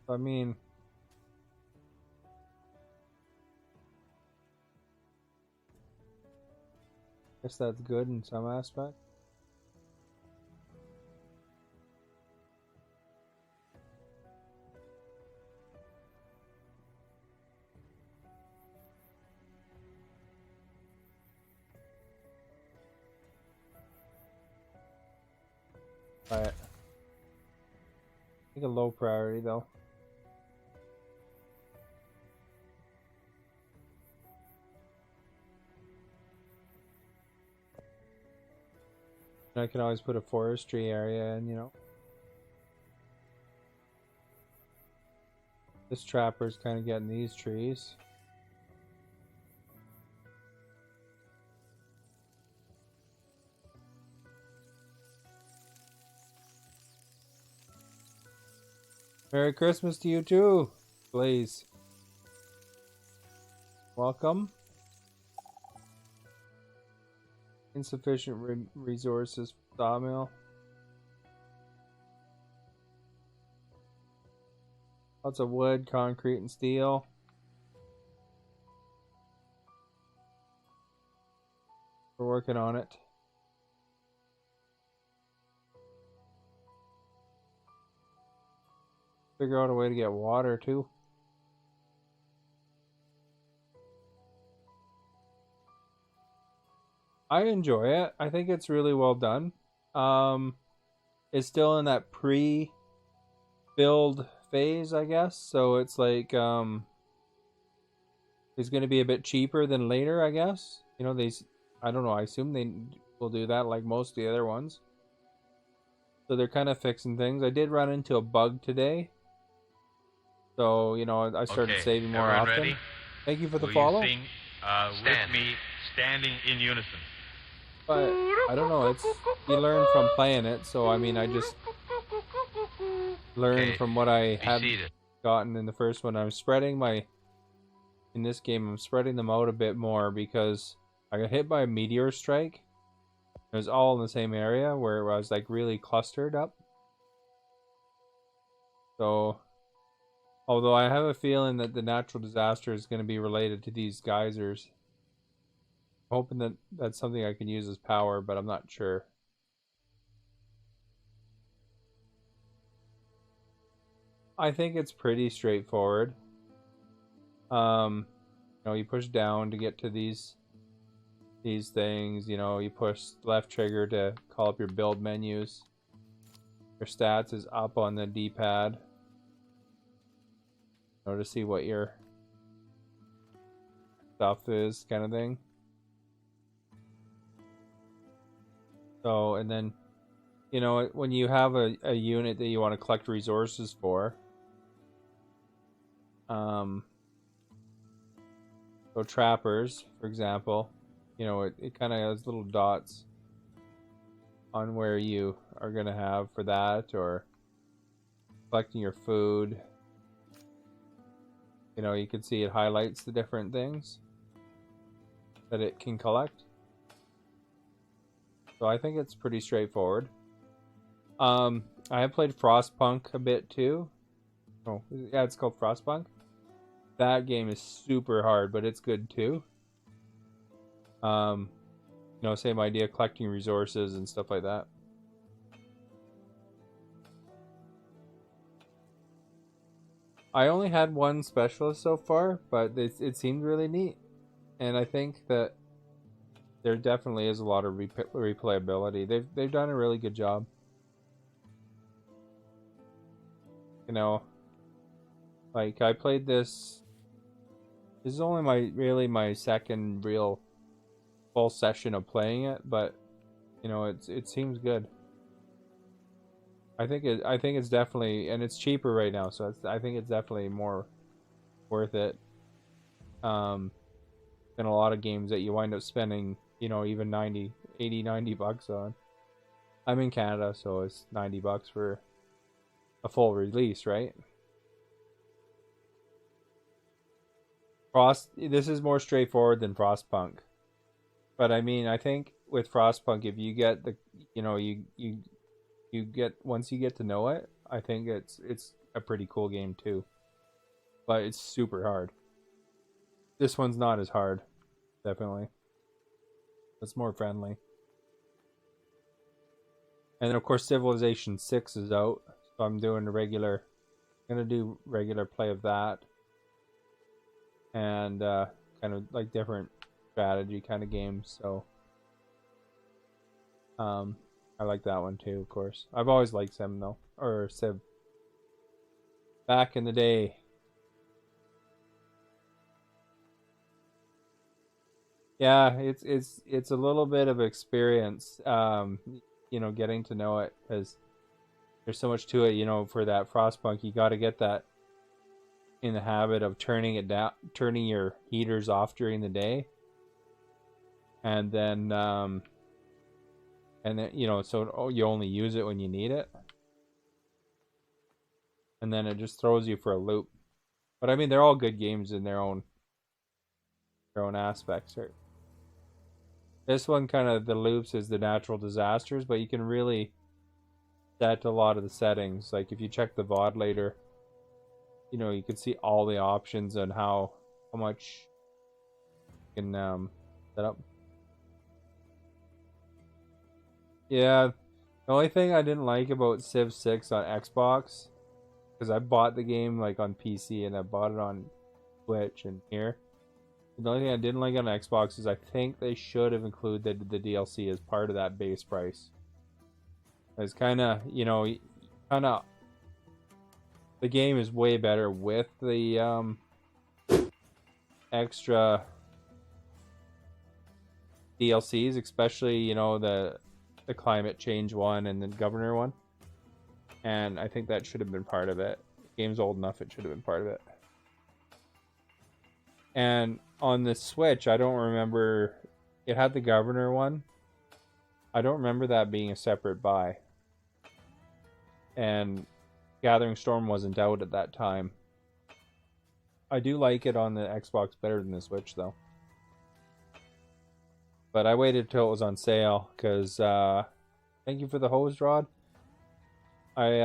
I mean, I guess that's good in some aspect. Alright. I think a low priority though. And I can always put a forestry area in, you know. This trapper's kind of getting these trees. Merry Christmas to you too, Blaze. Welcome. Insufficient resources for sawmill. Lots of wood, concrete, and steel. We're working on it. Figure out a way to get water too. I enjoy it. I think it's really well done. It's still in that pre-build phase, I guess. So it's like it's going to be a bit cheaper than later, I guess. You know, I don't know. I assume they will do that like most of the other ones. So they're kind of fixing things. I did run into a bug today. So, you know, I started saving more often. Ready? Thank you for the Will follow. You sing with me, standing in unison? But I don't know, you learn from playing it, so I mean I just learned from what I had gotten in the first one. In this game I'm spreading them out a bit more because I got hit by a meteor strike. It was all in the same area where I was like really clustered up. So although I have a feeling that the natural disaster is going to be related to these geysers. hoping that that's something I can use as power, but I'm not sure. I think it's pretty straightforward. You push down to get to these things. You push left trigger to call up your build menus. Your stats is up on the D-pad. To see what your stuff is, kind of thing. So, and then, when you have a unit that you want to collect resources for, so trappers, for example, it kind of has little dots on where you are going to have for that, or collecting your food. You can see it highlights the different things that it can collect. So I think it's pretty straightforward. I have played Frostpunk a bit too. Oh, yeah, it's called Frostpunk. That game is super hard, but it's good too. Same idea, collecting resources and stuff like that. I only had one specialist so far, but it seemed really neat. And I think that there definitely is a lot of replayability. They've done a really good job. Like I played this. This is only my second real full session of playing it, but it seems good. I think it's definitely, and it's cheaper right now, so I think it's definitely more worth it than a lot of games that you wind up spending, even 90 bucks on. I'm in Canada, so it's 90 bucks for a full release, right? This is more straightforward than Frostpunk. But I mean, I think with Frostpunk, if you get the, you get, once you get to know it, I think it's a pretty cool game too. But it's super hard. This one's not as hard, definitely. It's more friendly. And then of course Civilization 6 is out, so I'm gonna do regular play of that. And kind of like different strategy kind of games, so I like that one too, of course. I've always liked Civ though, or Civ. Back in the day. Yeah, it's a little bit of experience, getting to know it, because there's so much to it. For that Frostpunk, you got to get that in the habit of turning your heaters off during the day, and then so you only use it when you need it, and then it just throws you for a loop. But I mean, they're all good games in their own aspects, right? This one, kind of the loops is the natural disasters, but you can really set a lot of the settings. Like if you check the VOD later, you can see all the options on how much you can set up. Yeah, the only thing I didn't like about Civ 6 on Xbox, because I bought the game like on PC and I bought it on Switch and here. The only thing I didn't like on Xbox is I think they should have included the DLC as part of that base price. It's kind of, the game is way better with the extra DLCs, especially, the climate change one and the governor one. And I think that should have been part of it. The game's old enough, it should have been part of it. And on the Switch, I don't remember, it had the governor one. I don't remember that being a separate buy. And Gathering Storm wasn't out at that time. I do like it on the Xbox better than the Switch though. But I waited till it was on sale, because thank you for the hose rod. I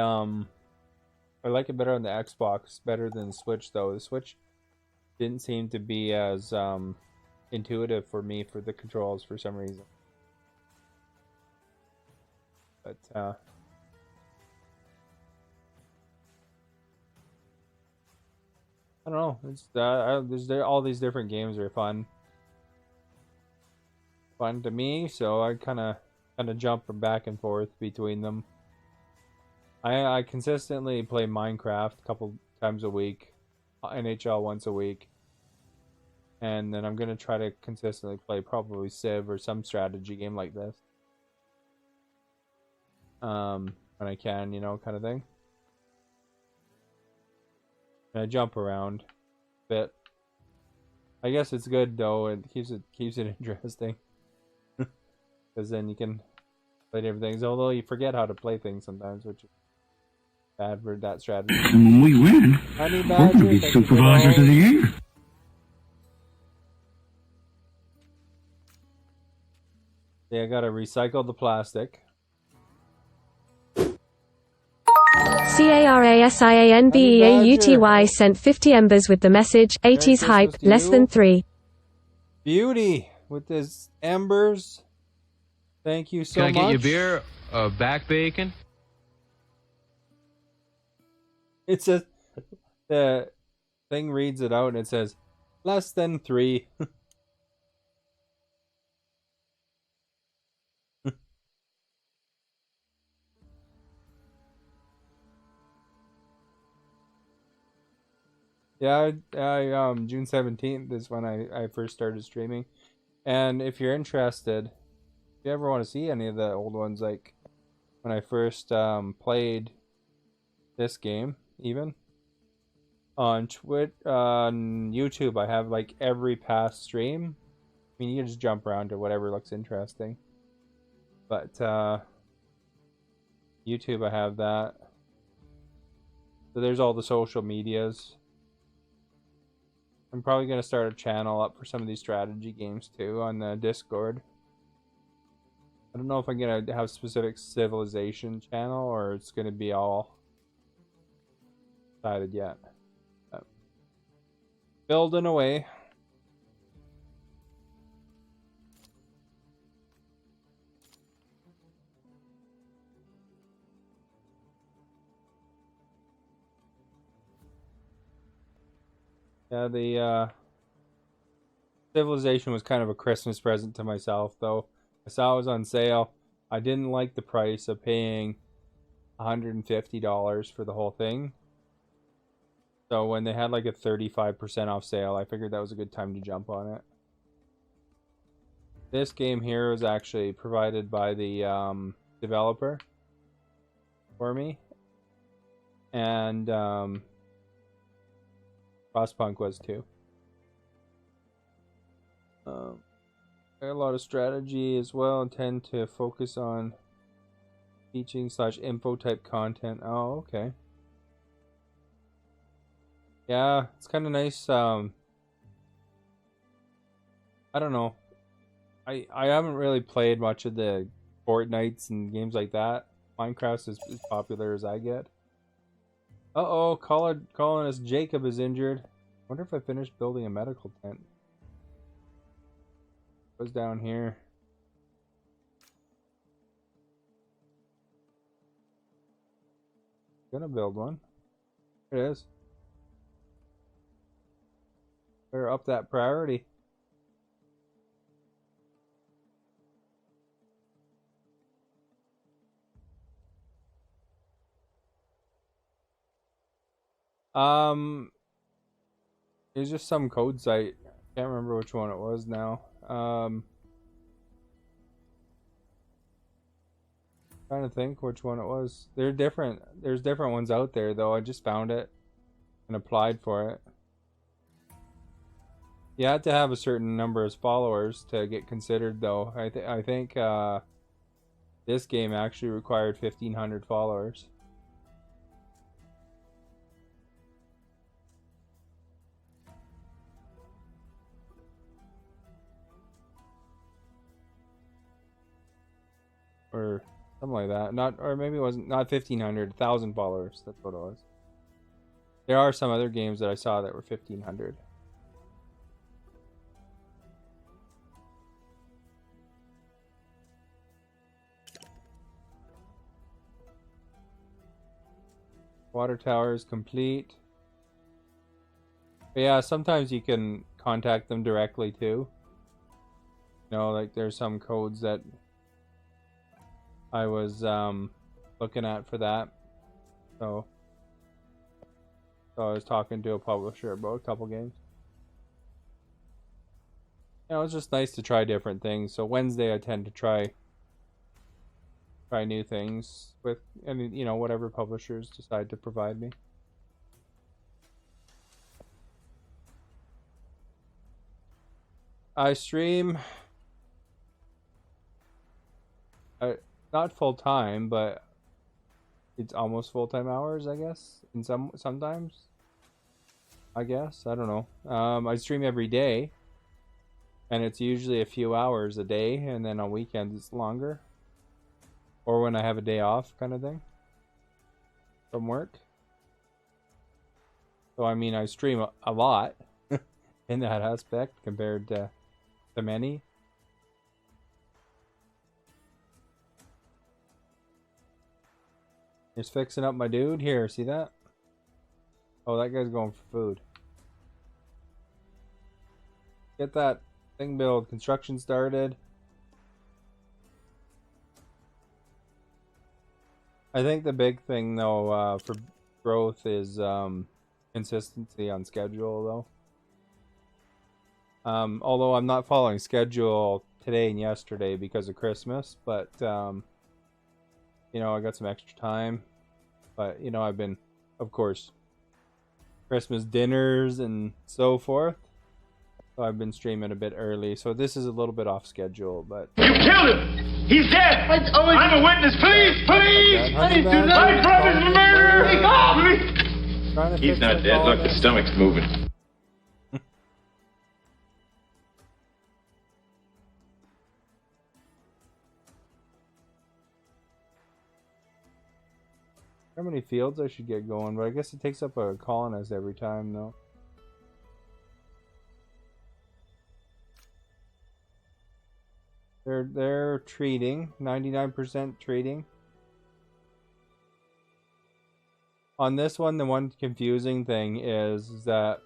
like it better on the Xbox, better than the Switch though. The Switch didn't seem to be as intuitive for me for the controls for some reason. But I don't know. It's all these different games are fun to me, so I kind of jump back and forth between them. I consistently play Minecraft a couple times a week, NHL once a week, and then I'm gonna try to consistently play probably Civ or some strategy game like this. When I can, kind of thing. And I jump around a bit. I guess it's good though. It keeps it interesting, because then you can play different things. Although you forget how to play things sometimes, which is bad for that strategy. And when we win, we're going to be supervisors of the year. Yeah, I gotta recycle the plastic. CARASIANBEAUTY sent 50 embers with the message, 80s hype, less than 3. Beauty with this embers. Thank you so much. Can I get your beer, back bacon? It says, the thing reads it out and it says, less than 3. Yeah, June 17th is when I first started streaming. And if you're interested, if you ever want to see any of the old ones, like when I first played this game, even on YouTube, I have like every past stream. I mean, you can just jump around to whatever looks interesting. But YouTube, I have that. So there's all the social medias. I'm probably going to start a channel up for some of these strategy games too on the Discord. I don't know if I'm going to have a specific Civilization channel or it's going to be all decided yet. But building away. Yeah, the Civilization was kind of a Christmas present to myself, though. I saw it was on sale. I didn't like the price of paying $150 for the whole thing. So when they had like a 35% off sale, I figured that was a good time to jump on it. This game here was actually provided by the developer for me. And Frostpunk was too. A lot of strategy as well, and tend to focus on teaching / info type content. Oh, okay. Yeah, it's kind of nice. I don't know. I haven't really played much of the Fortnites and games like that. Minecraft's as popular as I get. Uh-oh, Colonist Jacob is injured. Wonder if I finished building a medical tent. It was down here. Gonna build one. There it is. Better up that priority. It was just some code site. Can't remember which one it was now. Trying to think which one it was. They're different. There's different ones out there though. I just found it and applied for it. You had to have a certain number of followers to get considered though. I think this game actually required 1,500 followers. Or something like that. Or maybe it wasn't, not 1,500, 1,000 followers. That's what it was. There are some other games that I saw that were 1,500. Water tower is complete. But yeah, sometimes you can contact them directly too. You know, like there's some codes that I was looking at for that. So I was talking to a publisher about a couple games. You know, it's just nice to try different things. So Wednesday I tend to try new things with, and you know, whatever publishers decide to provide me. I stream not full time, but it's almost full time hours, I guess. In sometimes, I guess, I don't know. I stream every day, and it's usually a few hours a day, and then on weekends it's longer, or when I have a day off, kind of thing, from work. So I mean, I stream a lot in that aspect compared to many. Just fixing up my dude here. See that? Oh, that guy's going for food. Get that thing build. Construction started. I think the big thing though for growth is consistency on schedule though. Although I'm not following schedule today and yesterday because of Christmas, but you know, I got some extra time. But you know, I've been, of course, Christmas dinners and so forth. So I've been streaming a bit early. So this is a little bit off schedule, but you killed him. He's dead. I'm a witness. Please, please. I didn't do that. I promise murder. He's not dead. Look, the stomach's moving. How many fields I should get going, but I guess it takes up a colonist every time though. They're treating, 99% treating. On this one, the one confusing thing is that,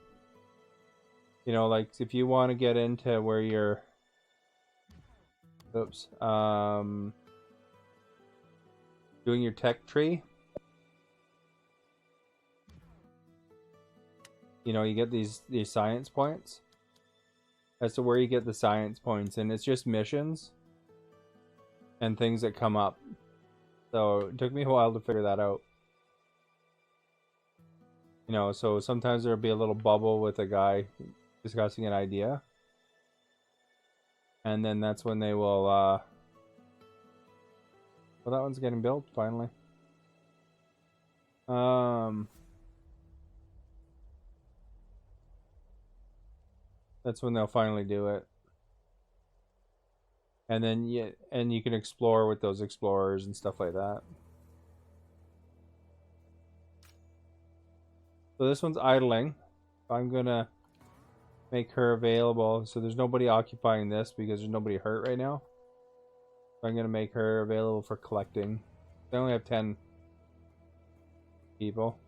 you know, like if you want to get into where you're, doing your tech tree, you know, you get these science points. As to where you get the science points, and it's just missions and things that come up. So it took me a while to figure that out. You know, so sometimes there'll be a little bubble with a guy discussing an idea, and then that's when they will well, that one's getting built finally. That's when they'll finally do it. And then you can explore with those explorers and stuff like that. So this one's idling. I'm gonna make her available. So there's nobody occupying this because there's nobody hurt right now. So I'm gonna make her available for collecting. I only have 10 people.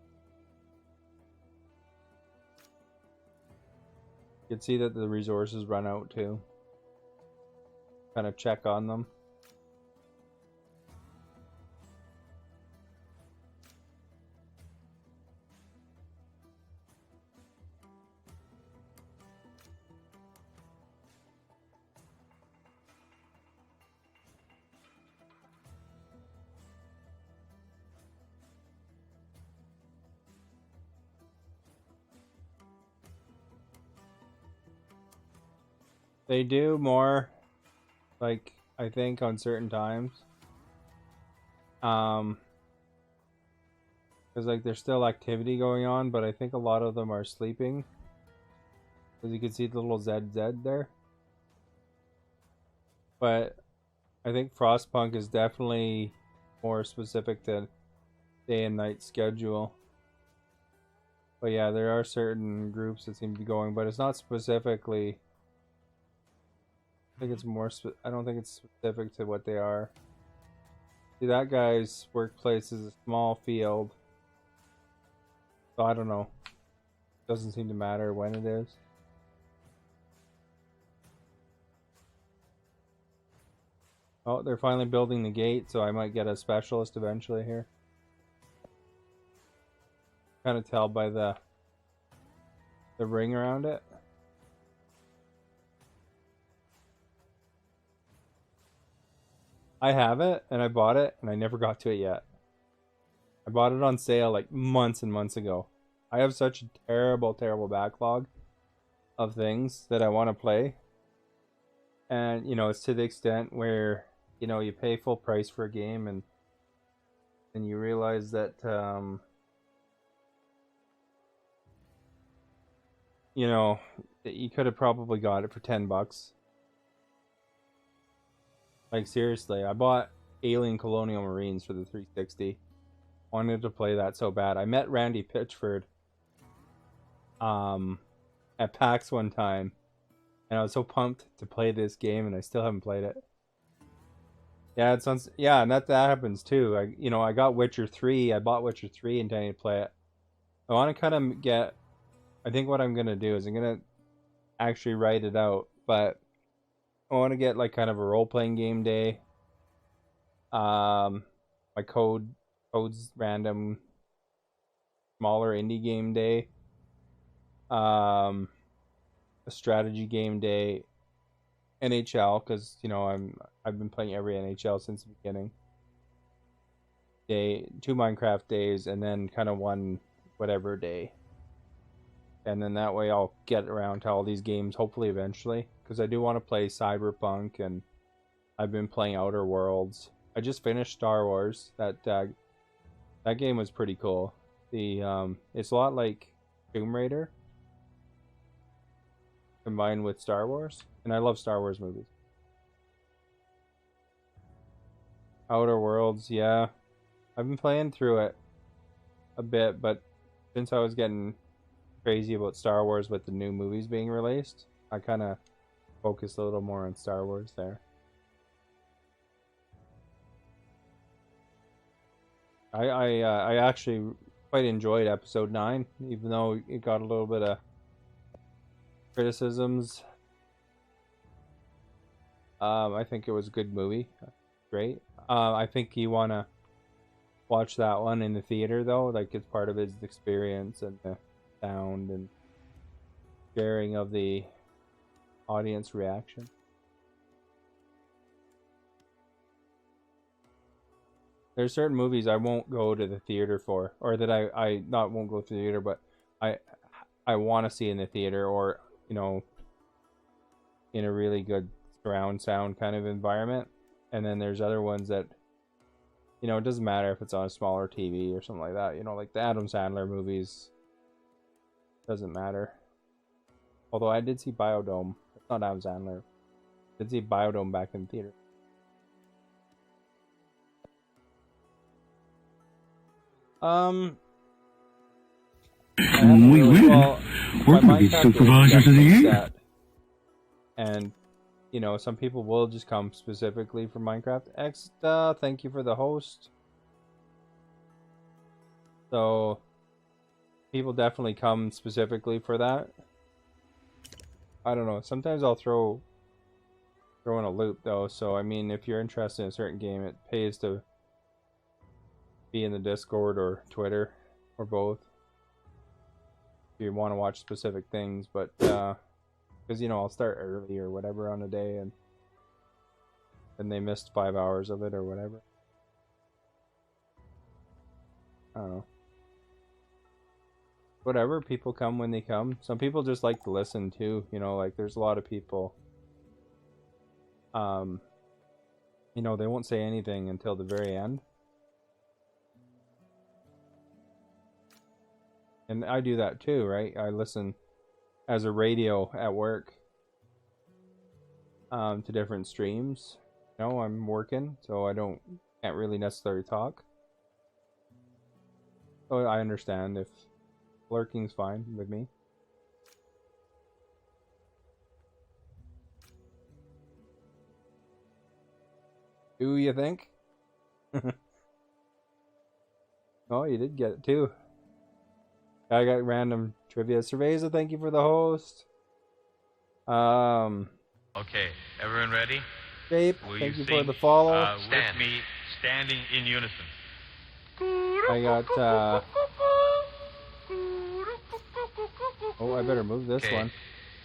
You can see that the resources run out too. Kind of check on them. They do more, like, I think on certain times. Because, like, there's still activity going on, but I think a lot of them are sleeping. As you can see the little ZZ there. But I think Frostpunk is definitely more specific to day and night schedule. But yeah, there are certain groups that seem to be going, but it's not specifically... I think it's more. I don't think it's specific to what they are. See, that guy's workplace is a small field, So I don't know. Doesn't seem to matter when it is. Oh, they're finally building the gate, so I might get a specialist eventually here. Kind of tell by the ring around it. I have it, and I bought it, and I never got to it yet. I bought it on sale like months and months ago. I have such a terrible, terrible backlog of things that I want to play. And, you know, it's to the extent where, you know, you pay full price for a game and you realize that, you know, you could have probably got it for $10. Like, seriously, I bought Alien Colonial Marines for the 360. Wanted to play that so bad. I met Randy Pitchford at PAX one time, and I was so pumped to play this game, and I still haven't played it. Yeah, it sounds, yeah, and that happens too. I got Witcher 3. I bought Witcher 3 intending to play it. I want to kind of get, I think what I'm going to do is I'm going to actually write it out, but I want to get like kind of a role-playing game day. My codes random smaller indie game day. A strategy game day. NHL, because you know I've been playing every NHL since the beginning. Day, 2 Minecraft days, and then kind of one whatever day. And then that way I'll get around to all these games hopefully eventually, because I do want to play Cyberpunk, and I've been playing Outer Worlds. I just finished Star Wars. That game was pretty cool. It's a lot like Tomb Raider combined with Star Wars, and I love Star Wars movies. Outer Worlds, yeah. I've been playing through it a bit, but since I was getting crazy about Star Wars with the new movies being released, I kind of focused a little more on Star Wars there. I actually quite enjoyed episode 9, even though it got a little bit of criticisms. I think it was a good movie. Great. I think you want to watch that one in the theater, though. Like, it's part of his experience and the sound and sharing of the audience reaction. There's certain movies I won't go to the theater for, or that I not won't go to the theater, but I want to see in the theater, or, you know, in a really good surround sound kind of environment. And then there's other ones that, you know, it doesn't matter if it's on a smaller TV or something like that. You know, like the Adam Sandler movies. Doesn't matter. Although I did see Biodome. It's not Adam Sandler. I did see Biodome back in the theater. When we win, we're going to be supervisors of the year. And, you know, some people will just come specifically for Minecraft. Thank you for the host. So, people definitely come specifically for that. I don't know. Sometimes I'll throw in a loop, though. So, I mean, if you're interested in a certain game, it pays to be in the Discord or Twitter or both if you want to watch specific things. But because, you know, I'll start early or whatever on a day, and they missed 5 hours of it or whatever. I don't know. Whatever, people come when they come. Some people just like to listen too, you know, like there's a lot of people, you know, they won't say anything until the very end. And I do that too, right? I listen as a radio at work to different streams. You know, I'm working, so I can't really necessarily talk. So I understand if lurking's fine with me. Do you think? Oh, you did get it too. I got random trivia. Cerveza, thank you for the host. Okay, everyone ready? Shape, Will thank you sing, for the follow. with me, standing in unison? I got, oh, I better move this one.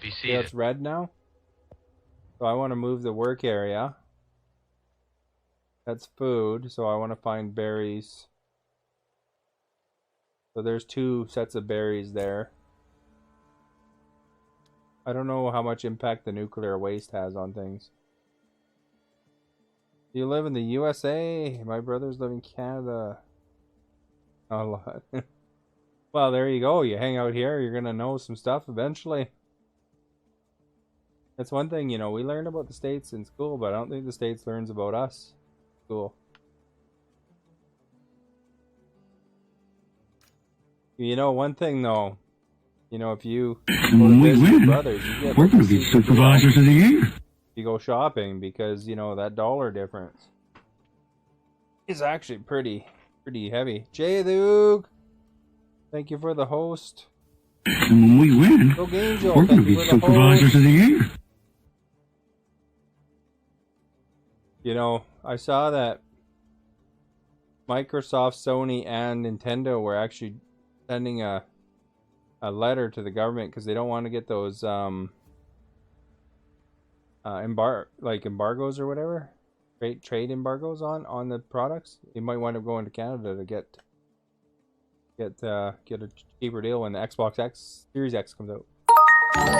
Be Yeah, seated. it's red now. So I want to move the work area. That's food, so I want to find berries. So there's 2 sets of berries there. I don't know how much impact the nuclear waste has on things. You live in the USA? My brothers live in Canada. A lot. Well, there you go. You hang out here, you're gonna know some stuff eventually. That's one thing, you know, we learn about the States in school, but I don't think the States learns about us in school. You know, one thing though, you know, if you When we win, brothers, you get we're going to a be secret deal. supervisors of the year. You go shopping because, you know, that dollar difference is actually pretty heavy. Jay the Oog, thank you for the host. And when we win, Go Angel, we're going thank to you be for the supervisors host. of the year. You know, I saw that Microsoft, Sony, and Nintendo were actually sending a letter to the government because they don't want to get those embargoes or whatever, trade embargoes on the products. You might wind up going to Canada to get a cheaper deal when the Xbox X Series X comes out.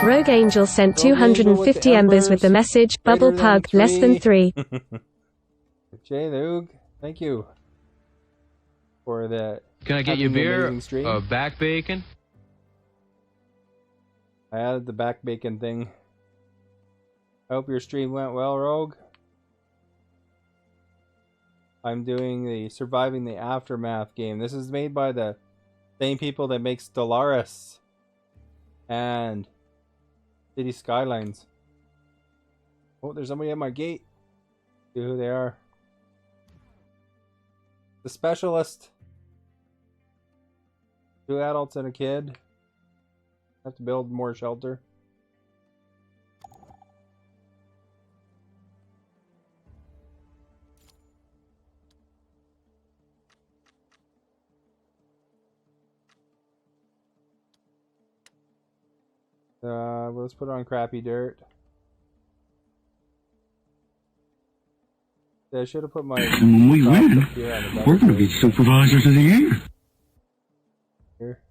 Rogue Angel sent Rogue Angel with 250 the embers with the embers, message, greater Bubble than Pug, less than 3. Jay the Oog, thank you for the. Can I get you a having the beer? amazing stream. Back bacon? I added the back bacon thing. I hope your stream went well, Rogue. I'm doing the Surviving the Aftermath game. This is made by the same people that make Stellaris and City Skylines. Oh, there's somebody at my gate. See who they are. The Specialist. 2 adults and a kid. Have to build more shelter. Let's put on crappy dirt. Yeah, I should have put my. And when we win, we're going to be supervisors of the year. Here.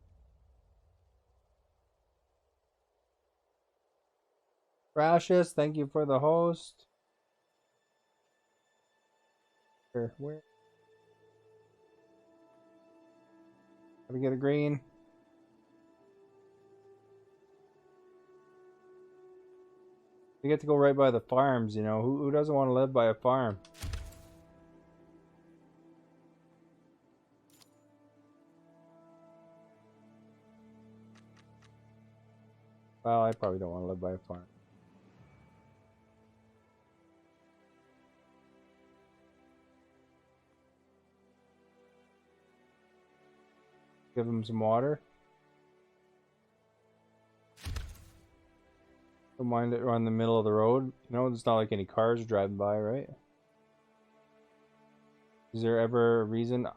Precious, thank you for the host. Here, where? Gotta get a green. You get to go right by the farms, you know. Who doesn't want to live by a farm? Well, I probably don't want to live by a farm. Give them some water. Don't mind it on the middle of the road. You know, it's not like any cars are driving by, right? Is there ever a reason?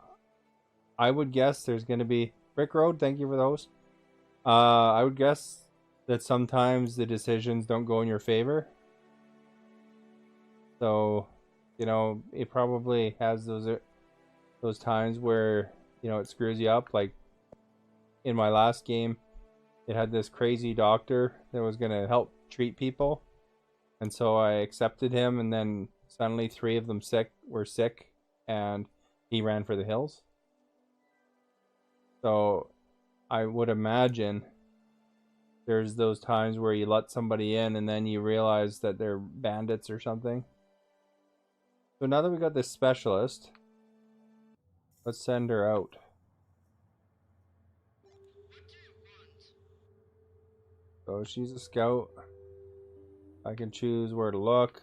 I would guess there's going to be... Brick Road, thank you for those. I would guess that sometimes the decisions don't go in your favor. So, you know, it probably has those times where, you know, it screws you up. Like, in my last game, it had this crazy doctor that was going to help treat people. And so I accepted him, and then suddenly 3 of them were sick, and he ran for the hills. So I would imagine there's those times where you let somebody in and then you realize that they're bandits or something. So now that we got this specialist, let's send her out. So she's a scout. I can choose where to look.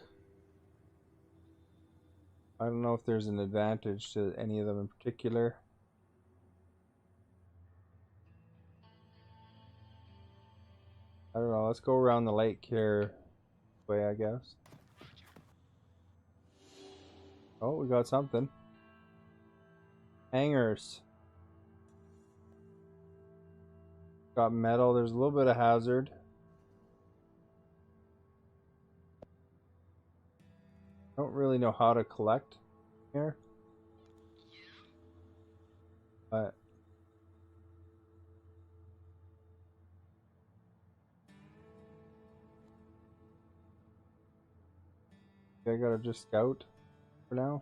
I don't know if there's an advantage to any of them in particular. I don't know. Let's go around the lake here. Way, I guess. Oh, we got something. Hangers. Got metal. There's a little bit of hazard. Don't really know how to collect here. But I gotta just scout for now.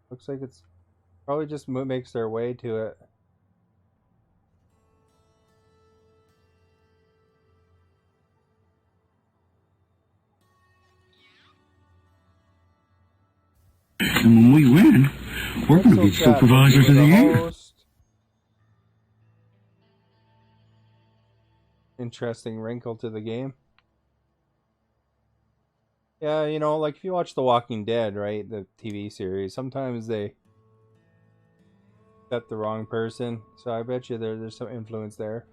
Looks like it's probably just makes their way to it. And when we win, we're going to be supervisors of the year. Interesting wrinkle to the game. Yeah, you know, like if you watch The Walking Dead, right, the TV series, sometimes they set the wrong person. So I bet you there's some influence there.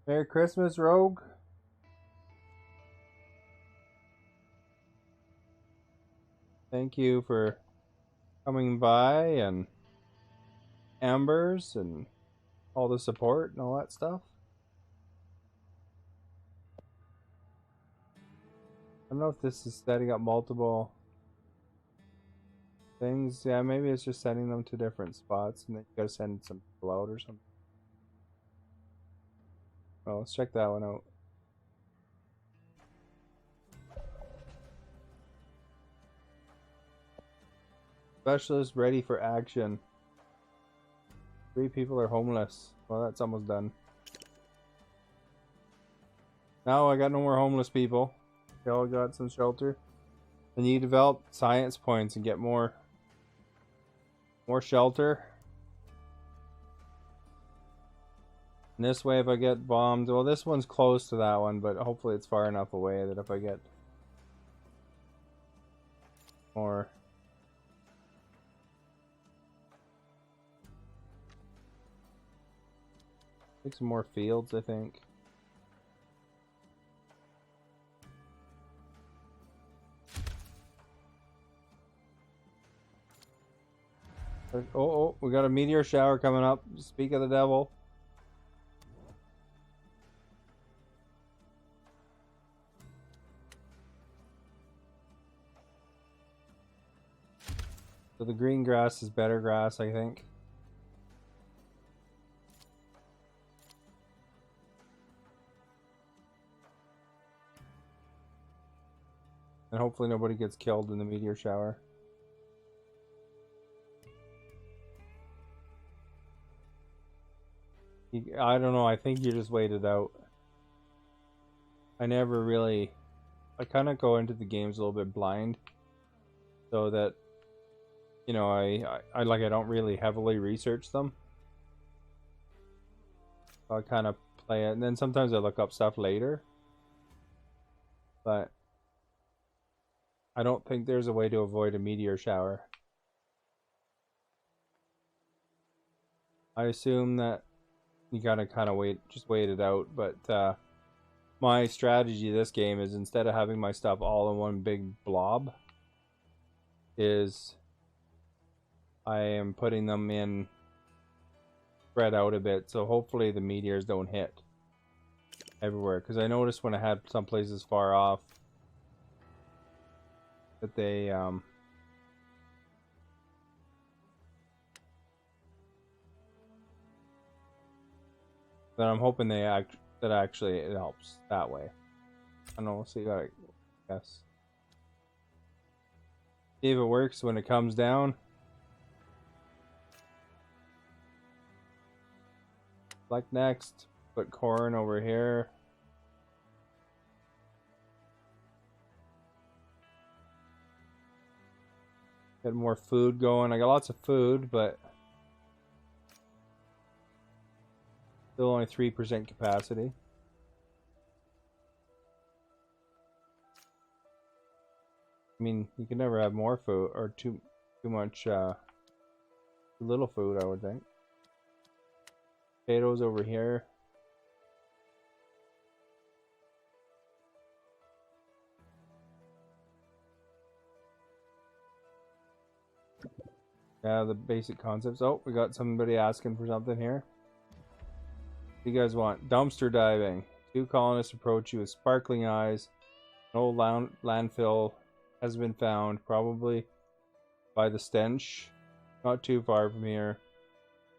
Merry Christmas, Rogue. Thank you for coming by, and Ambers and all the support and all that stuff. I don't know if this is setting up multiple things. Yeah, maybe it's just sending them to different spots and then you gotta send some people out or something. Well, let's check that one out. Specialist ready for action. 3 people are homeless. Well, that's almost done. Now I got no more homeless people. They all got some shelter. And you develop science points and get more shelter. And this way, if I get bombed, well, this one's close to that one, but hopefully it's far enough away that if I get more. Take some more fields, I think. Oh, we got a meteor shower coming up. Speak of the devil. So the green grass is better grass, I think. And hopefully nobody gets killed in the meteor shower. I don't know, I think you just wait it out. I never really... I kind of go into the games a little bit blind. So that, you know, I don't really heavily research them. So I kind of play it, and then sometimes I look up stuff later. But I don't think there's a way to avoid a meteor shower. I assume that you gotta kind of wait it out, but my strategy this game is, instead of having my stuff all in one big blob, is I am putting them in spread out a bit, so hopefully the meteors don't hit everywhere, because I noticed when I had some places far off that they but I'm hoping that actually it helps that way. I don't know, we'll see. I guess see if it works when it comes down. Like next, put corn over here. Get more food going. I got lots of food, but still only 3% capacity. I mean, you can never have more food or too much little food, I would think. Potatoes over here. Yeah, the basic concepts. Oh, we got somebody asking for something here. What do you guys want? Dumpster diving. 2 colonists approach you with sparkling eyes. An old landfill has been found, probably by the stench. Not too far from here.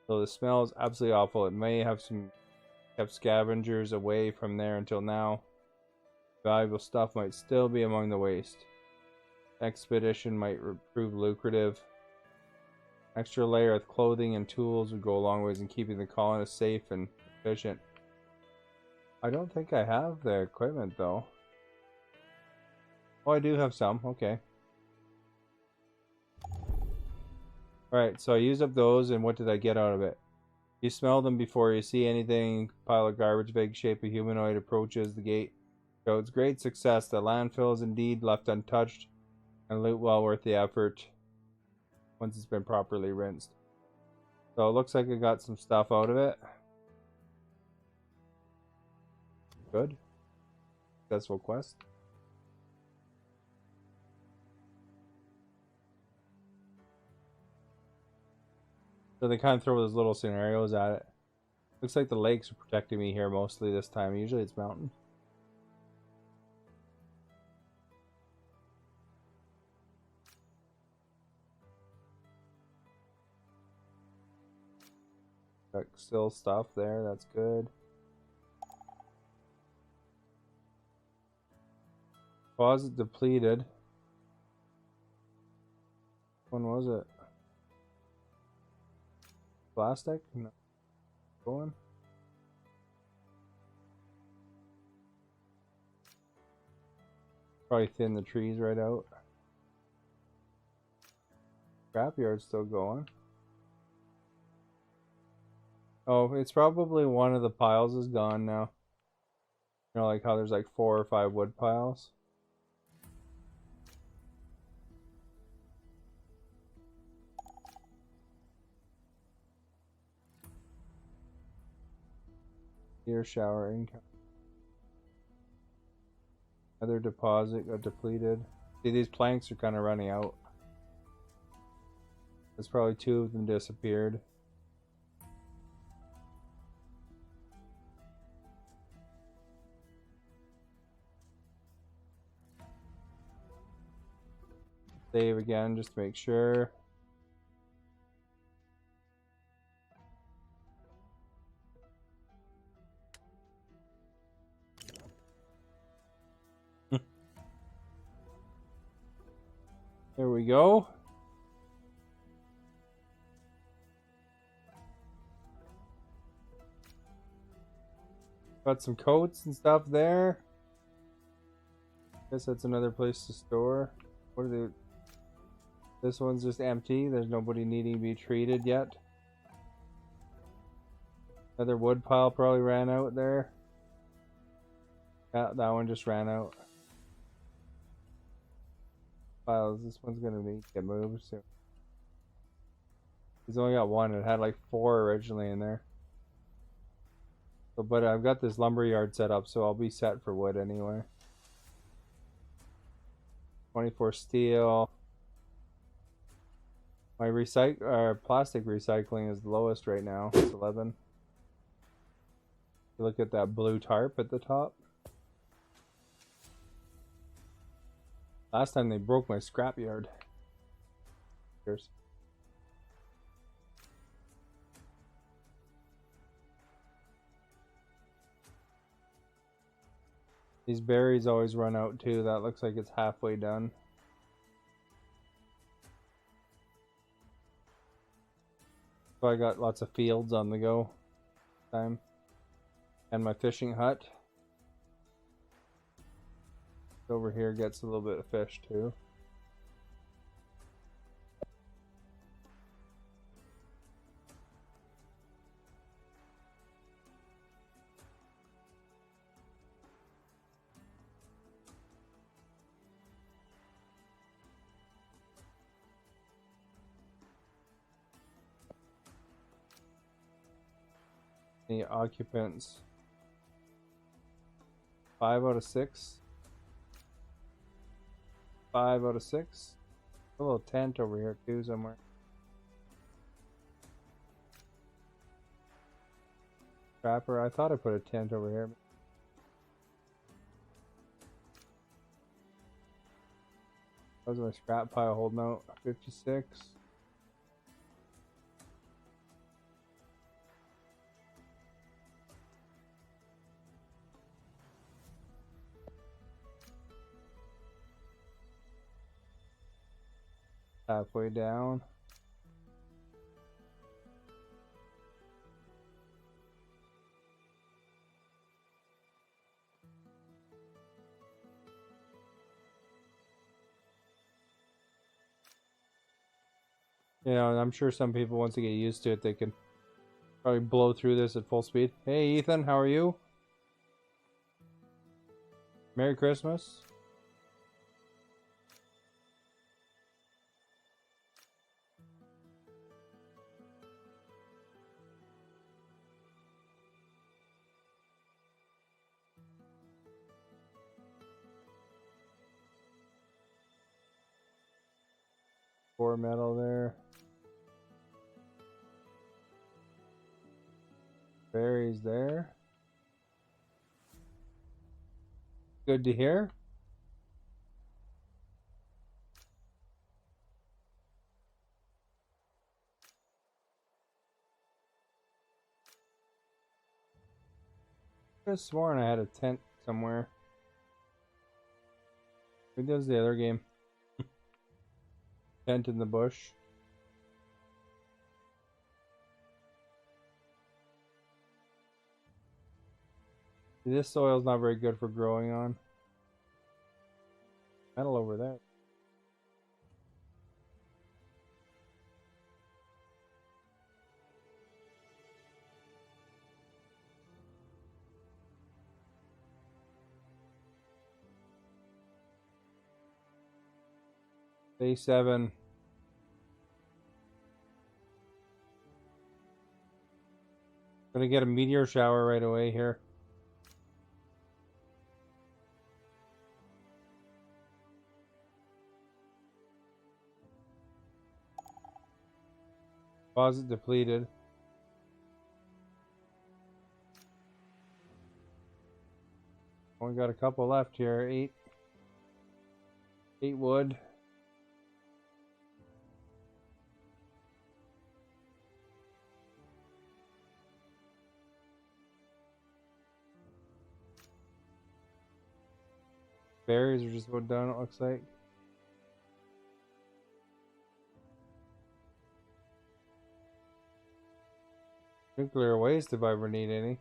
So the smell is absolutely awful. It may have kept scavengers away from there until now. Valuable stuff might still be among the waste. Expedition might prove lucrative. Extra layer of clothing and tools would go a long ways in keeping the colonists safe and efficient. I don't think I have the equipment though. Oh, I do have some. Okay. Alright, so I used up those, and what did I get out of it? You smell them before you see anything. Pile of garbage bag shaped a humanoid approaches the gate. Shows great success. The landfill is indeed left untouched, and loot well worth the effort once it's been properly rinsed. So it looks like I got some stuff out of it. Good. Successful quest. So they kind of throw those little scenarios at it. Looks like the lakes are protecting me here mostly this time. Usually it's mountain. Got still stuff there, that's good. Closet depleted. When was it? Plastic? No. Going. Probably thin the trees right out. Scrapyard's still going. Oh, it's probably one of the piles is gone now. You know, like how there's like 4 or 5 wood piles. Here, shower income. Other deposit got depleted. See, these planks are kind of running out. There's probably 2 of them disappeared. Save again just to make sure. There we go. Got some coats and stuff there. Guess that's another place to store. What are they? This one's just empty. There's nobody needing to be treated yet. Another wood pile probably ran out there. Yeah, that one just ran out. Piles. This one's gonna get moved soon. He's only got one. It had like 4 originally in there. So, but I've got this lumber yard set up, so I'll be set for wood anyway. 24 steel. My plastic recycling is the lowest right now. It's 11. You look at that blue tarp at the top. Last time they broke my scrapyard. Cheers. These berries always run out too. That looks like it's halfway done. So I got lots of fields on the go time. And my fishing hut. Over here gets a little bit of fish too. Any occupants? 5 out of 6. 5 out of 6. A little tent over here too somewhere. Trapper, I thought I put a tent over here. How's my scrap pile holding out? 56. Halfway down. You know, and I'm sure some people, once they get used to it, they can probably blow through this at full speed. Hey, Ethan, how are you? Merry Christmas. Core metal there. Berries there. Good to hear. I could have sworn I had a tent somewhere. Who does the other game? Tent in the bush. This soil's not very good for growing on. Metal over there. Day 7. Gonna get a meteor shower right away here. Deposit depleted. Only got a couple left here. 8 wood. Berries are just about done, it looks like. Nuclear waste if I ever need any.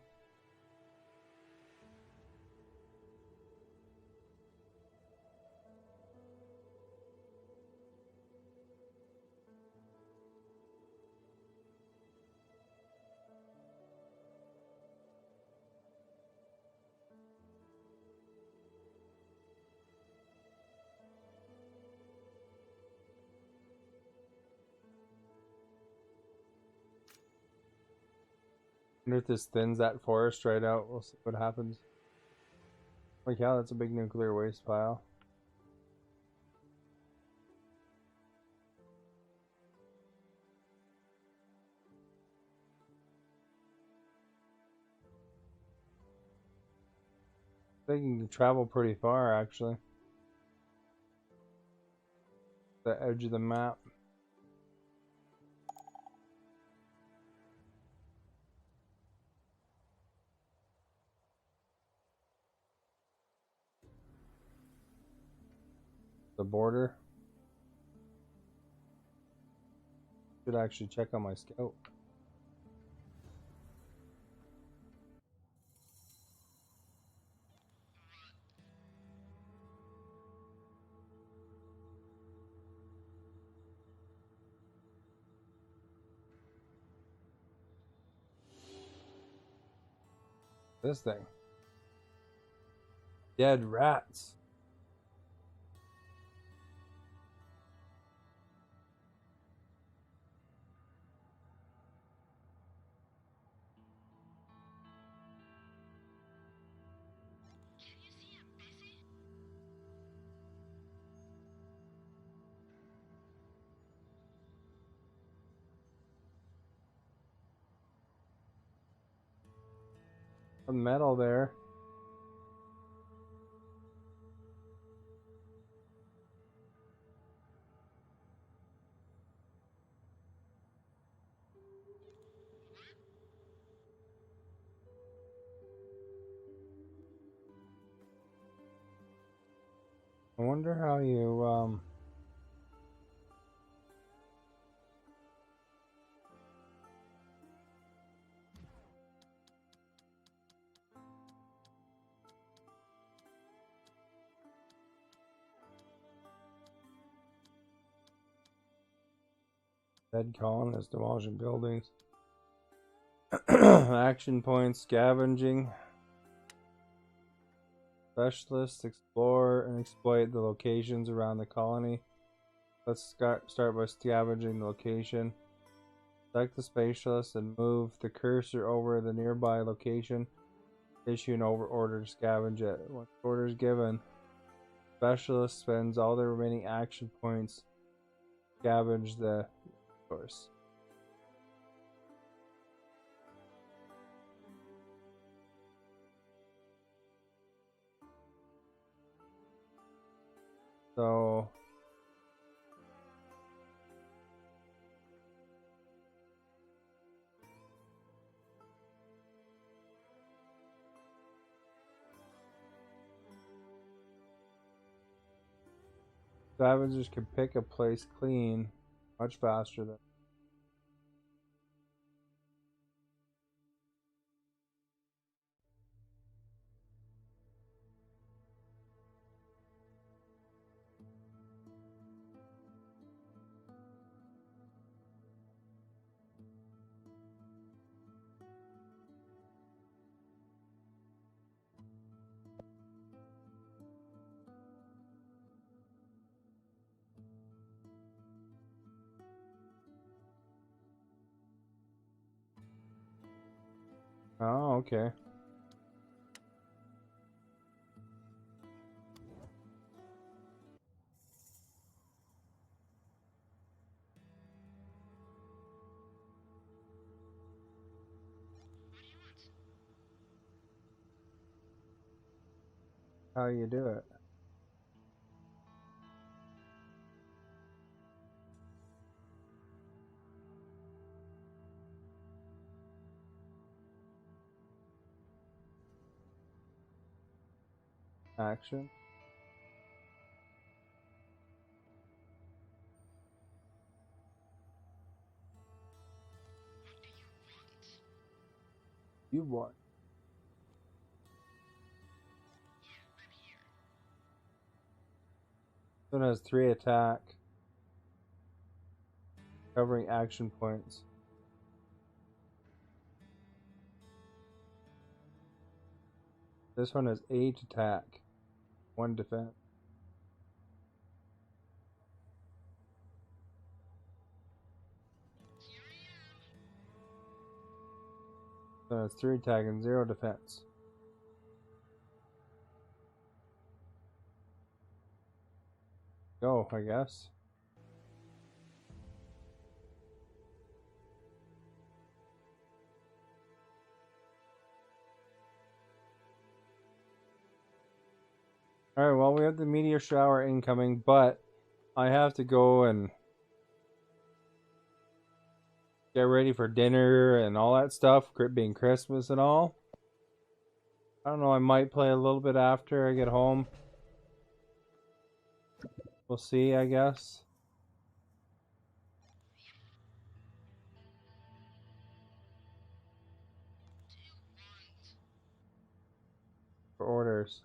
I wonder if this thins that forest right out. We'll see what happens. Like, yeah, that's a big nuclear waste pile. They can travel pretty far, actually. The edge of the map. The border. Should actually check on my scout. This thing. Dead rats. some metal there. I wonder how you dead colonists demolishing buildings. Action points, scavenging. Specialists explore and exploit the locations around the colony. Let's start by scavenging the location. Select the specialist and move the cursor over the nearby location. Issue an order to scavenge it. Once order is given, specialist spends all the remaining action points to scavenge the resource. So scavengers can pick a place clean much faster than Oh, okay. How you do it? Action. You won. This one has 3 attack, covering action points. This one has 8 attack, 1 defense. This one has 3 attack and 0 defense. Go, I guess. Alright, well, we have the meteor shower incoming, but I have to go and get ready for dinner and all that stuff, being Christmas and all. I don't know, I might play a little bit after I get home. We'll see, I guess. For orders.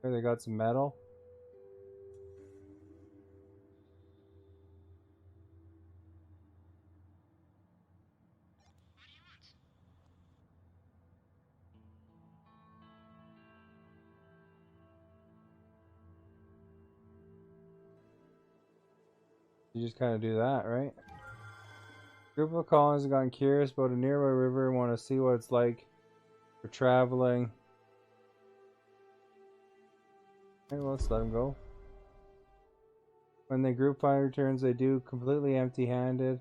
Here they got some metal. You just kind of do that, right? Group of colonists have gotten curious about a nearby river and want to see what it's like for traveling. Okay, well, let's let them go. When the group finally returns, they do completely empty-handed.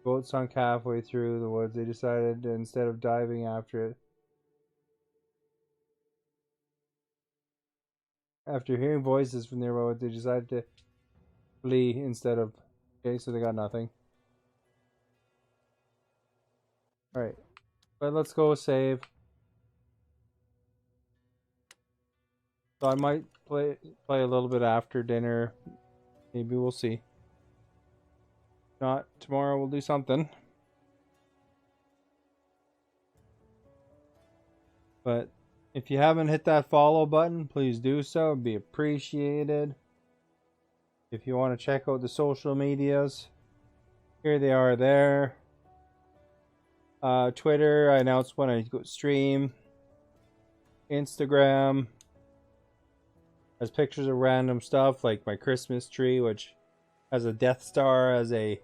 Boat sunk halfway through the woods. They decided instead of diving after it. After hearing voices from nearby, they decided to flee instead of... Okay, so they got nothing. Alright. But let's go save. So I might play a little bit after dinner. Maybe we'll see. If not, tomorrow we'll do something. But if you haven't hit that follow button, please do so. It'd be appreciated. If you want to check out the social medias, here they are there. Twitter, I announce when I go stream. Instagram has pictures of random stuff like my Christmas tree, which has a Death Star as a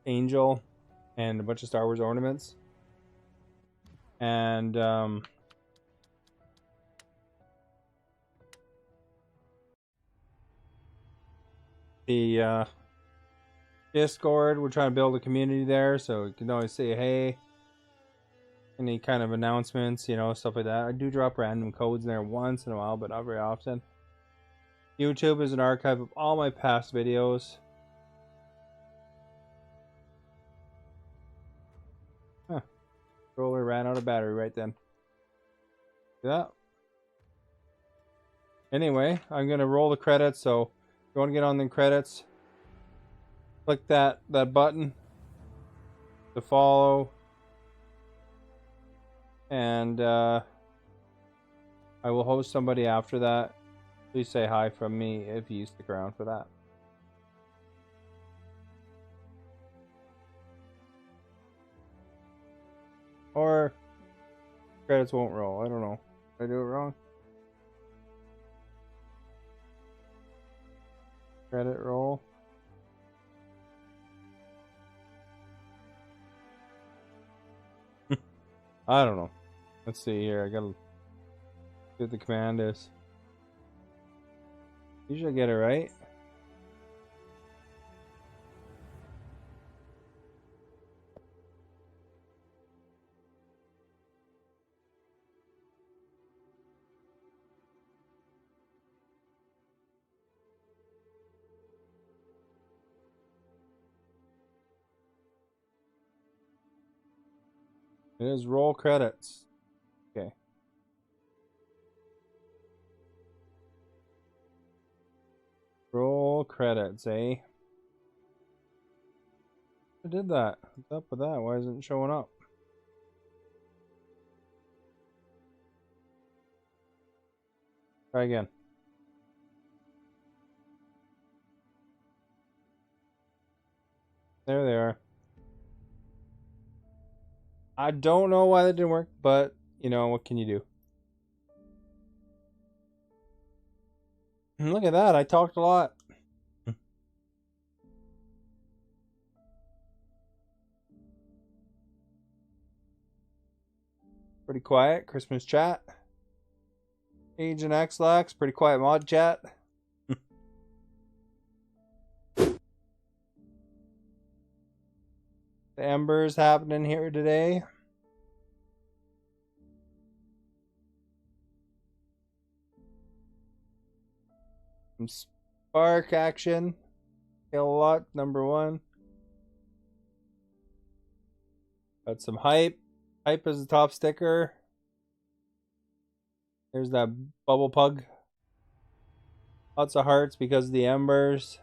angel and a bunch of Star Wars ornaments. And the Discord, we're trying to build a community there, so you can always say hey. Any kind of announcements, you know, stuff like that. I do drop random codes in there once in a while, but not very often. YouTube is an archive of all my past videos. Huh. Controller ran out of battery right then. Yeah. Anyway, I'm gonna roll the credits, so if you want to get on the credits, click that button to follow. And I will host somebody after that. Please say hi from me if you stick around for that. Or credits won't roll. I don't know. Did I do it wrong? Credit roll. I don't know. Let's see here. I gotta see what the command is. Usually I get it right. It is roll credits. Okay. Roll credits, eh? I did that. What's up with that? Why isn't it showing up? Try again. There they are. I don't know why that didn't work, but, you know, what can you do? And look at that, I talked a lot. Pretty quiet, Christmas chat. Agent X-Lax, pretty quiet mod chat. The Embers happening here today. Some Spark action. Kill a lot, number 1. Got some hype. Hype is the top sticker. There's that bubble pug. Lots of hearts because of the embers.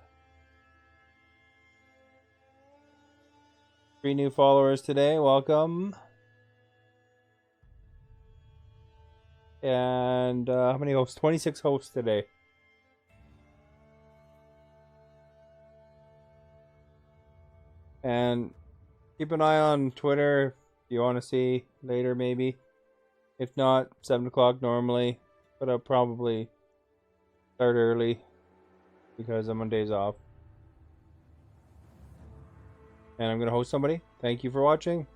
3 new followers today. Welcome. And how many hosts? 26 hosts today. And keep an eye on Twitter if you want to see later, maybe. If not, 7 o'clock normally. But I'll probably start early because I'm on days off. And I'm going to host somebody. Thank you for watching.